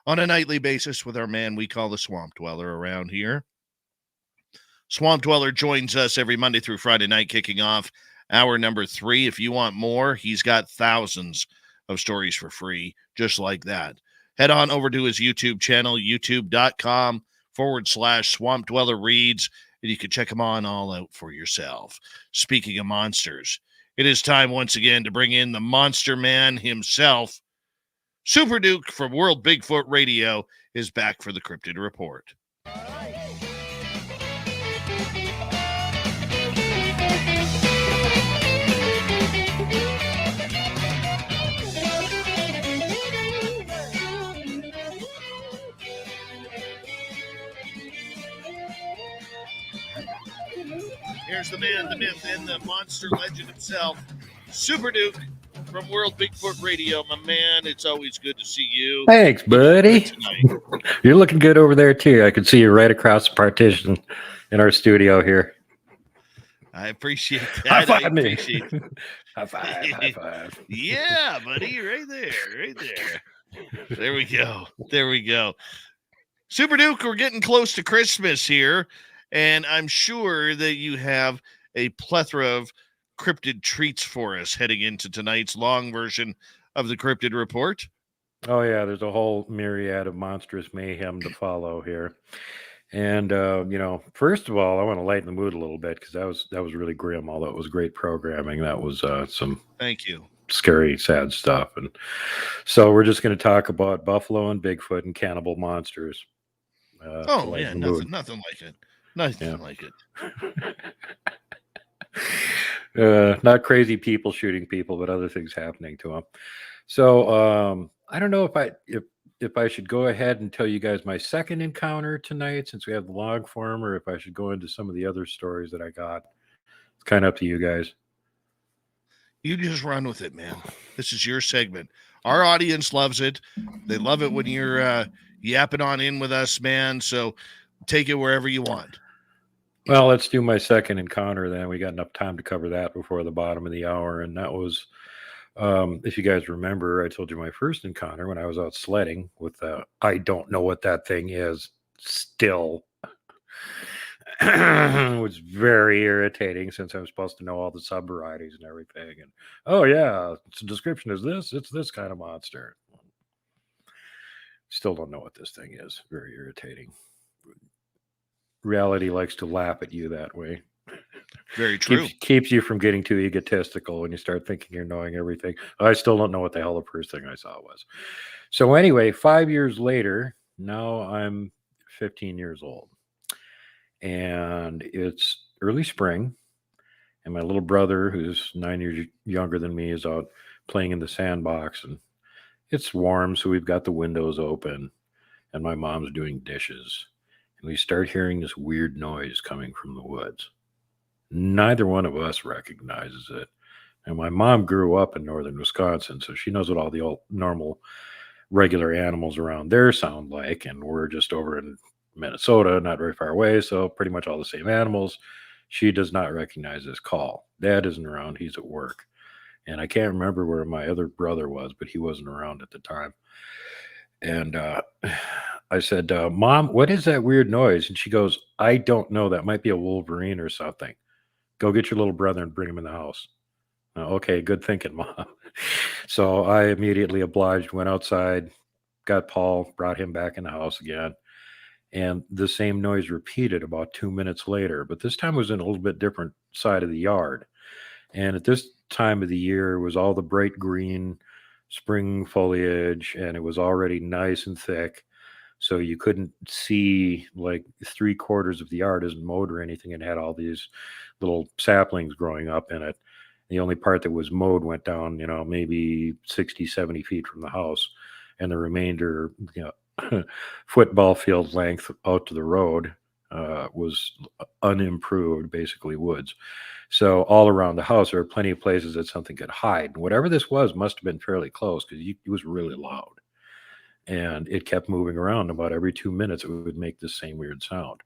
on a nightly basis with our man we call the Swamp Dweller around here. Swamp Dweller joins us every Monday through Friday night, kicking off hour number 3. If you want more, he's got thousands of stories for free, just like that. Head on over to his YouTube channel, youtube.com/Swamp Dweller Reads, and you can check them on all out for yourself. Speaking of monsters, it is time once again to bring in the Monster Man himself. Super Duke from World Bigfoot Radio is back for the Cryptid Report. Here's the man, the myth, and the monster legend himself, Super Duke from World Bigfoot Radio. My man, it's always good to see you. Thanks, buddy. You're looking good over there, too. I can see you right across the partition in our studio here. I appreciate that. High five me. High five, high five. Yeah, buddy, right there, right there. There we go. There we go. Super Duke, we're getting close to Christmas here, and I'm sure that you have a plethora of cryptid treats for us heading into tonight's long version of the Cryptid Report. Oh, yeah, there's a whole myriad of monstrous mayhem to follow here. And, first of all, I want to lighten the mood a little bit because that was really grim, although it was great programming. That was some Thank you. Scary, sad stuff. And so we're just going to talk about buffalo and Bigfoot and cannibal monsters. Nothing like it. Nothing like it. Not crazy people shooting people, but other things happening to them. So I don't know if I should go ahead and tell you guys my second encounter tonight, since we have the log form, or if I should go into some of the other stories that I got. It's kind of up to you guys. You just run with it, man. This is your segment. Our audience loves it. They love it when you're yapping on in with us, man. So take it wherever you want. Well, let's do my second encounter then. We got enough time to cover that before the bottom of the hour. And that was, if you guys remember, I told you my first encounter when I was out sledding with, I don't know what that thing is still. It was very irritating since I'm supposed to know all the sub-varieties and everything. And, oh, yeah, the description is this. It's this kind of monster. Still don't know what this thing is. Very irritating. Reality likes to laugh at you that way. Very true. Keeps you from getting too egotistical when you start thinking you're knowing everything. I still don't know what the hell the first thing I saw was. So anyway, 5 years later, now I'm 15 years old. And it's early spring. and my little brother, who's 9 years younger than me, is out playing in the sandbox, and it's warm, so we've got the windows open, and my mom's doing dishes, and we start hearing this weird noise coming from the woods. Neither one of us recognizes it. And my mom grew up in northern Wisconsin, so she knows what all the old normal regular animals around there sound like. And we're just over in Minnesota, not very far away, so pretty much all the same animals. She does not recognize this call. Dad isn't around, he's at work. And I can't remember where my other brother was, but he wasn't around at the time. And I said, Mom, what is that weird noise? And she goes, I don't know. That might be a wolverine or something. Go get your little brother and bring him in the house. Okay, good thinking, Mom. So I immediately obliged, went outside, got Paul, brought him back in the house again. And the same noise repeated about 2 minutes later, but this time was in a little bit different side of the yard. And at this time of the year, it was all the bright green spring foliage, and it was already nice and thick. So you couldn't see, like, 3/4 of the yard isn't mowed or anything, and had all these little saplings growing up in it. The only part that was mowed went down, maybe 60, 70 feet from the house. And the remainder, football field length out to the road, was unimproved, basically woods. So all around the house, there are plenty of places that something could hide. And whatever this was must have been fairly close, because it was really loud. And it kept moving around. About every 2 minutes, it would make the same weird sound.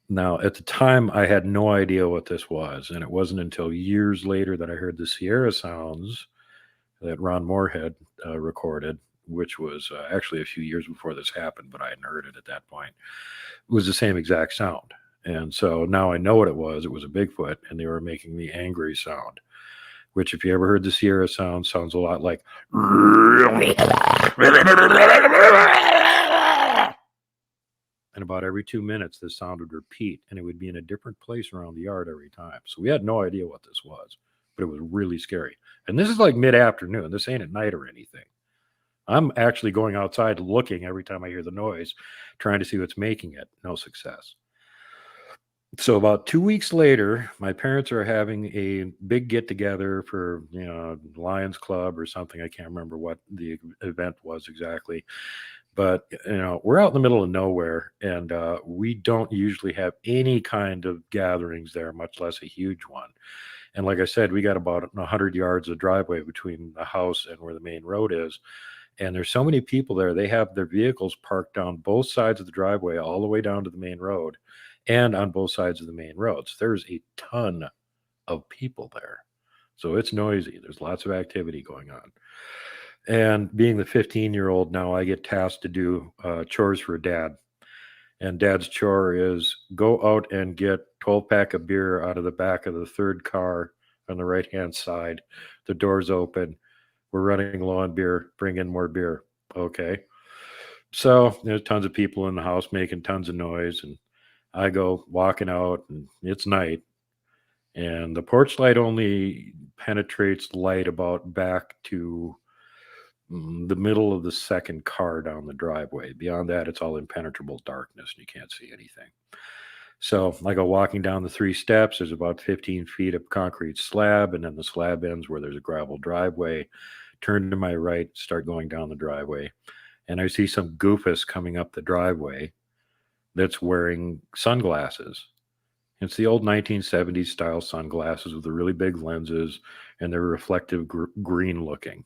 Now, at the time, I had no idea what this was, and it wasn't until years later that I heard the Sierra sounds that Ron Moorhead recorded, which was actually a few years before this happened, but I hadn't heard it at that point. It was the same exact sound. And so now I know what it was. It was a Bigfoot, and they were making the angry sound, which, if you ever heard the Sierra sound, sounds a lot like... And about every 2 minutes, this sound would repeat, and it would be in a different place around the yard every time. So we had no idea what this was, but it was really scary. And this is like mid-afternoon. This ain't at night or anything. I'm actually going outside looking every time I hear the noise, trying to see what's making it. No success. So about 2 weeks later, my parents are having a big get-together for, Lions Club or something. I can't remember what the event was exactly. But, we're out in the middle of nowhere, and we don't usually have any kind of gatherings there, much less a huge one. And like I said, we got about 100 yards of driveway between the house and where the main road is. And there's so many people there. They have their vehicles parked down both sides of the driveway, all the way down to the main road, and on both sides of the main roads. There's a ton of people there. So it's noisy. There's lots of activity going on. And being the 15-year-old now, I get tasked to do chores for Dad. And Dad's chore is go out and get 12-pack of beer out of the back of the third car on the right-hand side. The door's open. We're running low on beer. Bring in more beer. Okay. So there's tons of people in the house making tons of noise. And I go walking out, and it's night. And the porch light only penetrates light about back to the middle of the second car down the driveway. Beyond that, it's all impenetrable darkness, and you can't see anything. So I go walking down the 3 steps. There's about 15 feet of concrete slab, and then the slab ends where there's a gravel driveway. Turn to my right, start going down the driveway, and I see some goofus coming up the driveway that's wearing sunglasses. It's the old 1970s style sunglasses with the really big lenses, and they're reflective green looking.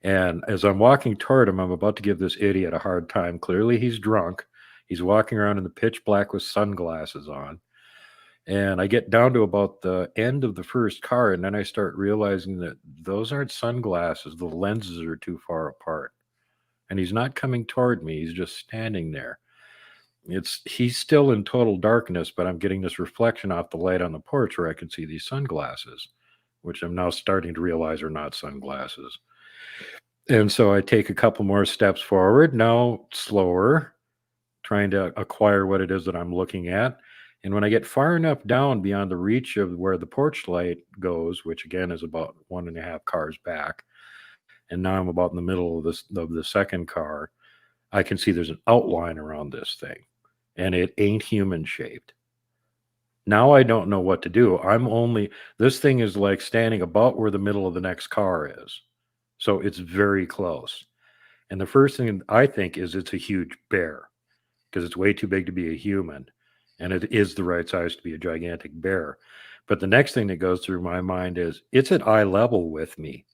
And as I'm walking toward him, I'm about to give this idiot a hard time. Clearly, he's drunk. He's walking around in the pitch black with sunglasses on. And I get down to about the end of the first car, and then I start realizing that those aren't sunglasses. The lenses are too far apart. And he's not coming toward me. He's just standing there. He's still in total darkness, but I'm getting this reflection off the light on the porch where I can see these sunglasses, which I'm now starting to realize are not sunglasses. And so I take a couple more steps forward, now slower, trying to acquire what it is that I'm looking at. And when I get far enough down beyond the reach of where the porch light goes, which again is about 1.5 cars back, and now I'm about in the middle of the second car, I can see there's an outline around this thing, and it ain't human shaped. Now I don't know what to do. This thing is like standing about where the middle of the next car is. So it's very close. And the first thing I think is it's a huge bear because it's way too big to be a human. And it is the right size to be a gigantic bear. But the next thing that goes through my mind is it's at eye level with me.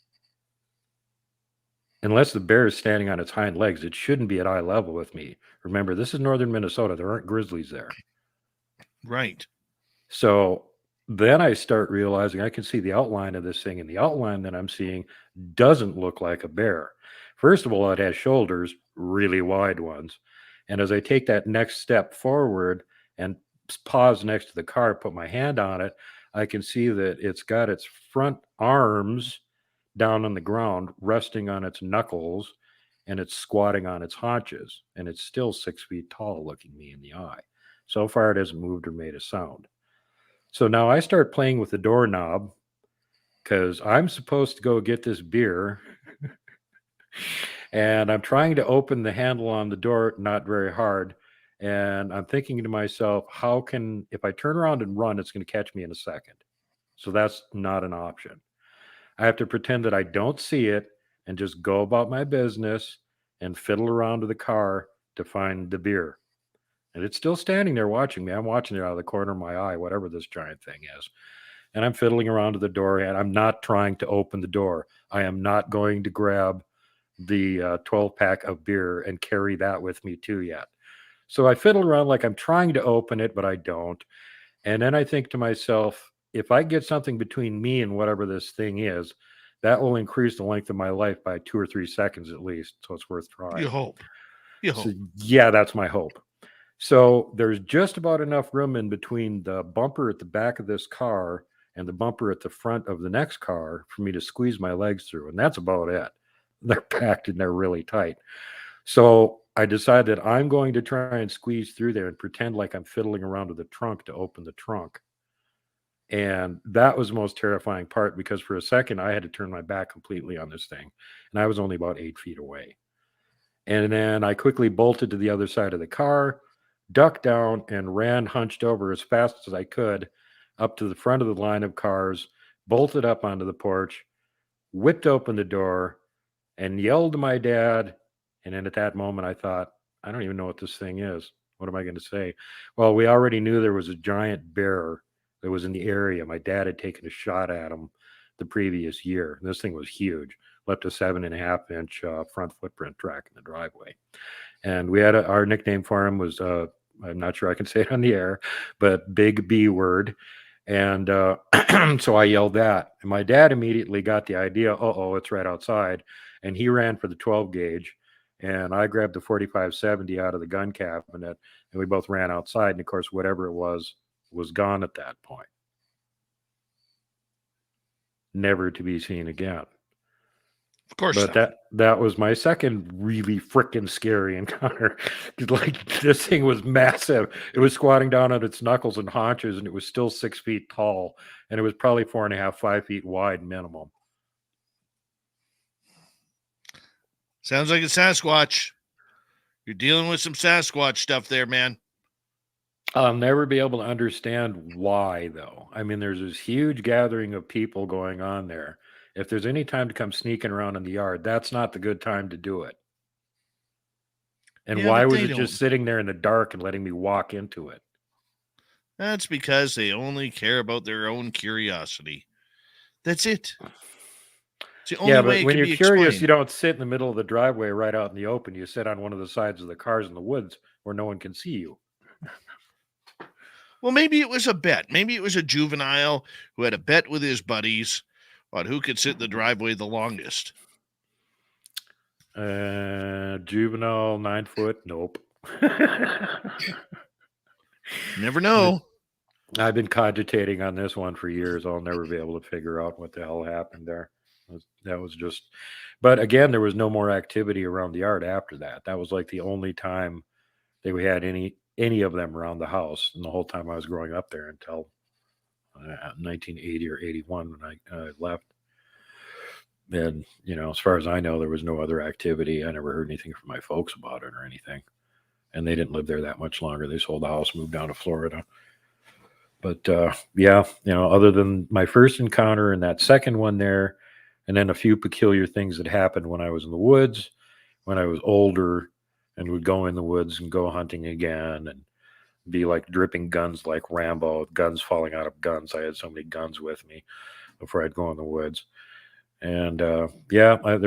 Unless the bear is standing on its hind legs, it shouldn't be at eye level with me. Remember, this is northern Minnesota. There aren't grizzlies there. Right. So then I start realizing I can see the outline of this thing, and the outline that I'm seeing doesn't look like a bear. First of all, it has shoulders, really wide ones. And as I take that next step forward and pause next to the car, put my hand on it, I can see that it's got its front arms down on the ground, resting on its knuckles, and it's squatting on its haunches. And it's still 6 feet tall, looking me in the eye. So far, it hasn't moved or made a sound. So now I start playing with the doorknob because I'm supposed to go get this beer. And I'm trying to open the handle on the door, not very hard. And I'm thinking to myself, if I turn around and run, it's going to catch me in a second. So that's not an option. I have to pretend that I don't see it and just go about my business and fiddle around to the car to find the beer. And it's still standing there watching me. I'm watching it out of the corner of my eye, whatever this giant thing is. And I'm fiddling around to the door, and I'm not trying to open the door. I am not going to grab the 12-pack of beer and carry that with me too yet. So I fiddle around like I'm trying to open it, but I don't. And then I think to myself, if I get something between me and whatever this thing is, that will increase the length of my life by 2 or 3 seconds at least. So it's worth trying. You hope. So, yeah, that's my hope. So there's just about enough room in between the bumper at the back of this car and the bumper at the front of the next car for me to squeeze my legs through. And that's about it. They're packed and they're really tight. So I decided I'm going to try and squeeze through there and pretend like I'm fiddling around with the trunk to open the trunk. And that was the most terrifying part because for a second I had to turn my back completely on this thing. And I was only about 8 feet away. And then I quickly bolted to the other side of the car, ducked down, and ran hunched over as fast as I could up to the front of the line of cars, bolted up onto the porch, whipped open the door, and yelled to my dad. And then at that moment, I thought, I don't even know what this thing is. What am I going to say? Well, we already knew there was a giant bear that was in the area. My dad had taken a shot at him the previous year. And this thing was huge, left a 7.5-inch front footprint track in the driveway. And we had our nickname for him was, I'm not sure I can say it on the air, but Big B Word. And so I yelled that. And my dad immediately got the idea, it's right outside. And he ran for the 12 gauge. And I grabbed the 45-70 out of the gun cabinet. And we both ran outside. And of course, whatever it was gone at that point. Never to be seen again. Of course. But that was my second really freaking scary encounter. Like, this thing was massive. It was squatting down on its knuckles and haunches, and it was still 6 feet tall, and it was probably 4.5, 5 feet wide minimum. Sounds like a Sasquatch. You're dealing with some Sasquatch stuff there, man. I'll never be able to understand why, though. I mean, there's this huge gathering of people going on there. If there's any time to come sneaking around in the yard, that's not the good time to do it. And why was it just sitting there in the dark and letting me walk into it? That's because they only care about their own curiosity. That's it. It's the only way but when you're curious, explained. you don't sit in the middle of the driveway right out in the open. You sit on one of the sides of the cars in the woods where no one can see you. Well, maybe it was a bet. Maybe it was a juvenile who had a bet with his buddies on who could sit in the driveway the longest. Juvenile, 9 foot. Nope. Never know. I've been cogitating on this one for years. I'll never be able to figure out what the hell happened there. That was just, but again, there was no more activity around the yard after that. That was like the only time that we had any of them around the house. And the whole time I was growing up there until 1980 or 81 when I left. And, as far as I know, there was no other activity. I never heard anything from my folks about it or anything. And they didn't live there that much longer. They sold the house, moved down to Florida. But yeah, other than my first encounter and that second one there, and then a few peculiar things that happened when I was in the woods, when I was older, and would go in the woods and go hunting again, and be like dripping guns like Rambo, guns falling out of guns. I had so many guns with me before I'd go in the woods. And there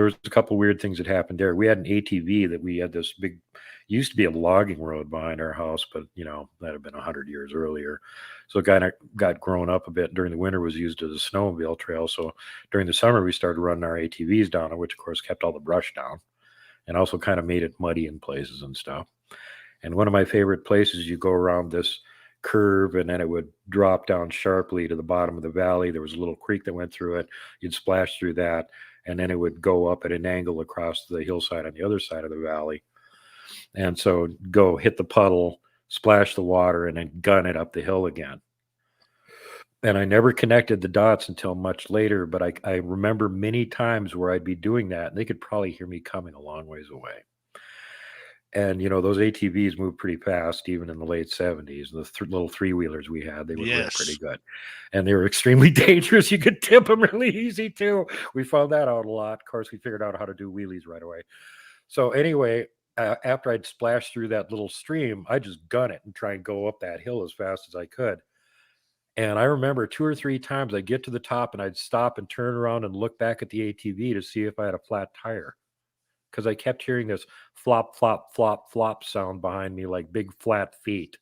was a couple weird things that happened there. We had an ATV that we had this big, used to be a logging road behind our house, but that had been 100 years earlier. So it kind of got grown up a bit. During the winter was used as a snowmobile trail. So during the summer, we started running our ATVs down it, which of course kept all the brush down and also kind of made it muddy in places and stuff. And one of my favorite places, you go around this curve and then it would drop down sharply to the bottom of the valley. There was a little creek that went through it. You'd splash through that, and then it would go up at an angle across the hillside on the other side of the valley. And so go hit the puddle, splash the water, and then gun it up the hill again. And I never connected the dots until much later, but I remember many times where I'd be doing that, and they could probably hear me coming a long ways away. And, those ATVs moved pretty fast, even in the late 70s. The little three-wheelers we had, they were pretty good. And they were extremely dangerous. You could tip them really easy, too. We found that out a lot. Of course, we figured out how to do wheelies right away. So anyway, after I'd splash through that little stream, I'd just gun it and try and go up that hill as fast as I could. And I remember 2 or 3 times I'd get to the top and I'd stop and turn around and look back at the ATV to see if I had a flat tire. Because I kept hearing this flop, flop, flop, flop sound behind me, like big flat feet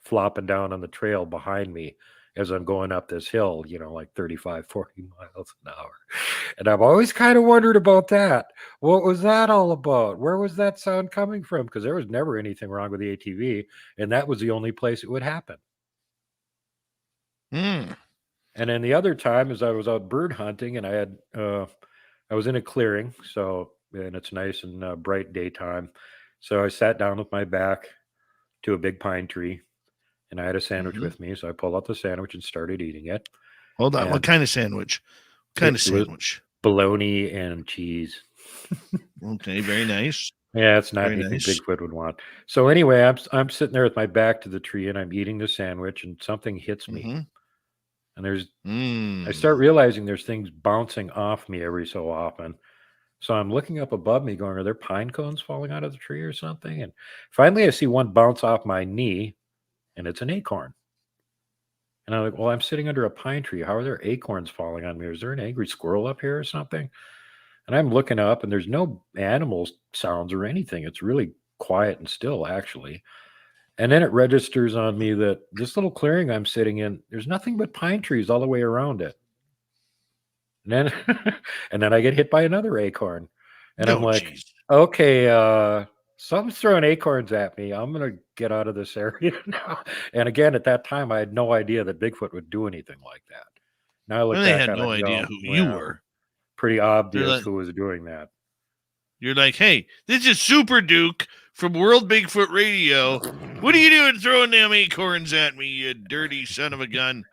flopping down on the trail behind me as I'm going up this hill, like 35, 40 miles an hour. And I've always kind of wondered about that. What was that all about? Where was that sound coming from? Because there was never anything wrong with the ATV, and that was the only place it would happen. And then the other time is I was out bird hunting, and I was in a clearing, and it's nice and bright daytime. So I sat down with my back to a big pine tree, and I had a sandwich with me. So I pulled out the sandwich and started eating it. Hold on. What kind of sandwich? Bologna and cheese. Okay, very nice. Yeah, it's not anything Bigfoot would want. So anyway, I'm sitting there with my back to the tree, and I'm eating the sandwich, and something hits me. And I start realizing there's things bouncing off me every so often. So I'm looking up above me going, are there pine cones falling out of the tree or something? And finally I see one bounce off my knee, and it's an acorn. And I'm like, well, I'm sitting under a pine tree. How are there acorns falling on me? Is there an angry squirrel up here or something? And I'm looking up, and there's no animal sounds or anything. It's really quiet and still, actually. And then it registers on me that this little clearing I'm sitting in, there's nothing but pine trees all the way around it. And then I get hit by another acorn. And I'm like, okay, something's throwing acorns at me. I'm going to get out of this area now. And again, at that time, I had no idea that Bigfoot would do anything like that. Now I look back, they had no idea who you were. Pretty obvious who was doing that. You're like, hey, this is Super Duke from World Bigfoot Radio. What are you doing throwing them acorns at me, you dirty son of a gun?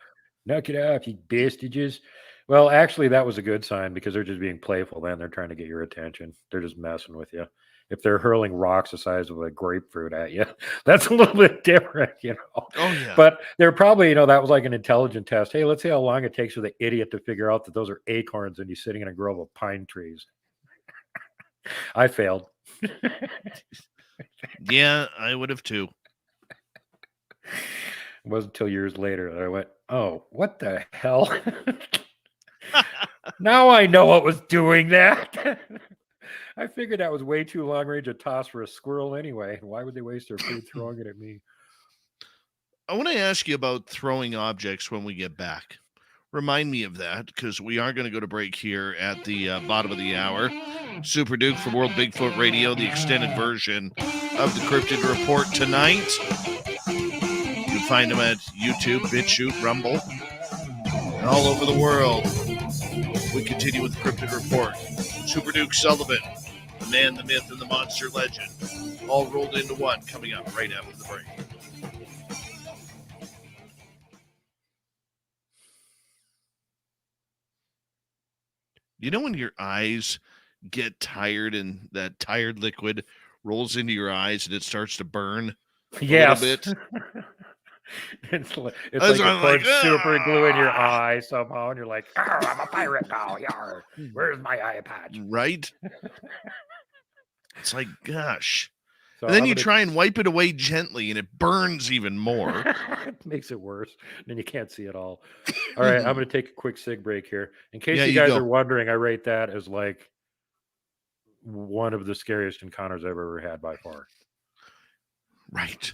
Knock it off, you bastages. Well, actually, that was a good sign because they're just being playful then. They're trying to get your attention. They're just messing with you. If they're hurling rocks the size of a grapefruit at you, that's a little bit different, Oh, yeah. But they're probably, that was like an intelligence test. Hey, let's see how long it takes for the idiot to figure out that those are acorns and he's sitting in a grove of pine trees. I failed. Yeah, I would have too. It wasn't until years later that I went, oh, what the hell? Now I know what was doing that. I figured that was way too long range a toss for a squirrel anyway. Why would they waste their food throwing it at me? I want to ask you about throwing objects when we get back. Remind me of that, because we are going to go to break here at the bottom of the hour. Super Duke from World Bigfoot Radio, the extended version of the Cryptid Report tonight. You can find them at YouTube, BitChute, Rumble, and all over the world. We continue with the Cryptid Report. Super Duke Sullivan, the man, the myth, and the monster legend, all rolled into one, coming up right after the break. You know when your eyes get tired and that tired liquid rolls into your eyes and it starts to burn a little bit? It's like That's you why I'm put like, super glue in your "Ah." eye somehow, and you're like, "Arr, I'm a pirate now. Yar. Where's my eye patch?" Right? It's like, gosh. So And then I'm you gonna try and wipe it away gently, and it burns even more. it makes it worse. Then you can't see it all. All right, I'm going to take a quick sig break here. In case Yeah, you you guys go. are wondering, I rate that as like one of the scariest encounters I've ever had by far. Right.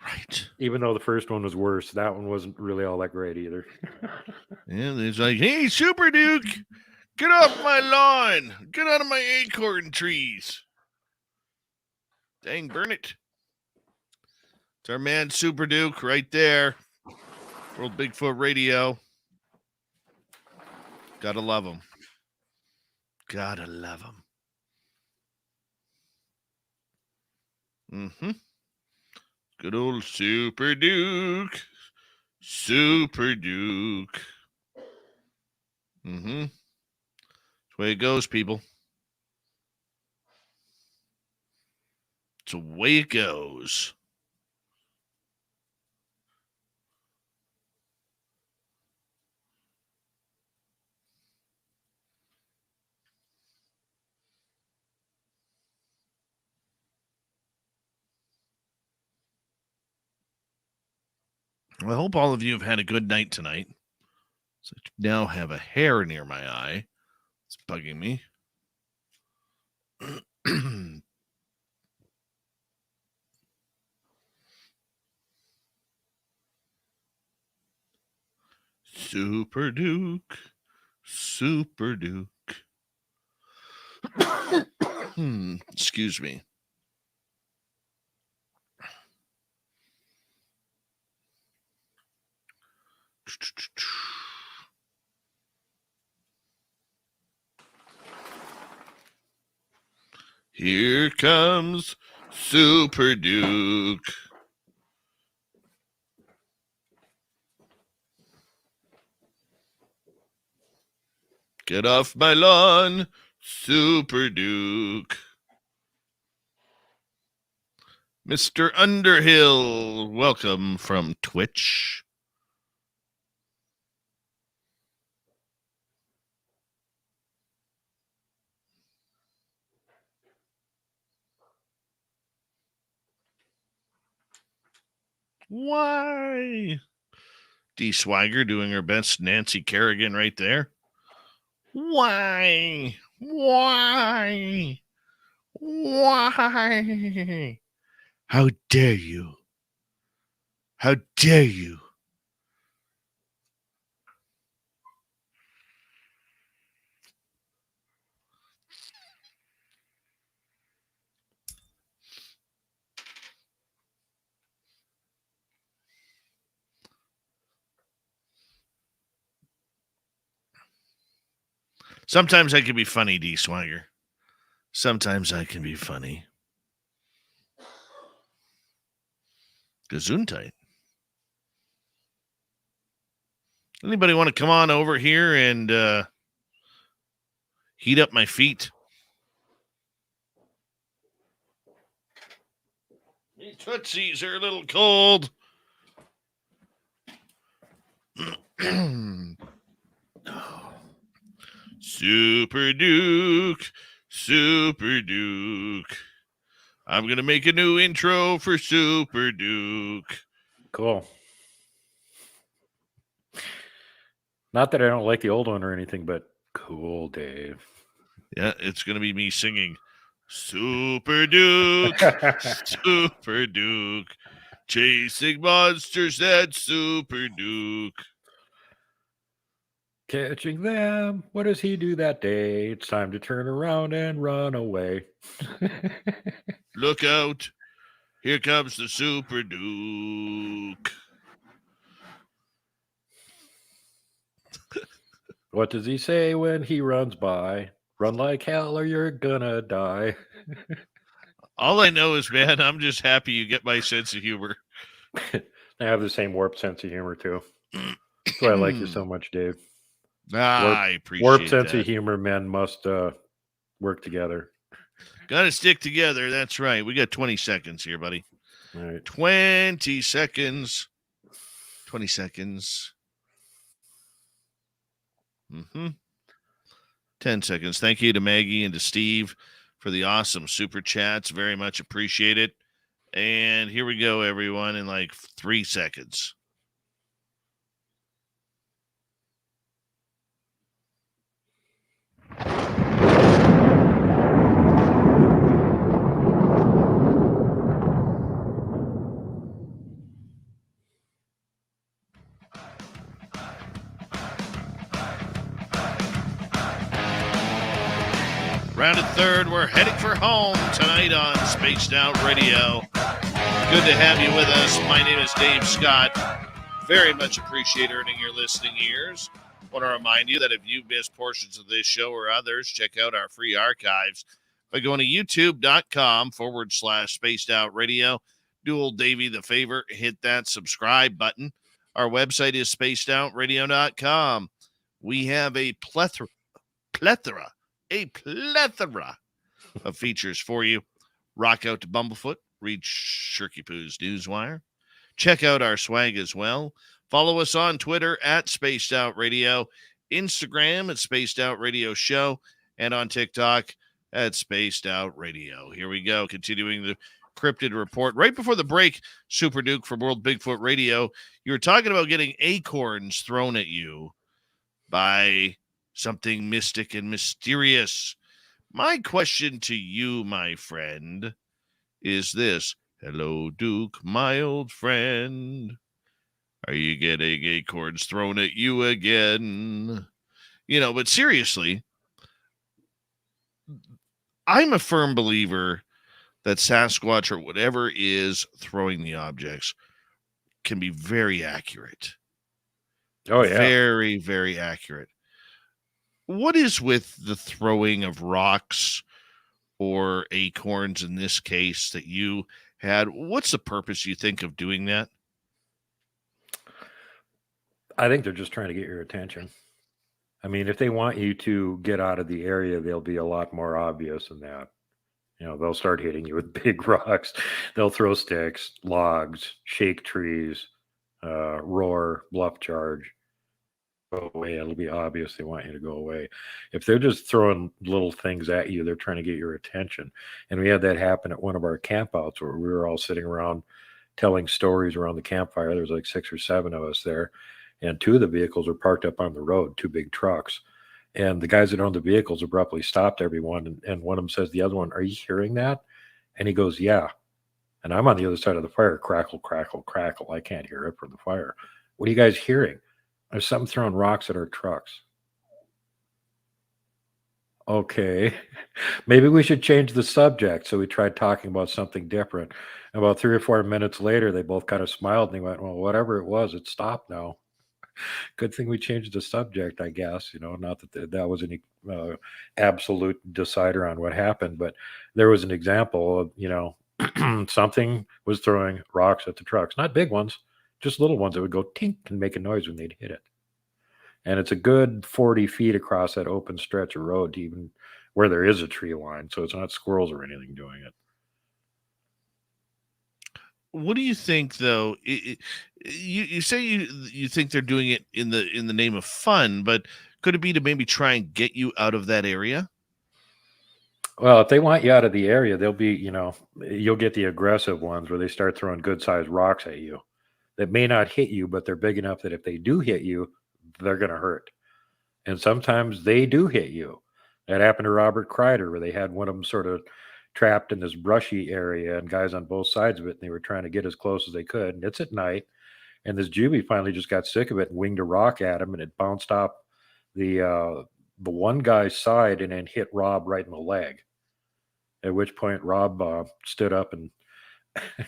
Right. Even though the first one was worse, that one wasn't really all that great either. And it's like, hey, Super Duke, get off my lawn. Get out of my acorn trees. Dang, burn it. It's our man Super Duke right there. World Bigfoot Radio. Gotta love him. Gotta love him. Mm-hmm. Good old Super Duke. Super Duke. Mm-hmm. That's the way it goes, people. It's the way it goes. Well, I hope all of you have had a good night tonight. So I now have a hair near my eye. It's bugging me. Super Duke. Super Duke. Excuse me. Here comes Super Duke. Get off my lawn, Super Duke. Mr. Underhill, welcome from Twitch. Why? D. Swagger doing her best Nancy Kerrigan right there. Why? Why? Why? How dare you? How dare you? Sometimes I can be funny, D. Swagger. Sometimes I can be funny. Gesundheit. Anybody want to come on over here and heat up my feet? These tootsies are a little cold. Super Duke. Super Duke. I'm going to make a new intro for Super Duke. Cool. Not that I don't like the old one or anything, but cool, Dave. Yeah, it's going to be me singing Super Duke, Super Duke, chasing monsters at Super Duke. Catching them. What does he do that day? It's time to turn around and run away. Look out. Here comes the Super Duke. What does he say when he runs by? Run like hell or you're gonna die. All I know is, man, I'm just happy you get my sense of humor. I have the same warped sense of humor, too. That's why I like you so much, Dave. I appreciate warped sense that. of humor men must work together. Got to stick together. That's right. We got 20 seconds here, buddy. All right. 20 seconds. 20 seconds. 10 seconds. Thank you to Maggie and to Steve for the awesome super chats. Very much appreciate it. And here we go, everyone, in like 3 seconds. Rounded third, we're heading for home tonight on Spaced Out Radio. Good to have you with us. My name is Dave Scott. Very much appreciate earning your listening ears. Want to remind you that if you've missed portions of this show or others, check out our free archives by going to youtube.com/Spaced Out Radio. Do old Davey the favor, hit that subscribe button. Our website is spacedoutradio.com. We have a plethora of features for you. Rock out to Bumblefoot, read Shirky Poo's Newswire. Check out our swag as well. Follow us on Twitter at Spaced Out Radio, Instagram at Spaced Out Radio Show, and on TikTok at Spaced Out Radio. Here we go, continuing the Cryptid report. Right before the break, Super Duke from World Bigfoot Radio, you were talking about getting acorns thrown at you by something mystic and mysterious. My question to you, my friend, is this. Hello, Duke, my old friend. Are you getting acorns thrown at you again? You know, but seriously, I'm a firm believer that Sasquatch or whatever is throwing the objects can be very accurate. Oh, yeah. Very, very accurate. What is with the throwing of rocks or acorns in this case that you had? What's the purpose, you think, of doing that? I think they're just trying to get your attention. I mean, if they want you to get out of the area, they'll be a lot more obvious than that. You know, they'll start hitting you with big rocks. They'll throw sticks, logs, shake trees, roar, bluff charge. Go away. It'll be obvious they want you to go away. If they're just throwing little things at you, they're trying to get your attention. And we had that happen at one of our campouts where we were all sitting around telling stories around the campfire. There was like 6 or 7 of us there, and 2 of the vehicles were parked up on the road, 2 big trucks. And the guys that owned the vehicles abruptly stopped everyone, and one of them says to the other one, "Are you hearing that?" And he goes, "Yeah." And I'm on the other side of the fire. Crackle, crackle, crackle. I can't hear it from the fire. What are you guys hearing? There's something throwing rocks at our trucks. Okay, maybe we should change the subject. So we tried talking about something different. About 3 or 4 minutes later, they both kind of smiled and they went, "Well, whatever it was, it stopped now." Good thing we changed the subject, I guess. You know, not that that was any absolute decider on what happened, but there was an example of, you know, something was throwing rocks at the trucks. Not big ones, just little ones that would go tink and make a noise when they'd hit it. And it's a good 40 feet across that open stretch of road to even where there is a tree line. So it's not squirrels or anything doing it. What do you think, though? You say you think they're doing it in the name of fun, but could it be to maybe try and get you out of that area? Well, if they want you out of the area, they'll be, you know, you'll get the aggressive ones where they start throwing good-sized rocks at you that may not hit you, but they're big enough that if they do hit you, they're going to hurt. And sometimes they do hit you. That happened to Robert Kreider, where they had one of them sort of trapped in this brushy area and guys on both sides of it, and they were trying to get as close as they could. And it's at night, and this Juby finally just got sick of it and winged a rock at him, and it bounced off the one guy's side and then hit Rob right in the leg. At which point Rob stood up and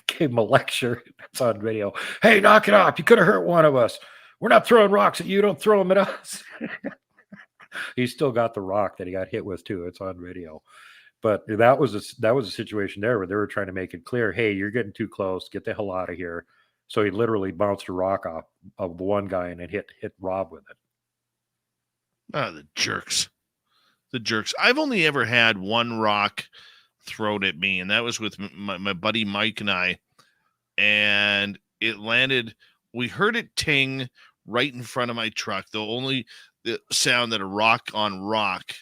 gave him a lecture. That's on video. "Hey, knock it off. You could have hurt one of us. We're not throwing rocks at you. Don't throw them at us." He's still got the rock that he got hit with too. It's on video. But that was a situation there where they were trying to make it clear, "Hey, you're getting too close. Get the hell out of here." So he literally bounced a rock off of the one guy and then hit Rob with it. Oh, the jerks. The jerks. I've only ever had one rock thrown at me, and that was with my buddy Mike and I and it landed. We heard it ting right in front of my truck, the only the sound that a rock on rock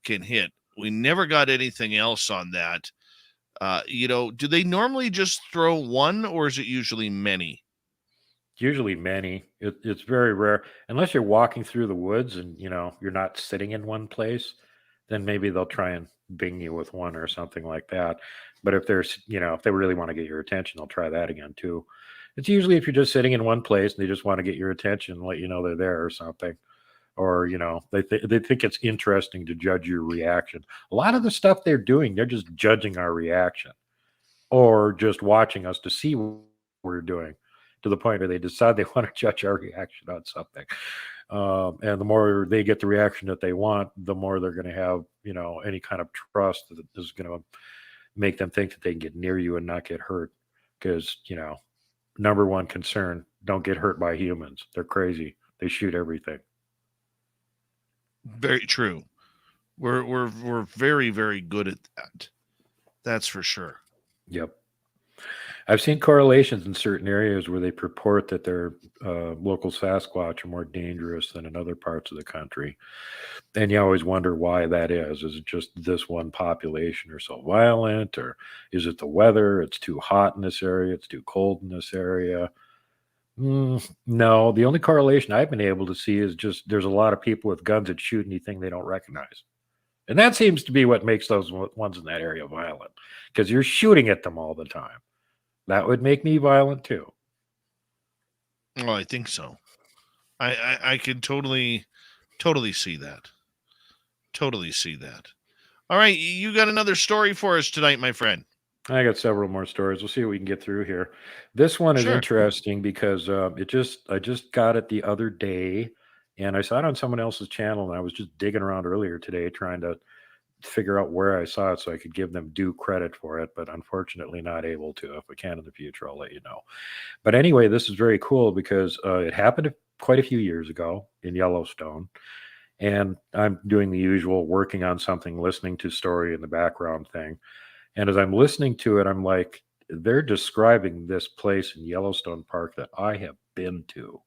can hit. We never got anything else on that. Do they normally just throw one, or is it usually many? Usually many. It's very rare unless you're walking through the woods and you're not sitting in one place. Then maybe they'll try and bing you with one or something like that. But if if they really want to get your attention, they'll try that again too. It's usually if you're just sitting in one place and they just want to get your attention and let you know they're there or something. Or they think it's interesting to judge your reaction. A lot of the stuff they're doing, they're just judging our reaction, or just watching us to see what we're doing, to the point where they decide they want to judge our reaction on something. And the more they get the reaction that they want, the more they're going to have any kind of trust that is going to make them think that they can get near you and not get hurt. Because number one concern: don't get hurt by humans. They're crazy. They shoot everything. Very true. We're very, very good at that. That's for sure. Yep. I've seen correlations in certain areas where they purport that their local Sasquatch are more dangerous than in other parts of the country. And you always wonder why that is. Is it just this one population are so violent, or is it the weather? It's too hot in this area. It's too cold in this area. No, the only correlation I've been able to see is just there's a lot of people with guns that shoot anything they don't recognize. And that seems to be what makes those ones in that area violent, because you're shooting at them all the time. That would make me violent too. Oh, I think so. I can totally see that. Totally see that. All right, you got another story for us tonight, my friend. I got several more stories. We'll see what we can get through here. This one is Sure. interesting because I just got it the other day, and I saw it on someone else's channel, and I was just digging around earlier today trying to figure out where I saw it so I could give them due credit for it, but unfortunately not able to. If I can in the future, I'll let you know. But anyway, this is very cool because it happened quite a few years ago in Yellowstone, and I'm doing the usual working on something, listening to story in the background thing. And as I'm listening to it, I'm like, they're describing this place in Yellowstone Park that I have been to.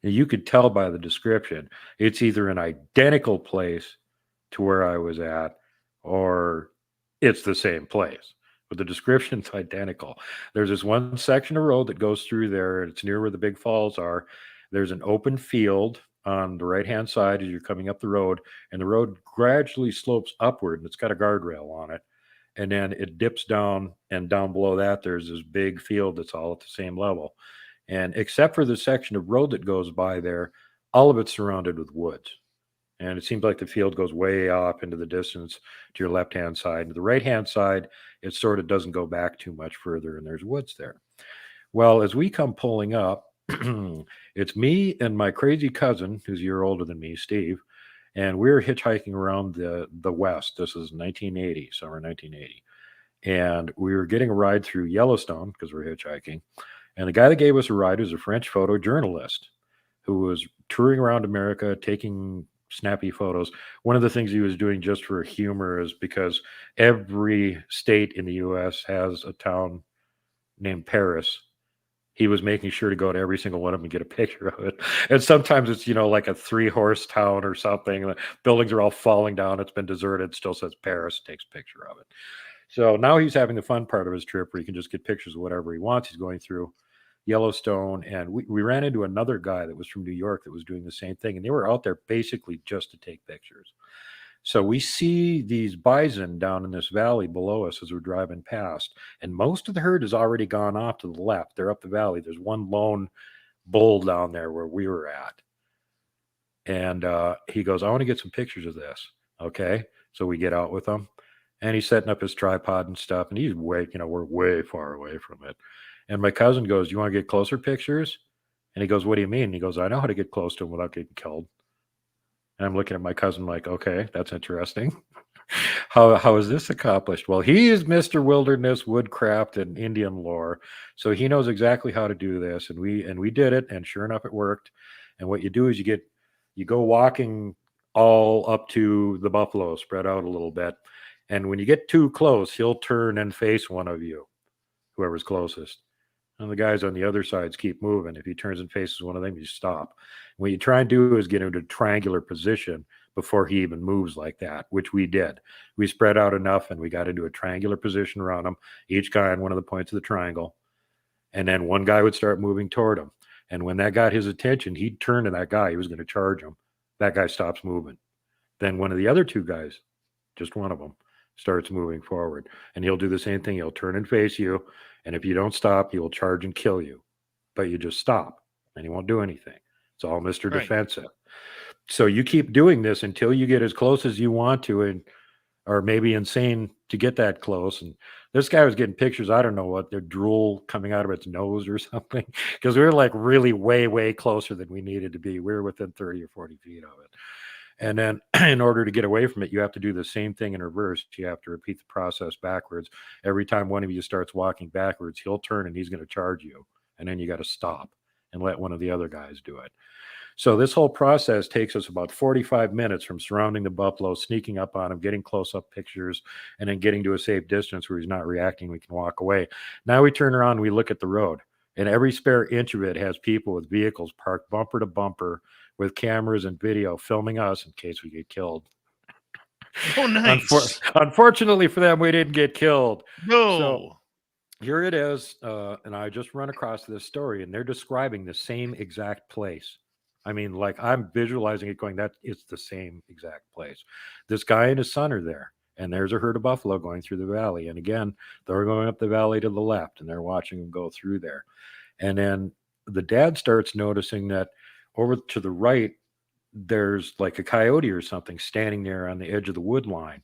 And you could tell by the description, it's either an identical place to where I was at, or it's the same place. But the description's identical. There's this one section of road that goes through there, and it's near where the big falls are. There's an open field on the right-hand side as you're coming up the road, and the road gradually slopes upward, and it's got a guardrail on it. And then it dips down, and down below that, there's this big field that's all at the same level. And except for the section of road that goes by there, all of it's surrounded with woods. And it seems like the field goes way off into the distance to your left-hand side. And the right-hand side, it sort of doesn't go back too much further, and there's woods there. Well, as we come pulling up, it's me and my crazy cousin, who's a year older than me, Steve, and we're hitchhiking around the West. This is 1980, summer 1980. And we were getting a ride through Yellowstone because we're hitchhiking. And the guy that gave us a ride was a French photojournalist who was touring around America, taking snappy photos. One of the things he was doing just for humor is because every state in the U.S. has a town named Paris. He was making sure to go to every single one of them and get a picture of it. And sometimes it's, like a 3-horse town or something. The buildings are all falling down. It's been deserted. Still says Paris, takes a picture of it. So now he's having the fun part of his trip where he can just get pictures of whatever he wants. He's going through Yellowstone. And we ran into another guy that was from New York that was doing the same thing. And they were out there basically just to take pictures. So we see these bison down in this valley below us as we're driving past, and most of the herd has already gone off to the left. They're up the valley. There's one lone bull down there where we were at. And he goes, I want to get some pictures of this. Okay. So we get out with him, and he's setting up his tripod and stuff. And he's we're way far away from it. And my cousin goes, you want to get closer pictures? And he goes, what do you mean? And he goes, I know how to get close to him without getting killed. And I'm looking at my cousin like, okay, that's interesting. How is this accomplished? Well, he is Mr. Wilderness, Woodcraft, and Indian lore. So he knows exactly how to do this. And we did it, and sure enough, it worked. And what you do is you go walking all up to the buffalo, spread out a little bit. And when you get too close, he'll turn and face one of you, whoever's closest. And the guys on the other sides keep moving. If he turns and faces one of them, you stop. What you try and do is get into a triangular position before he even moves like that, which we did. We spread out enough and we got into a triangular position around him, each guy on one of the points of the triangle. And then one guy would start moving toward him. And when that got his attention, he'd turn to that guy. He was going to charge him. That guy stops moving. Then one of the other two guys, just one of them, starts moving forward. And he'll do the same thing. He'll turn and face you. And if you don't stop, he will charge and kill you. But you just stop and he won't do anything. It's all Mr. Right. Defensive. So you keep doing this until you get as close as you want to, and or maybe insane to get that close. And this guy was getting pictures, I don't know what, their drool coming out of its nose or something, because we were like really way closer than we needed to be. We were within 30 or 40 feet of it. And then in order to get away from it, you have to do the same thing in reverse. You have to repeat the process backwards. Every time one of you starts walking backwards, he'll turn and he's going to charge you. And then you got to stop and let one of the other guys do it. So this whole process takes us about 45 minutes from surrounding the buffalo, sneaking up on him, getting close-up pictures, and then getting to a safe distance where he's not reacting. We can walk away. Now we turn around and we look at the road. And every spare inch of it has people with vehicles parked bumper to bumper with cameras and video filming us in case we get killed. Oh, nice. Unfortunately for them, we didn't get killed. No. So here it is. And I just run across this story, and they're describing the same exact place. I mean, like I'm visualizing it going, that it's the same exact place. This guy and his son are there, and there's a herd of buffalo going through the valley. And again, they're going up the valley to the left, and they're watching them go through there. And then the dad starts noticing that over to the right, there's like a coyote or something standing there on the edge of the wood line.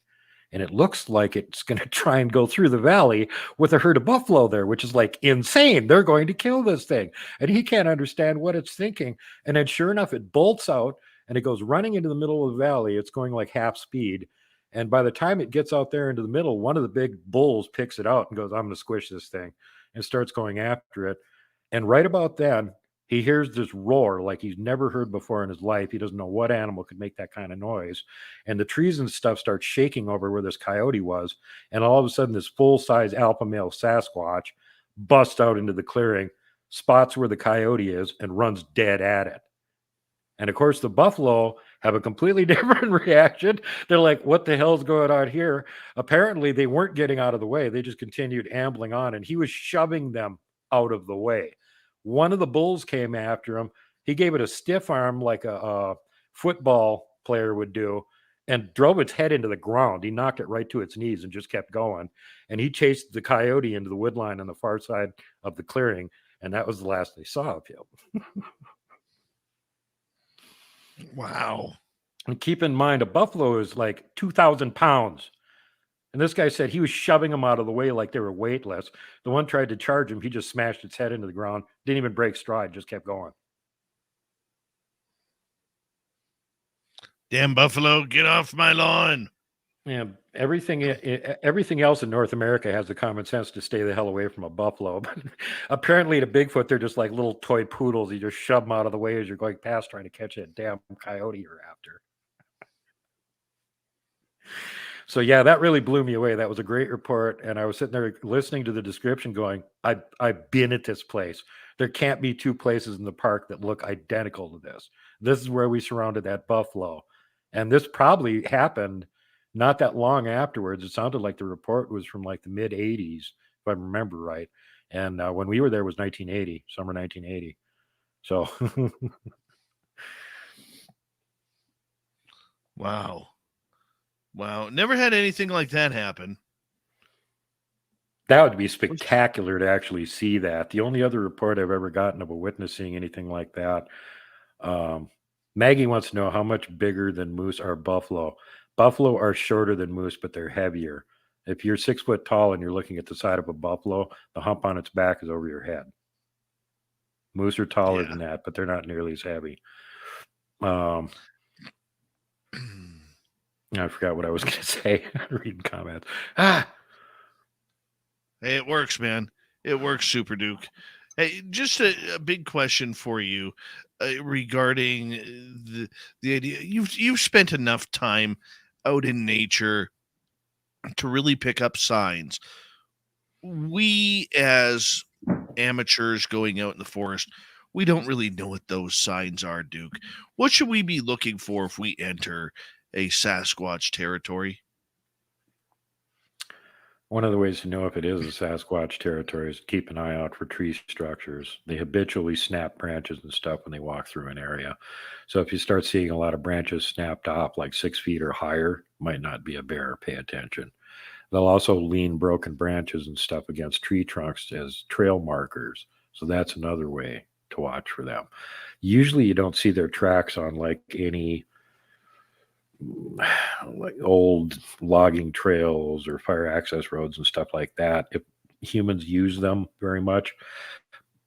And it looks like it's going to try and go through the valley with a herd of buffalo there, which is like insane. They're going to kill this thing. And he can't understand what it's thinking. And then sure enough, it bolts out and it goes running into the middle of the valley. It's going like half speed. And by the time it gets out there into the middle, one of the big bulls picks it out and goes, I'm going to squish this thing, and starts going after it. And right about then, he hears this roar like he's never heard before in his life. He doesn't know what animal could make that kind of noise. And the trees and stuff start shaking over where this coyote was. And all of a sudden, this full-size alpha male Sasquatch busts out into the clearing, spots where the coyote is, and runs dead at it. And of course, the buffalo have a completely different reaction. They're like, what the hell's going on here? Apparently, they weren't getting out of the way. They just continued ambling on, and he was shoving them out of the way. One of the bulls came after him. He gave it a stiff arm like a football player would do and drove its head into the ground. He knocked it right to its knees and just kept going. And he chased the coyote into the wood line on the far side of the clearing. And that was the last they saw of him. Wow. And keep in mind, a buffalo is like 2,000 pounds. And this guy said he was shoving them out of the way like they were weightless. The one tried to charge him. He just smashed its head into the ground. Didn't even break stride. Just kept going. Damn buffalo, get off my lawn. Yeah, everything else in North America has the common sense to stay the hell away from a buffalo. But apparently to Bigfoot, they're just like little toy poodles. You just shove them out of the way as you're going past trying to catch that damn coyote you're after. So yeah, that really blew me away. That was a great report. And I was sitting there listening to the description going, I've been at this place. There can't be two places in the park that look identical to this. This is where we surrounded that buffalo. And this probably happened not that long afterwards. It sounded like the report was from like the mid 80s, if I remember right. And when we were there was 1980, summer 1980. So. Wow. Never had anything like that happen. That would be spectacular to actually see that. The only other report I've ever gotten of a witness seeing anything like that. Maggie wants to know how much bigger than moose are buffalo. Buffalo are shorter than moose, but they're heavier. If you're 6 foot tall and you're looking at the side of a buffalo, the hump on its back is over your head. Moose are taller than that, but they're not nearly as heavy. I forgot what I was going to say. Reading comments. Hey, it works, man. It works, Super Duke. Hey, just a big question for you regarding the idea. You've spent enough time out in nature to really pick up signs. We as amateurs going out in the forest, we don't really know what those signs are, Duke. What should we be looking for if we enter a Sasquatch territory? One of the ways to know if it is a Sasquatch territory is to keep an eye out for tree structures. They habitually snap branches and stuff when they walk through an area. So if you start seeing a lot of branches snapped off, like 6 feet or higher, might not be a bear. Pay attention. They'll also lean broken branches and stuff against tree trunks as trail markers. So that's another way to watch for them. Usually you don't see their tracks on like any like old logging trails or fire access roads and stuff like that. If humans use them very much,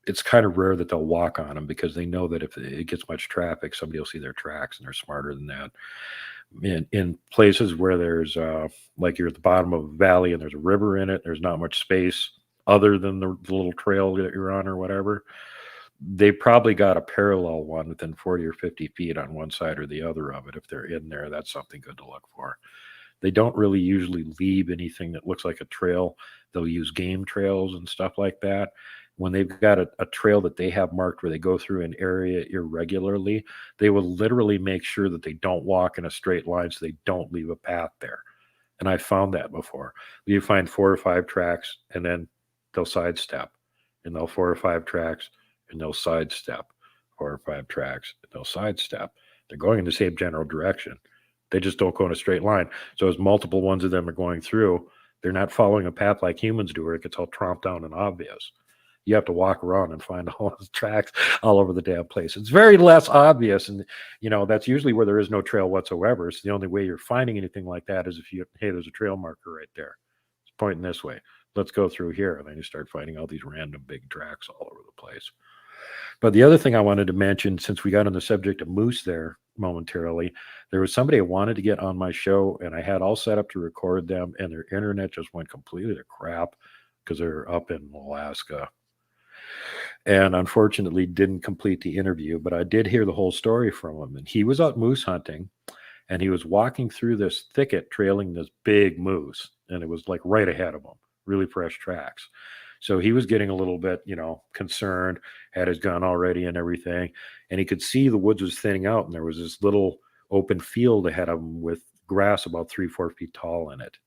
it's kind of rare that they'll walk on them because they know that if it gets much traffic, somebody will see their tracks, and they're smarter than that. In places where there's like you're at the bottom of a valley and there's a river in it, there's not much space other than the little trail that you're on or whatever. They probably got a parallel one within 40 or 50 feet on one side or the other of it. If they're in there, that's something good to look for. They don't really usually leave anything that looks like a trail. They'll use game trails and stuff like that. When they've got a trail that they have marked where they go through an area irregularly, they will literally make sure that they don't walk in a straight line so they don't leave a path there. And I found that before. You find 4 or 5 tracks, and then they'll sidestep, and they'll 4 or 5 tracks, and they'll sidestep, 4 or 5 tracks, and they'll sidestep. They're going in the same general direction. They just don't go in a straight line. So as multiple ones of them are going through, they're not following a path like humans do where it gets all tromped down and obvious. You have to walk around and find all those tracks all over the damn place. It's very less obvious. And, that's usually where there is no trail whatsoever. So the only way you're finding anything like that is if hey, there's a trail marker right there. It's pointing this way. Let's go through here. And then you start finding all these random big tracks all over the place. But the other thing I wanted to mention, since we got on the subject of moose there momentarily, there was somebody who wanted to get on my show, and I had all set up to record them, and their internet just went completely to crap because they're up in Alaska. And unfortunately didn't complete the interview, but I did hear the whole story from him. And he was out moose hunting, and he was walking through this thicket trailing this big moose, and it was like right ahead of him, really fresh tracks. So he was getting a little bit, concerned, had his gun already and everything, and he could see the woods was thinning out, and there was this little open field ahead of him with grass about 3-4 feet tall in it.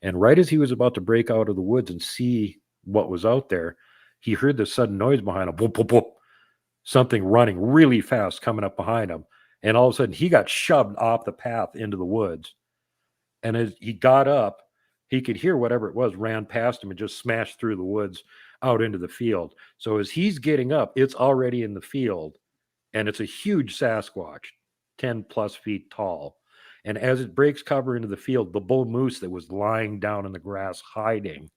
And right as he was about to break out of the woods and see what was out there, he heard this sudden noise behind him, boop, boop, boop, something running really fast coming up behind him. And all of a sudden, he got shoved off the path into the woods. And as he got up, he could hear whatever it was ran past him and just smashed through the woods out into the field. So as he's getting up, it's already in the field. And it's a huge Sasquatch, 10 plus feet tall. And as it breaks cover into the field, the bull moose that was lying down in the grass hiding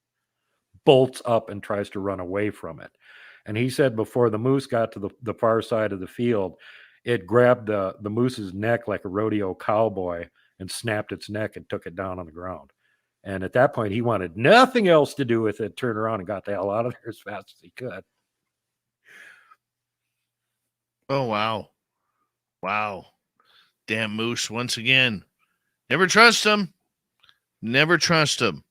bolts up and tries to run away from it. And he said before the moose got to the far side of the field, it grabbed the moose's neck like a rodeo cowboy and snapped its neck and took it down on the ground. And at that point, he wanted nothing else to do with it, turned around and got the hell out of there as fast as he could. Oh, wow. Wow. Damn moose once again. Never trust them. Never trust them.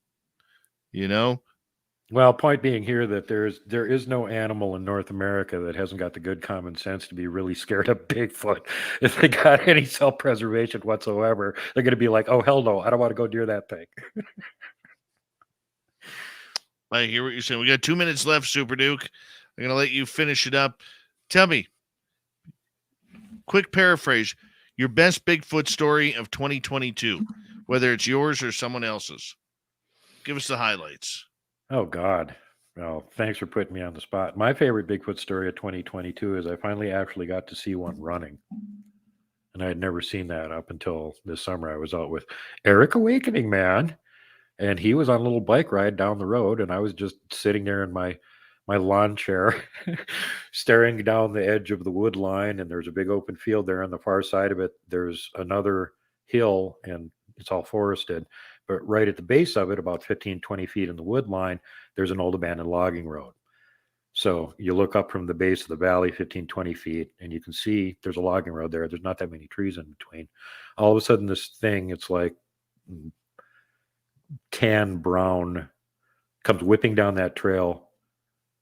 Well, point being here that there is no animal in North America that hasn't got the good common sense to be really scared of Bigfoot. If they got any self-preservation whatsoever, they're going to be like, oh, hell no, I don't want to go near that thing. I hear what you're saying. We got 2 minutes left, Super Duke. I'm going to let you finish it up. Tell me, quick paraphrase, your best Bigfoot story of 2022, whether it's yours or someone else's. Give us the highlights. Oh, God. Well, thanks for putting me on the spot. My favorite Bigfoot story of 2022 is I finally actually got to see one running. And I had never seen that up until this summer. I was out with Eric Awakening Man, and he was on a little bike ride down the road, and I was just sitting there in my lawn chair staring down the edge of the wood line, and there's a big open field there on the far side of it. There's another hill, and it's all forested. But right at the base of it, about 15, 20 feet in the wood line, there's an old abandoned logging road. So you look up from the base of the valley, 15, 20 feet, and you can see there's a logging road there. There's not that many trees in between. All of a sudden, this thing, it's like tan brown, comes whipping down that trail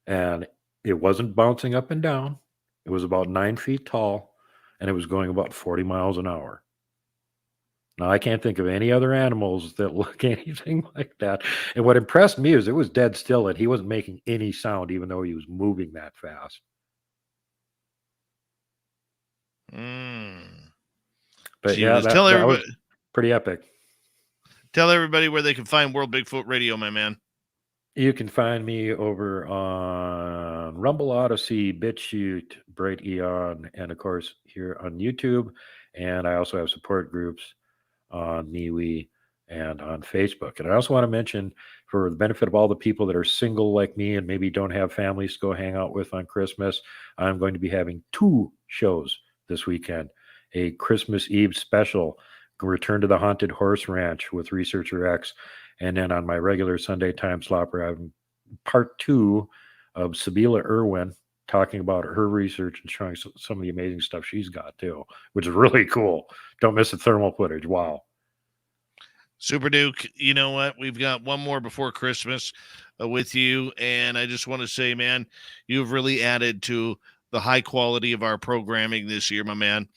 and it wasn't bouncing up and down. It was about 9 feet tall, and it was going about 40 miles an hour. Now, I can't think of any other animals that look anything like that. And what impressed me is it was dead still, and he wasn't making any sound, even though he was moving that fast. But yeah, Gee, tell that everybody, was pretty epic. tell everybody where they can find World Bigfoot Radio, my man. You can find me over on Rumble, Odyssey, BitChute, Bright Eon, and of course here on YouTube. And I also have support groups on MeWe and on Facebook. And I also want to mention, for the benefit of all the people that are single like me and maybe don't have families to go hang out with on Christmas, I'm going to be having 2 shows this weekend. A Christmas Eve special, Return to the Haunted Horse Ranch with Researcher X. And then on my regular Sunday time slot, we're having part 2 of Sabila Irwin talking about her research and showing some of the amazing stuff she's got too, which is really cool. Don't miss the thermal footage. Wow. Super Duke, you know what? We've got one more before Christmas with you. And I just want to say, man, you've really added to the high quality of our programming this year, my man.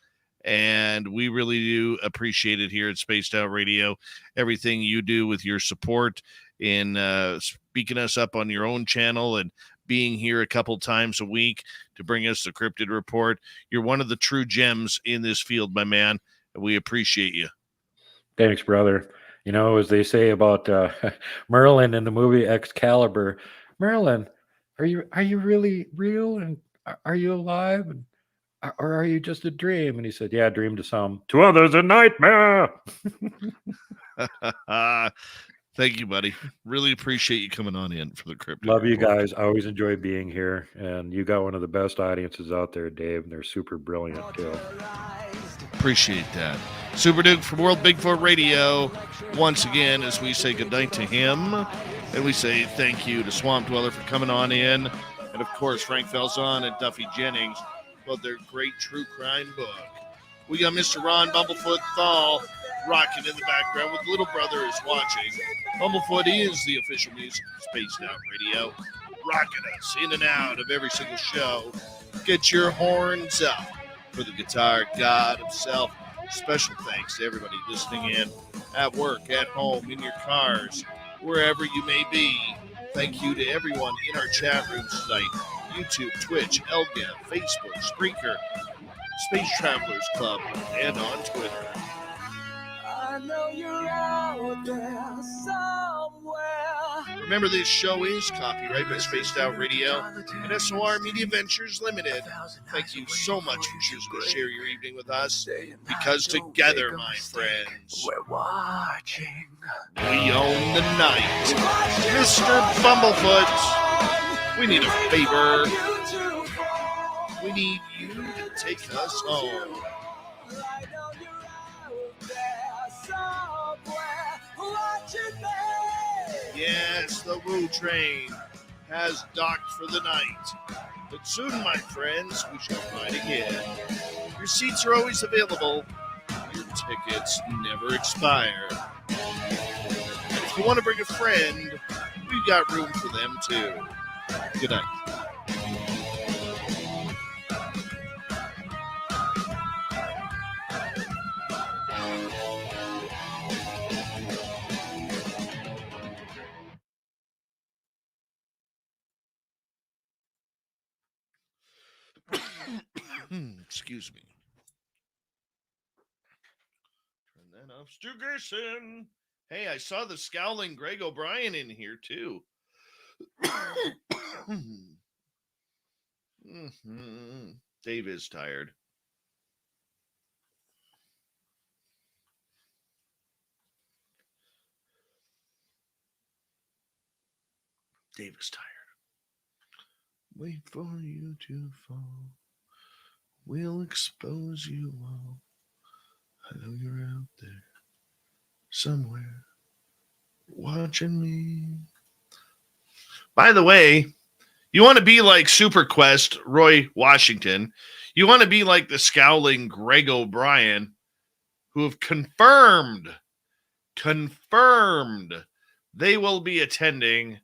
And we really do appreciate it here at Spaced Out Radio. Everything you do with your support in speaking us up on your own channel and being here a couple times a week to bring us the Cryptid Report. You're one of the true gems in this field, my man. And we appreciate you. Thanks, brother. You know, as they say about Merlin in the movie Excalibur, Merlin, are you really real? And are you alive? And or are you just a dream? And he said, yeah, dream to some, to others a nightmare. Thank you, buddy. Really appreciate you coming on in for the Cryptid Love you Report. guys. I always enjoy being here. And you got one of the best audiences out there, Dave. And they're super brilliant, too. Appreciate that. Super Duke from World Bigfoot Radio. Once again, as we say goodnight to him, and we say thank you to Swamp Dweller for coming on in, and of course, Frank Falzon and Duffy Jennings about their great true crime book. We got Mr. Ron Bumblefoot Thal rocking in the background with Little Brother is watching. Bumblefoot is the official music of Spaced Out Radio, rocking us in and out of every single show. Get your horns up for the guitar god himself. Special thanks to everybody listening in at work, at home, in your cars, wherever you may be. Thank you to everyone in our chat rooms tonight. YouTube, Twitch, Elga, Facebook, Spreaker, Space Travelers Club, and on Twitter. I know you're out there somewhere. Remember, this show is copyright by Spaced Out Radio and SOR Media Ventures Limited. Thank you so much for choosing to share your evening with us, because together, my friends, we're watching. We own the night. Mr. Bumblefoot, we need a favor. We need you to take us home. Yes, the Woo Train has docked for the night. But soon, my friends, we shall ride again. Your seats are always available. Your tickets never expire. And if you want to bring a friend, we've got room for them too. Good night. Excuse me. Turn that off. Stu Gerson. Hey, I saw the scowling Greg O'Brien in here too. Dave is tired. Dave is tired. Wait for you to fall. We'll expose you all. I know you're out there somewhere watching me. By the way, you want to be like Super Quest, Roy Washington. You want to be like the scowling Greg O'Brien, who have confirmed they will be attending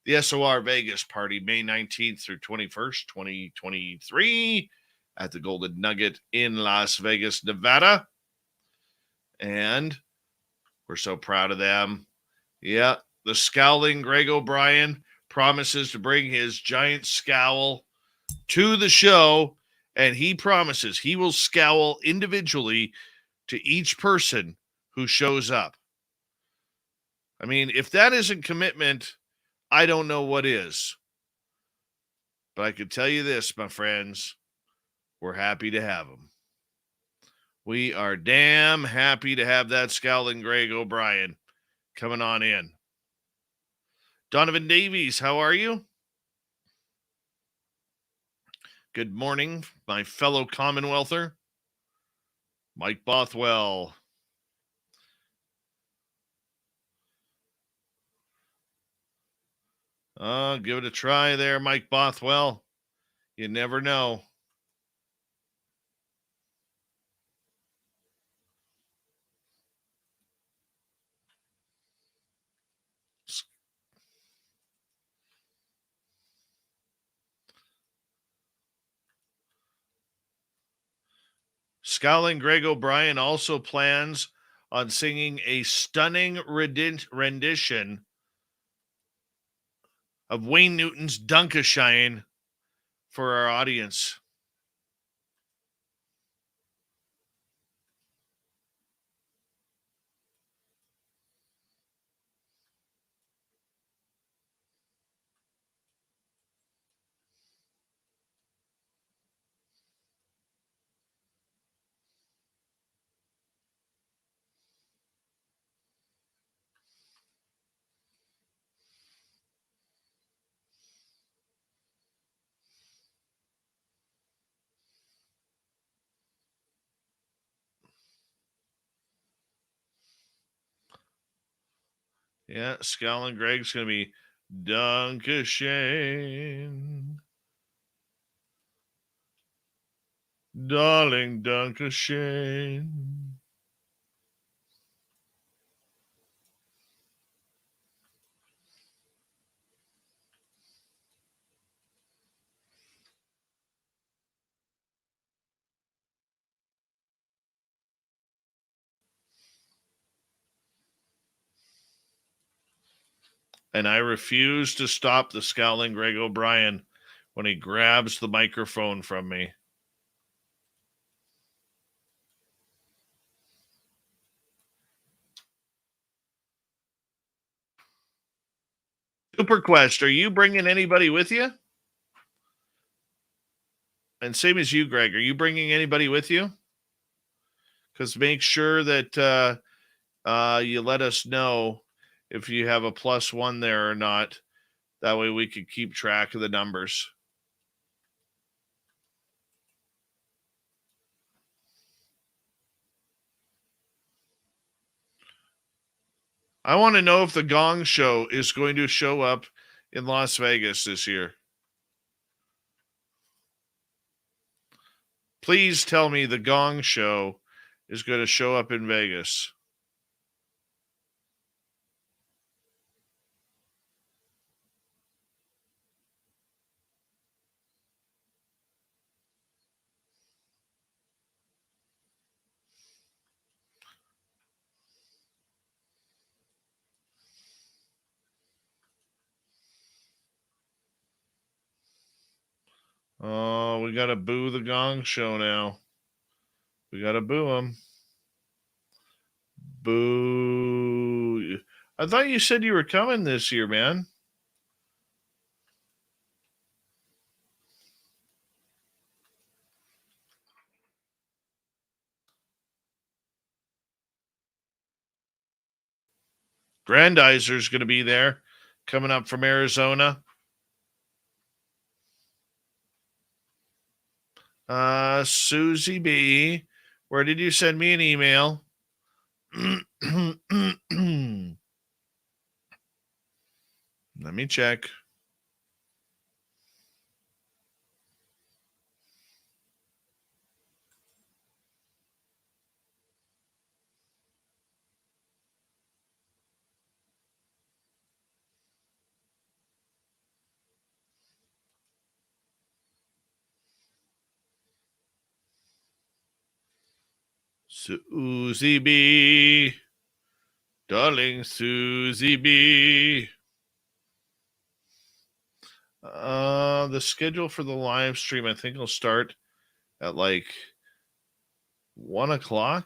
the SOR Vegas party, May 19th through 21st, 2023, at the Golden Nugget in Las Vegas, Nevada. And we're so proud of them. Yeah, the scowling Greg O'Brien promises to bring his giant scowl to the show, and he promises he will scowl individually to each person who shows up. I mean, if that isn't commitment, I don't know what is. But I can tell you this, my friends, we're happy to have him. We are damn happy to have that scowling Greg O'Brien coming on in. Donovan Davies, how are you? Good morning, my fellow Commonwealther. Mike Bothwell. Give it a try there, Mike Bothwell. You never know. Scowling Greg O'Brien also plans on singing a stunning rendition of Wayne Newton's Dunkashine for our audience. Yeah, Scowling Greg's going to be Dunkashane. Darling Dunkashane. And I refuse to stop the scowling Greg O'Brien when he grabs the microphone from me. Super Quest, are you bringing anybody with you? And same as you, Greg, are you bringing anybody with you? Because make sure that you let us know if you have a +1 there or not. That way we can keep track of the numbers. I want to know if the Gong Show is going to show up in Las Vegas this year. Please tell me the Gong Show is going to show up in Vegas. Oh, we got to boo the Gong Show now. We got to boo him. Boo. I thought you said you were coming this year, man. Grandizer's going to be there, coming up from Arizona. Susie B., where did you send me an email? Let me check. Susie B. Darling Susie B. The schedule for the live stream, I think, will start at like 1 o'clock.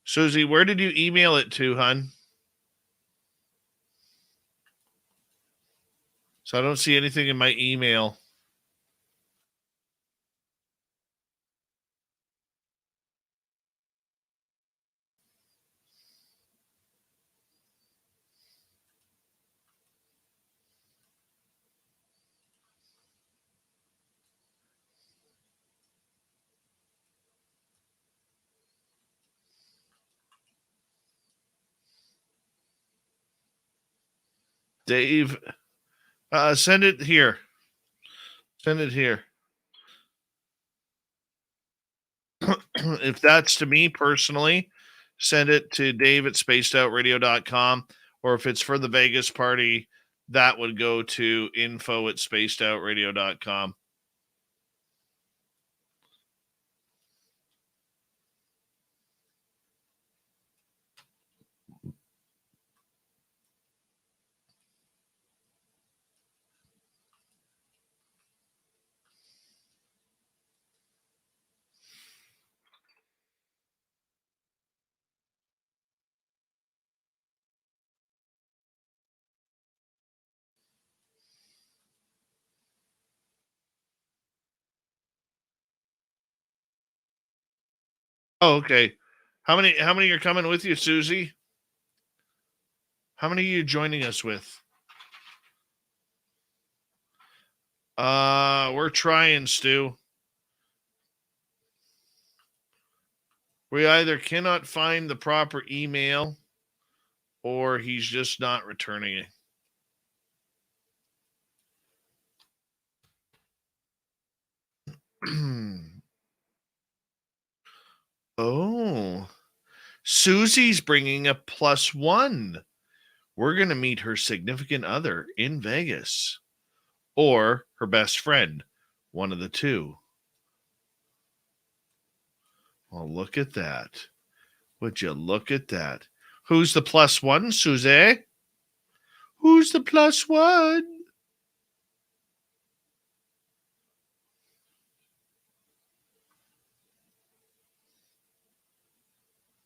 Susie, where did you email it to, hon? So I don't see anything in my email. Dave, send it here. Send it here. If that's to me personally, send it to Dave at spacedoutradio.com. Or if it's for the Vegas party, that would go to info at spacedoutradio.com. Oh, okay. How many are coming with you, Susie? How many are you joining us with? We're trying, Stu. We either cannot find the proper email or he's just not returning it. Oh, Susie's bringing a +1. We're going to meet her significant other in Vegas or her best friend, one of the two. Well, look at that. Would you look at that? Who's the +1, Susie? Who's the +1?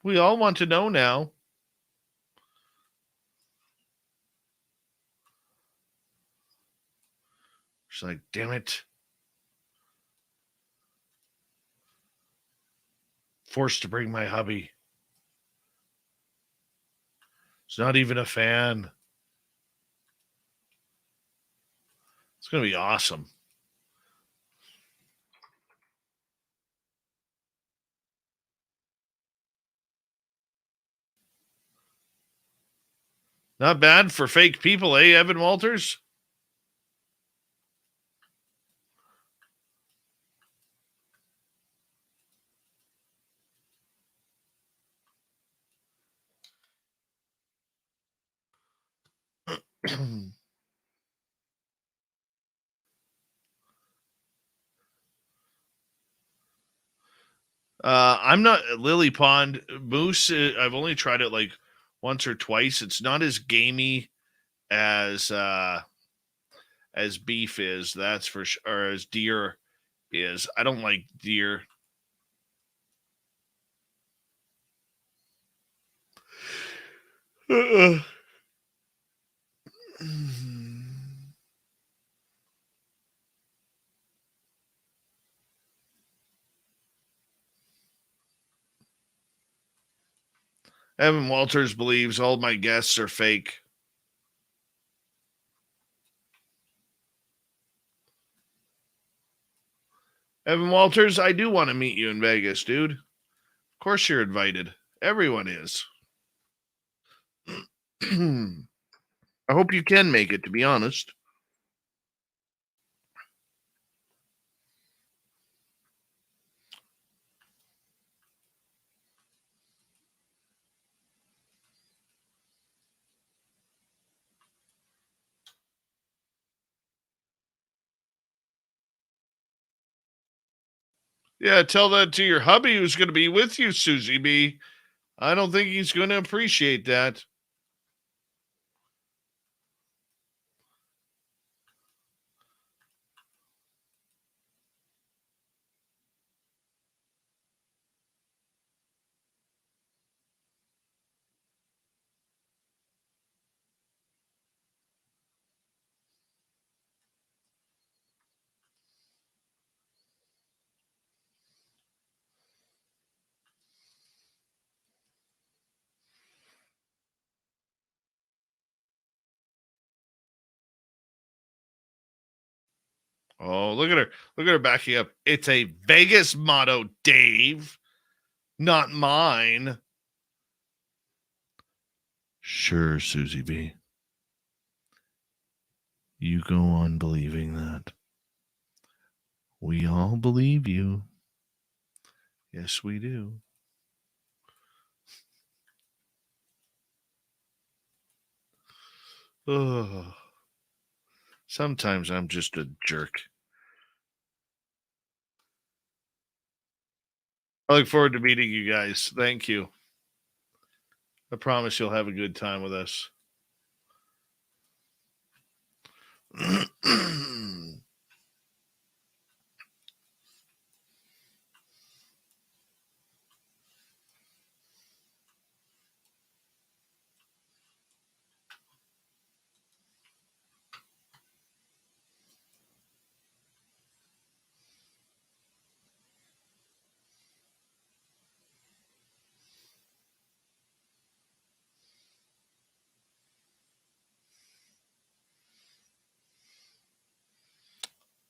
We all want to know now. She's like, damn it. Forced to bring my hubby. He's not even a fan. It's going to be awesome. Not bad for fake people, eh, Evan Walters? I'm not Lily Pond Moose. I've only tried it like once or twice. It's not as gamey as beef is. That's for sure. Or as deer is. I don't like deer. Evan Walters believes all my guests are fake. Evan Walters, I do want to meet you in Vegas, dude. Of course you're invited. Everyone is. I hope you can make it, to be honest. Yeah, tell that to your hubby who's going to be with you, Susie B. I don't think he's going to appreciate that. Oh, look at her. Look at her backing up. It's a Vegas motto, Dave, not mine. Sure, Susie B. You go on believing that. We all believe you. Yes, we do. Oh, sometimes I'm just a jerk. I look forward to meeting you guys. Thank you. I promise you'll have a good time with us.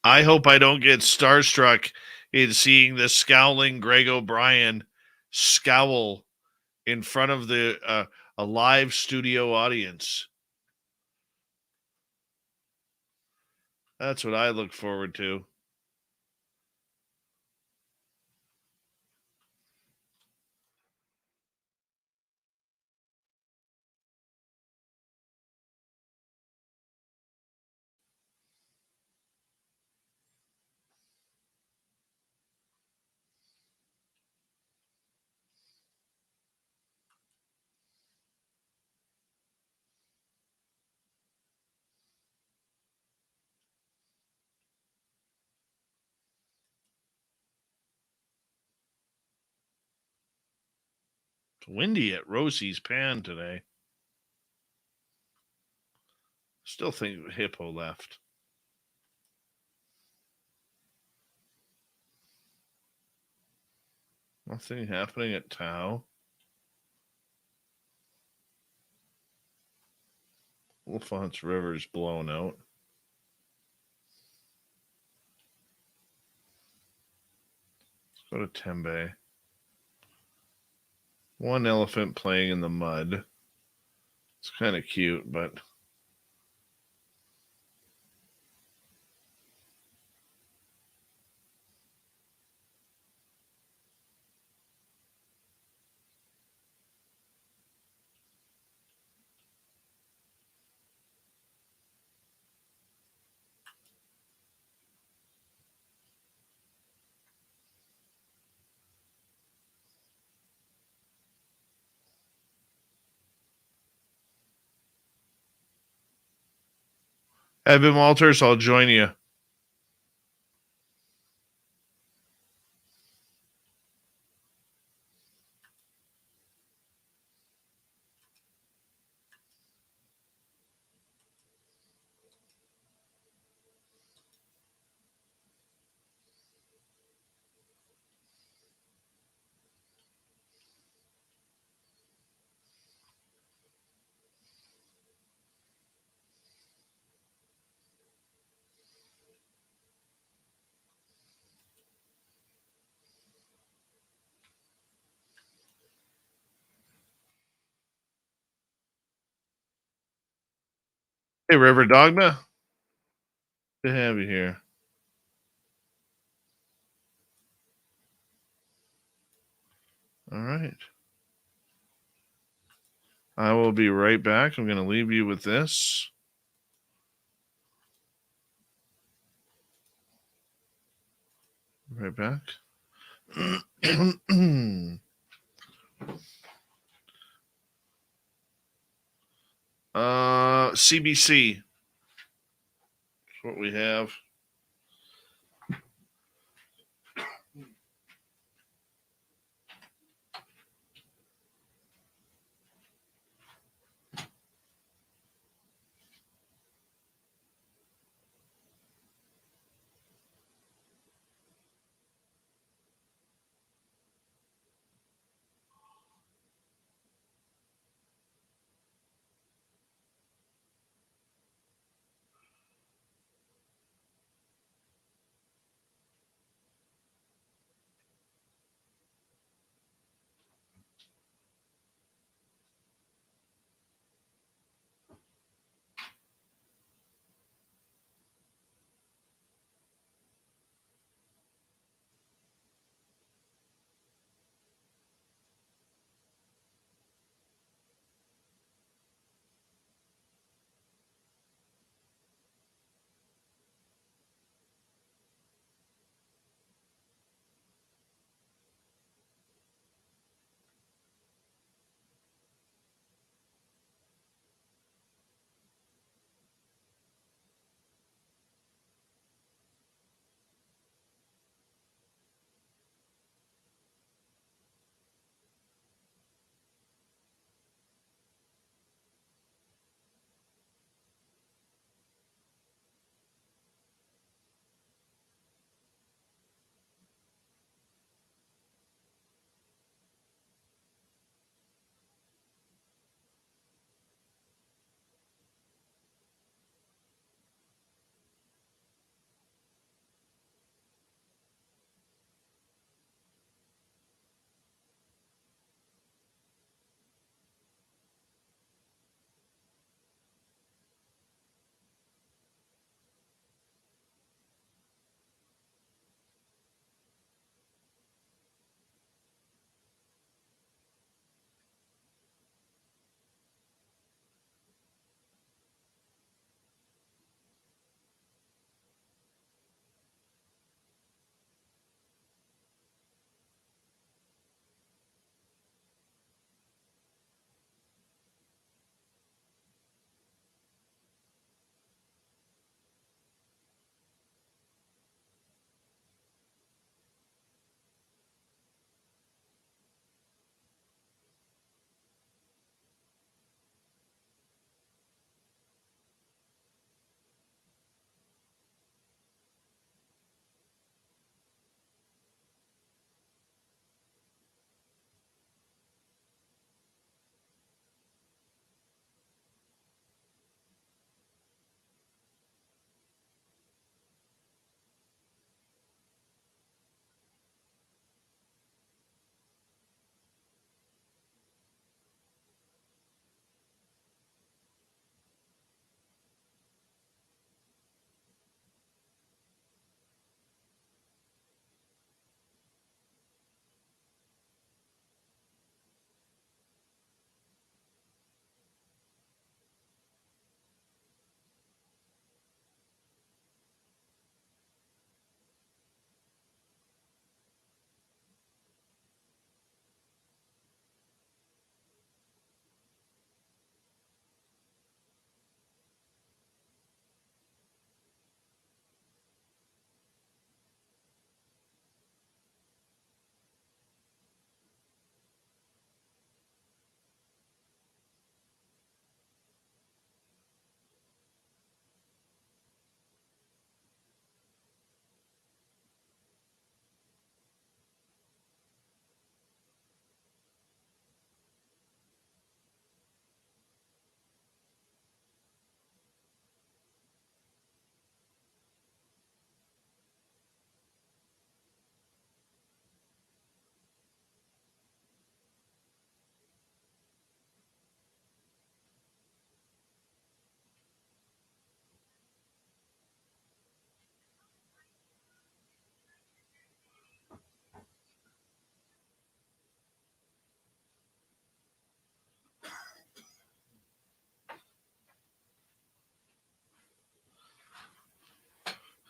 I hope I don't get starstruck in seeing the scowling Greg O'Brien scowl in front of a live studio audience. That's what I look forward to. It's windy at Rosie's Pan today. Still think Hippo left. Nothing happening at Tau. Wolfonts River's blown out. Let's go to Tembe. One elephant playing in the mud. It's kind of cute, but Evan Walters, I'll join you. Hey, River Dogma. Good to have you here. All right. I will be right back. I'm going to leave you with this. Right back. CBC. That's what we have.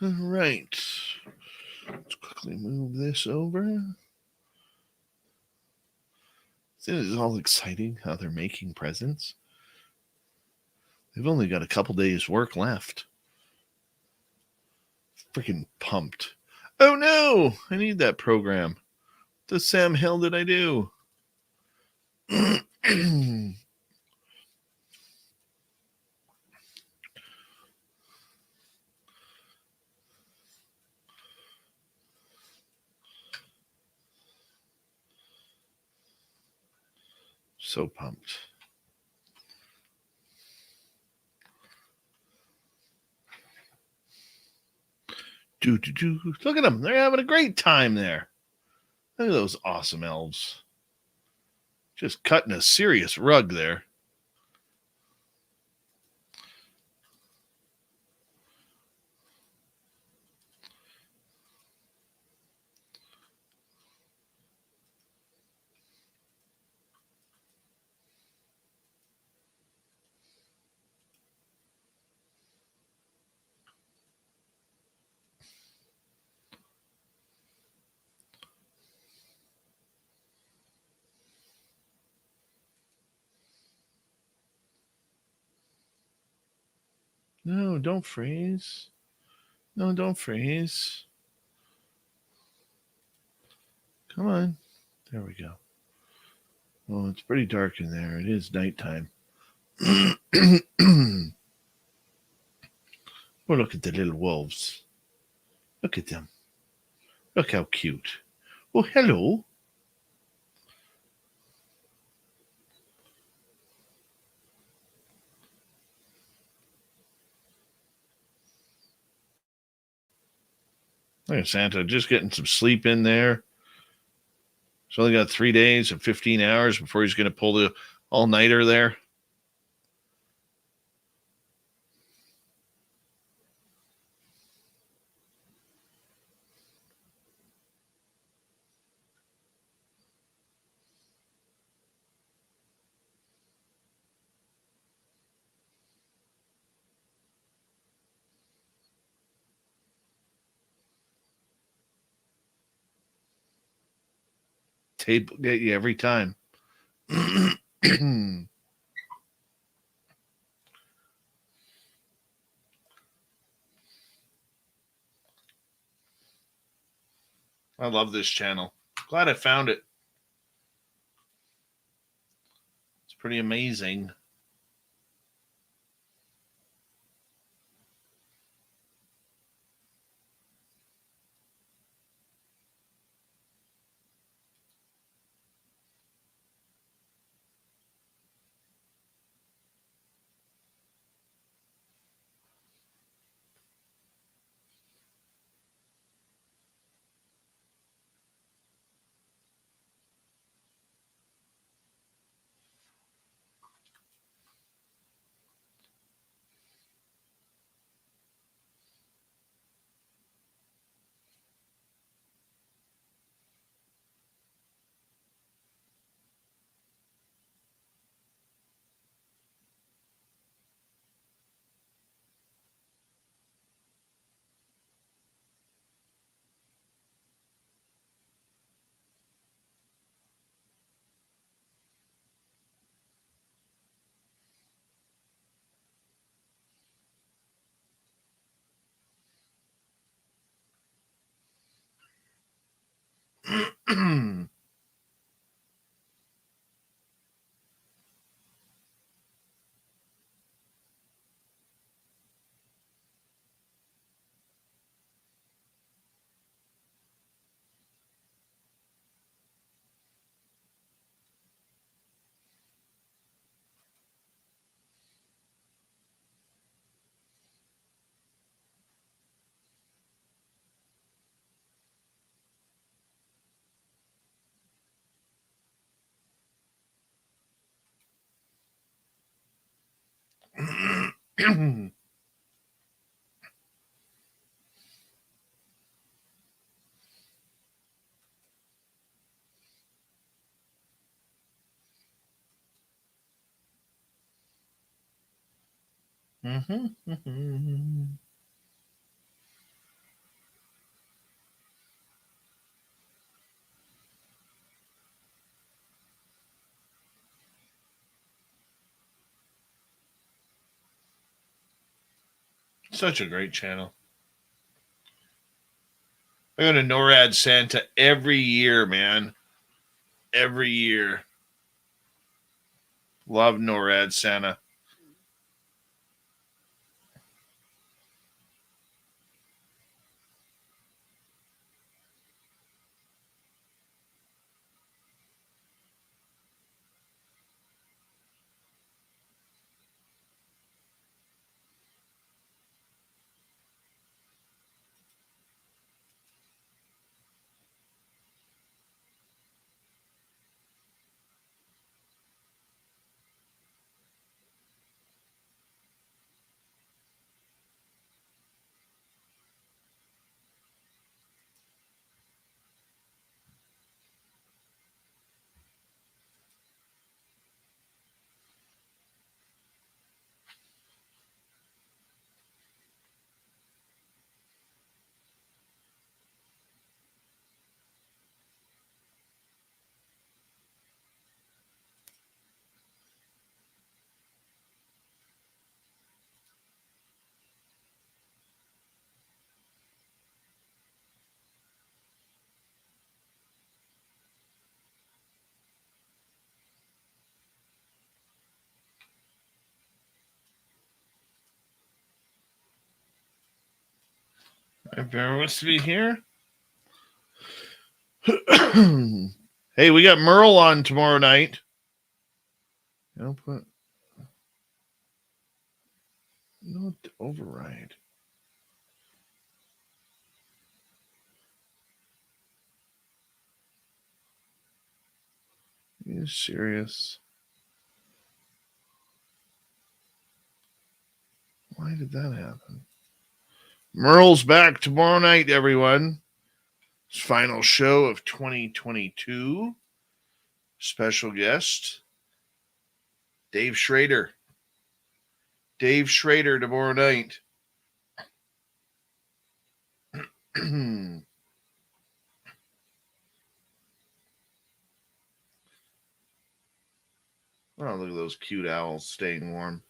All right. Let's quickly move this over. Isn't it all exciting how they're making presents? They've only got a couple days work left. Freaking pumped. Oh no, I need that program. What the Sam Hill did I do? So pumped. Look at them. They're having a great time there. Look at those awesome elves. Just cutting a serious rug there. No, don't freeze. No, don't freeze. Come on. There we go. Oh, it's pretty dark in there. It is nighttime. Oh, look at the little wolves. Look at them. Look how cute. Oh, hello. Look at Santa just getting some sleep in there. He's only got 3 days and 15 hours before he's going to pull the all-nighter there. Tape will get you every time. I love this channel. Glad I found it. It's pretty amazing. Such a great channel. I go to NORAD Santa every year, man. Every year. Love NORAD Santa. My bear wants to be here. Hey, we got Merle on tomorrow night. I'll put no override. Are you serious? Why did that happen? Merle's back tomorrow night, everyone. His final show of 2022. Special guest, Dave Schrader. Dave Schrader tomorrow night. Oh, look at those cute owls staying warm.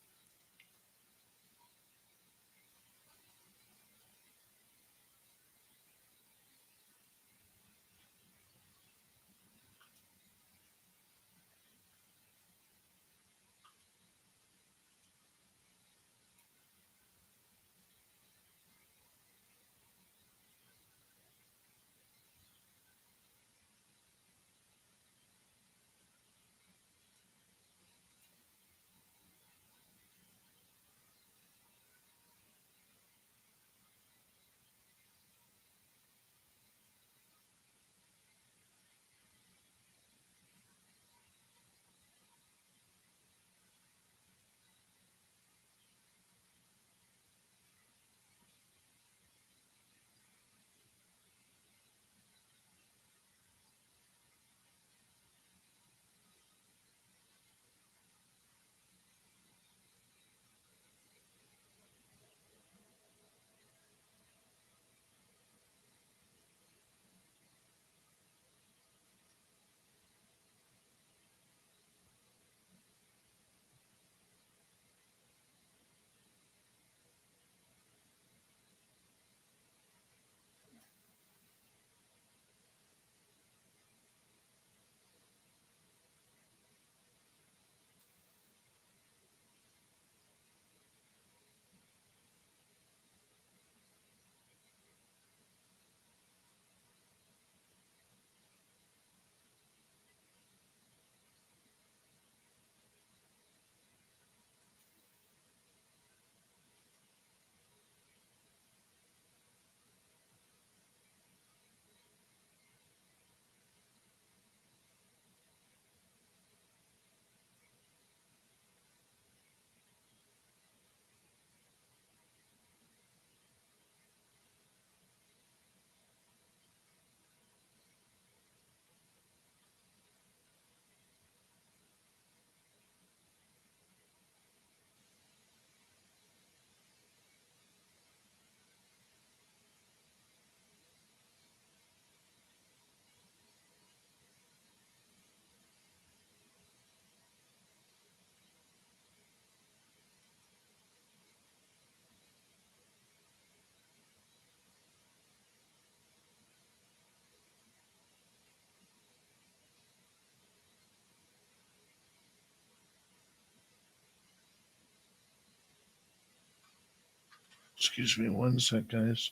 Excuse me one sec, guys.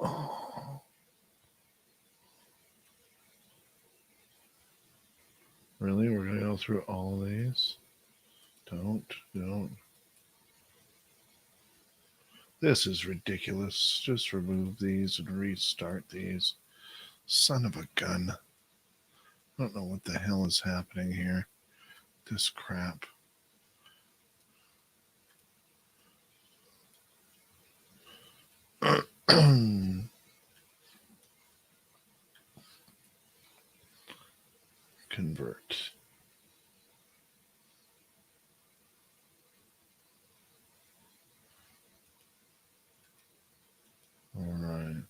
Oh. Really? We're going to go through all of these? Don't. This is ridiculous. Just remove these and restart these. Son of a gun. I don't know what the hell is happening here. This crap. Convert. All right.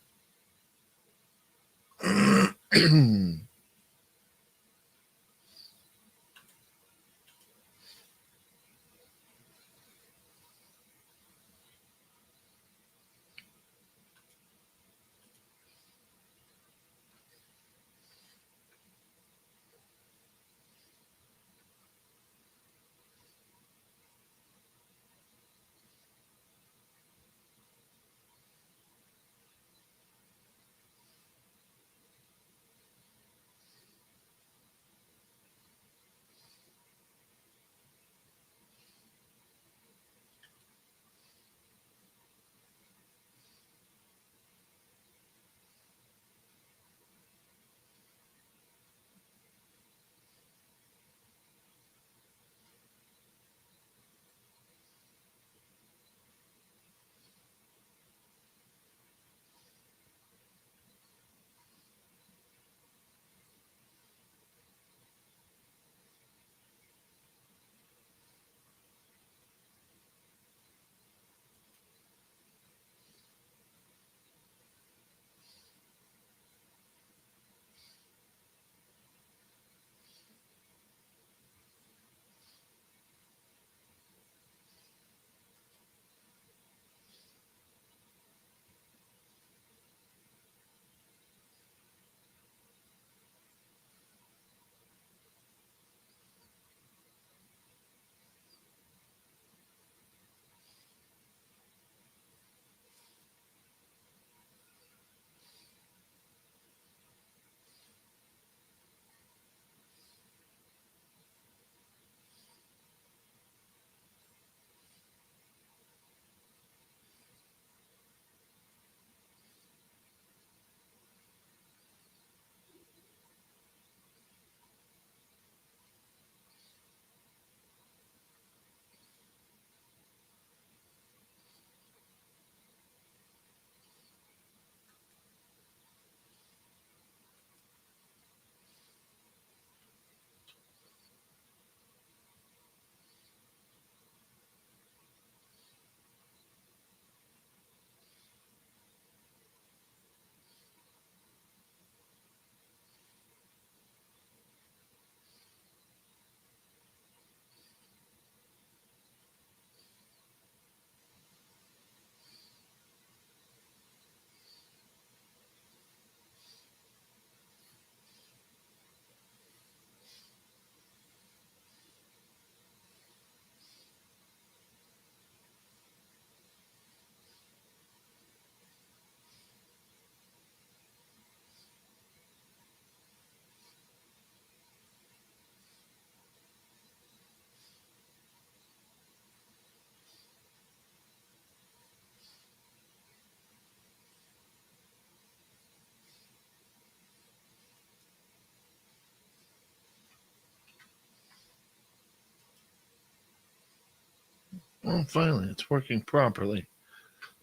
Well, finally, it's working properly.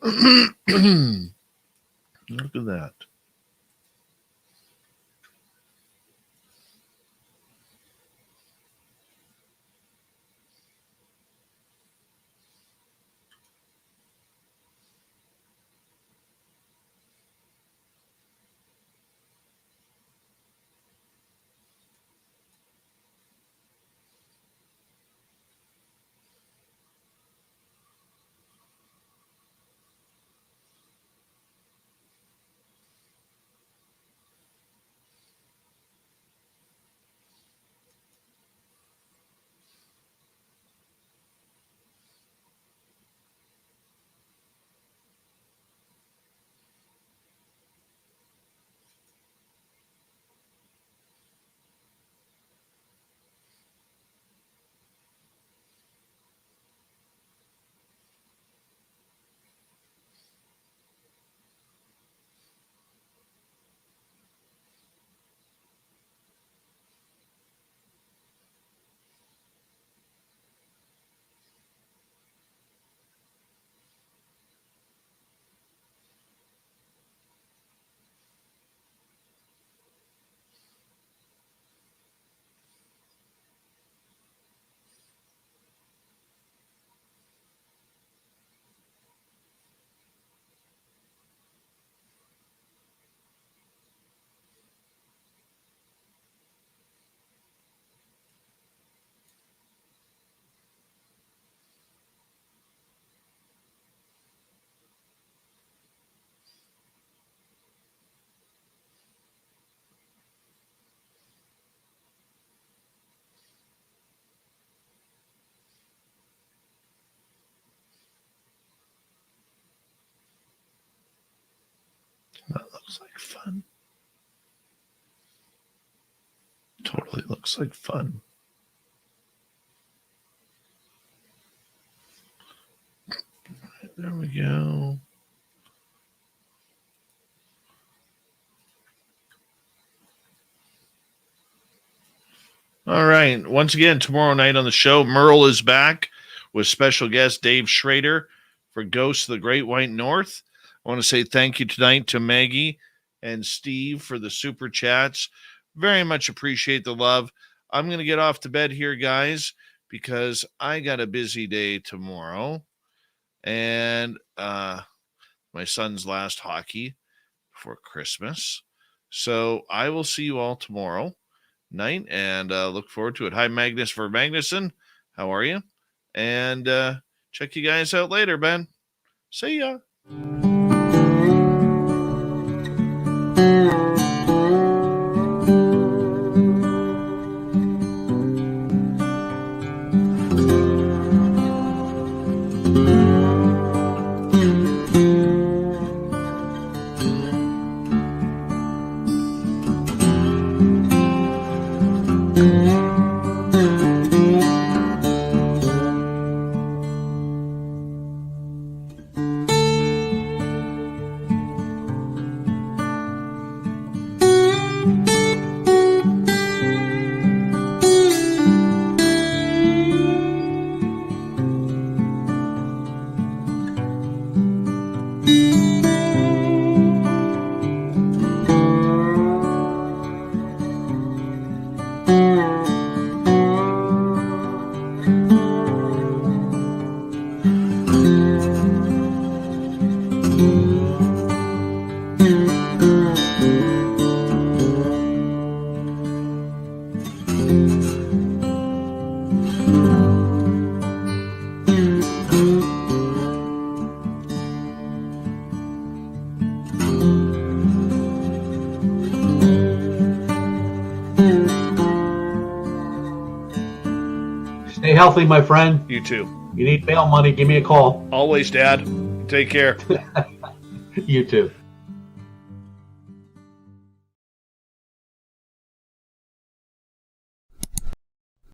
Look at that. Looks like fun. Totally looks like fun. There we go. All right. Once again, tomorrow night on the show, Merle is back with special guest Dave Schrader for Ghosts of the Great White North. I want to say thank you tonight to Maggie and Steve for the super chats. Very much appreciate the love. I'm going to get off to bed here, guys, because I got a busy day tomorrow. And my son's last hockey before Christmas. So I will see you all tomorrow night and look forward to it. Hi, Magnus for Magnuson. How are you? And check you guys out later, Ben. See ya. Stay healthy, my friend. You too. You need bail money, give me a call. Always, Dad. Take care. You too.